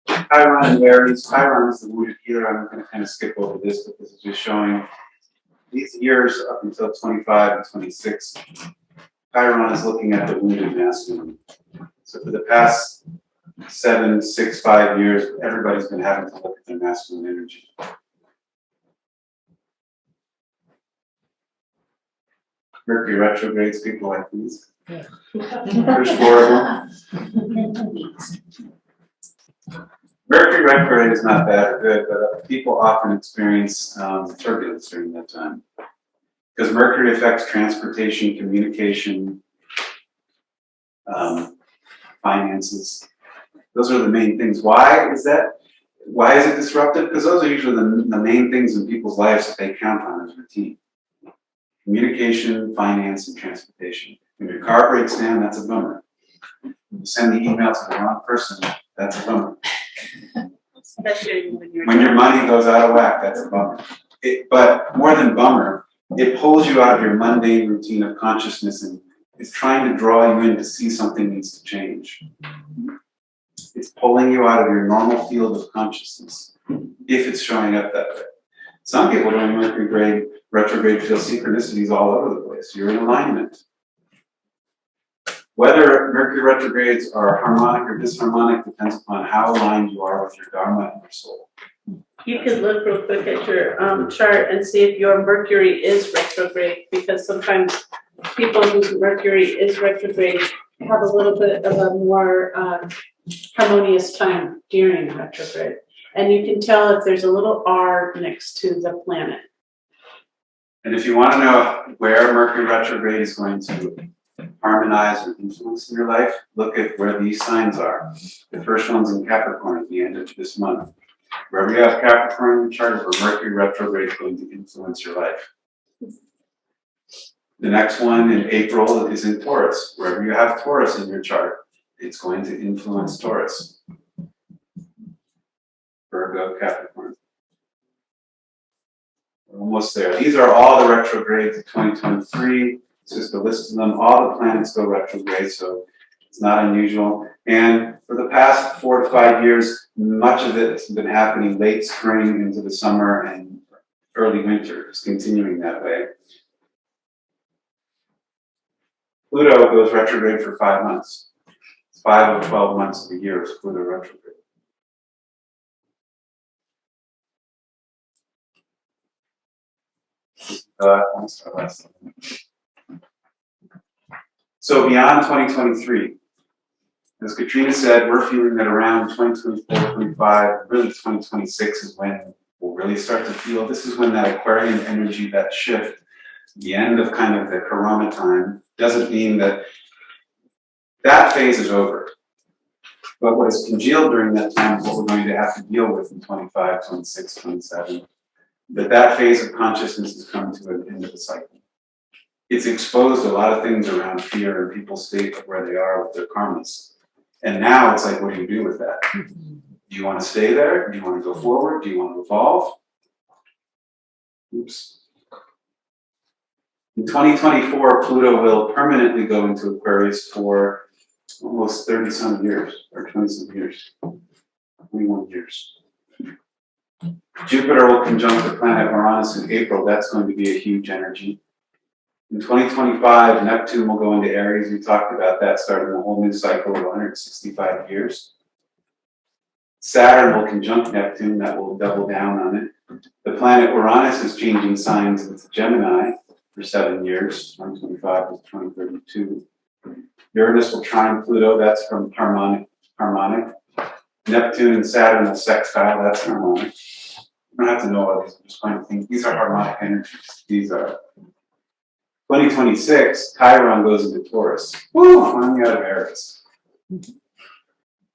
Chiron and Aries. Chiron is the wounded healer. I'm going to kind of skip over this, but this is just showing these years up until 25 and 26. Chiron is looking at the wounded masculine. So for the past 7, 6, 5 years, everybody's been having to look at their masculine energy. Mercury retrogrades, people like these. There's 4 of them. Mercury retrograde is not bad or good, but people often experience turbulence during that time. Because Mercury affects transportation, communication, finances. Those are the main things. Why is that? Why is it disruptive? Because those are usually the main things in people's lives that they count on as routine. Communication, finance, and transportation. When your car breaks down, that's a bummer. When you send the email to the wrong person, that's a bummer. Especially when your money goes out of whack, that's a bummer. But more than bummer, it pulls you out of your mundane routine of consciousness and is trying to draw you in to see something needs to change. It's pulling you out of your normal field of consciousness, if it's showing up that way. Some people during Mercury retrograde feel synchronicities all over the place. You're in alignment. Whether Mercury retrogrades are harmonic or disharmonic depends upon how aligned you are with your Dharma and your soul. You could look real quick at your chart and see if your Mercury is retrograde, because sometimes people whose Mercury is retrograde have a little bit of a more harmonious time during retrograde. And you can tell if there's a little R next to the planet. And if you want to know where Mercury retrograde is going to harmonize or influence in your life, look at where these signs are. The first one's in Capricorn at the end of this month. Wherever you have Capricorn in your chart, or Mercury retrograde is going to influence your life. The next one in April is in Taurus. Wherever you have Taurus in your chart, it's going to influence Taurus. Virgo, Capricorn. We're almost there. These are all the retrogrades of 2023. It's just a list of them. All the planets go retrograde, so it's not unusual. And for the past 4 to 5 years, much of it has been happening late spring into the summer and early winter. It's continuing that way. Pluto goes retrograde for 5 months. 5 of 12 months of the year is Pluto retrograde. So beyond 2023, as Katrina said, we're feeling that around 2024, 25, really 2026 is when we'll really start to feel, this is when that Aquarian energy, that shift, the end of kind of the Corona time, doesn't mean that that phase is over. But what is congealed during that time is what we're going to have to deal with in 25, 26, 27. That phase of consciousness is coming to an end of the cycle. It's exposed a lot of things around fear and people's state of where they are with their karmas. And now it's like, what do you do with that? Do you want to stay there? Do you want to go forward? Do you want to evolve? Oops. In 2024, Pluto will permanently go into Aquarius for almost 30-some years, or 20-some years, 21 years. Jupiter will conjunct the planet Uranus in April. That's going to be a huge energy. In 2025, Neptune will go into Aries. We talked about that, starting a whole new cycle of 165 years. Saturn will conjunct Neptune. That will double down on it. The planet Uranus is changing signs into Gemini for 7 years, 2025 to 2032. Uranus will trine Pluto. That's from harmonic. Neptune and Saturn will sextile. That's harmonic. You don't have to know all these. I'm just trying to think. These are harmonic energies. These are. 2026, Chiron goes into Taurus. Woo! Finally out of Aries.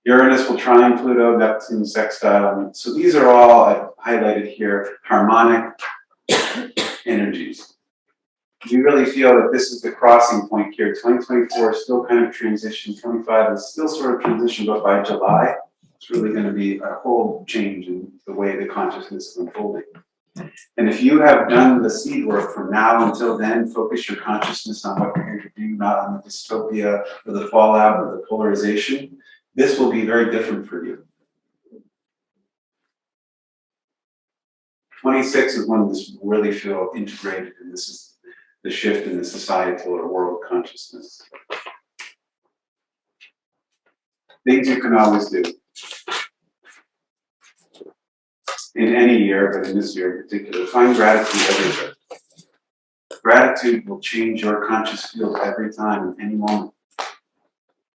Uranus will trine Pluto, Neptune, sextile. So these are all, I've highlighted here, harmonic energies. You really feel that this is the crossing point here. 2024 is still kind of transition. 25 is still sort of transition, but by July, it's really going to be a whole change in the way the consciousness is unfolding. And if you have done the seed work from now until then, focus your consciousness on what you're here to do, not on the dystopia or the fallout or the polarization, this will be very different for you. 26 is when this will really feel integrated, and this is the shift in the societal or world consciousness. Things you can always do. In any year, but in this year in particular, find gratitude everywhere. Gratitude will change your conscious field every time, in any moment.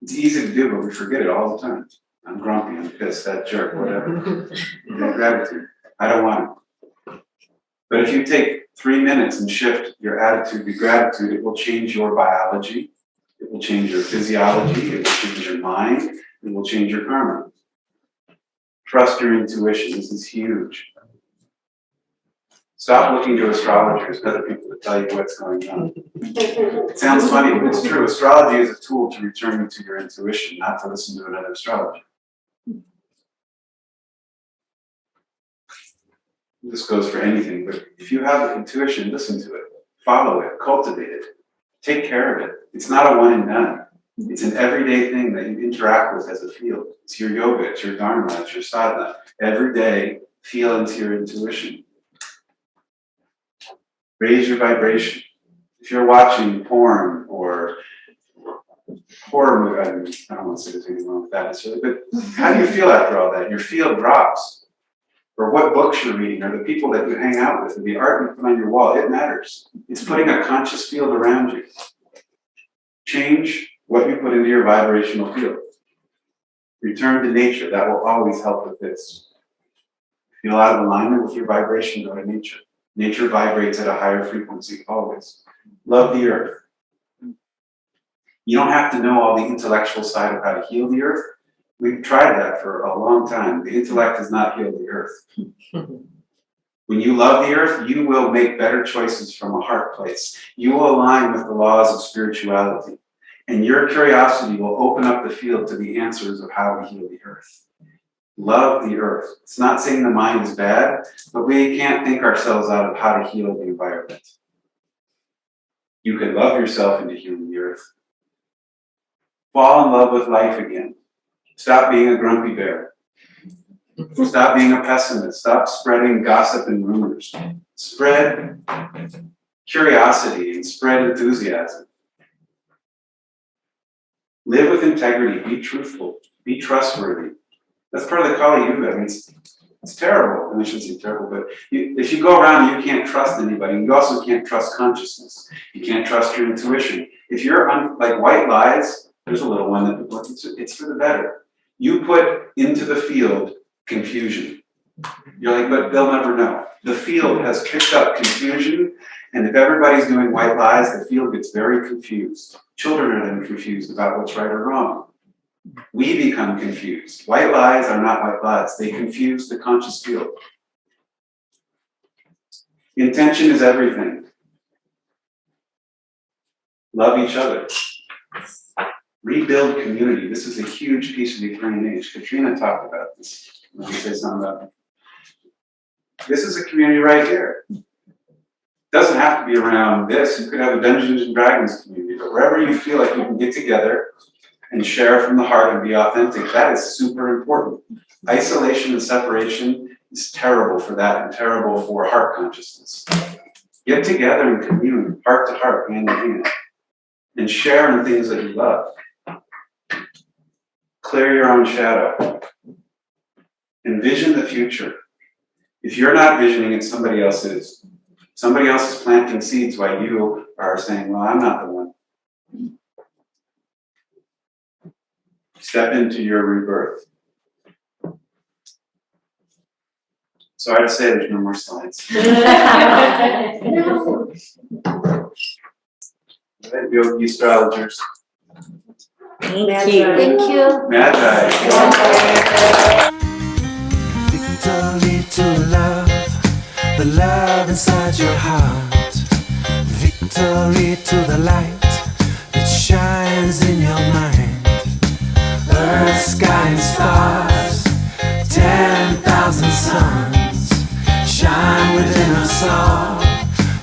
It's easy to do, but we forget it all the time. I'm grumpy, I'm pissed, that jerk, whatever. Gratitude. I don't want it. But if you take 3 minutes and shift your attitude to gratitude, it will change your biology, it will change your physiology, it will change your mind, it will change your karma. Trust your intuition. This is huge. Stop looking to astrologers and other people to tell you what's going on. It sounds funny, but it's true. Astrology is a tool to return you to your intuition, not to listen to another astrologer. This goes for anything, but if you have intuition, listen to it, follow it, cultivate it, take care of it. It's not a one and done. It's an everyday thing that you interact with as a field. It's your yoga, it's your dharma, it's your sadhana. Every day, feel into your intuition. Raise your vibration. If you're watching porn or horror movie, I don't want to say there's anything wrong with that necessarily, but how do you feel after all that? Your field drops. Or what books you're reading, or the people that you hang out with, or the art you put on your wall, it matters. It's putting a conscious field around you. Change what you put into your vibrational field. Return to nature. That will always help with this. Feel out of alignment with your vibration, go to nature. Nature vibrates at a higher frequency, always. Love the earth. You don't have to know all the intellectual side of how to heal the earth. We've tried that for a long time. The intellect does not heal the earth. When you love the earth, you will make better choices from a heart place. You will align with the laws of spirituality. And your curiosity will open up the field to the answers of how to heal the earth. Love the earth. It's not saying the mind is bad, but we can't think ourselves out of how to heal the environment. You can love yourself into healing the earth. Fall in love with life again. Stop being a grumpy bear. Stop being a pessimist. Stop spreading gossip and rumors. Spread curiosity and spread enthusiasm. Live with integrity. Be truthful. Be trustworthy. That's part of the Kali Yuga. I mean, it's terrible. I shouldn't say terrible, but if you go around and you can't trust anybody, you also can't trust consciousness. You can't trust your intuition. If you're like white lies, there's a little one that it's for the better. You put into the field confusion. You're like, but they'll never know. The field has picked up confusion, and if everybody's doing white lies, the field gets very confused. Children are then confused about what's right or wrong. We become confused. White lies are not white lies. They confuse the conscious field. Intention is everything. Love each other. Rebuild community. This is a huge piece of the Aquarian age. Katrina talked about this. Let me say something about it. This is a community right here. It doesn't have to be around this. You could have a Dungeons and Dragons community, but wherever you feel like you can get together and share from the heart and be authentic, that is super important. Isolation and separation is terrible for that and terrible for heart consciousness. Get together and commune, heart to heart, hand to hand, and share in things that you love. Clear your own shadow. Envision the future. If you're not visioning it, somebody else is. Somebody else is planting seeds while you are saying, well, I'm not the one. Step into your rebirth. Sorry to say there's no more slides. Yogi astrologers. Thank you. Thank you. Magi. Victory to love, the love inside your heart. Victory to the light that shines in your mind. Earth, sky, and stars, 10,000 suns shine within us all.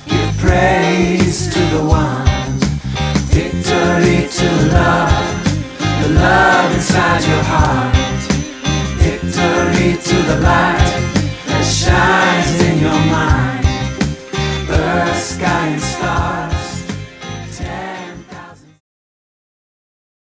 Give praise to the one. Victory to love, the love inside your heart. Victory to the light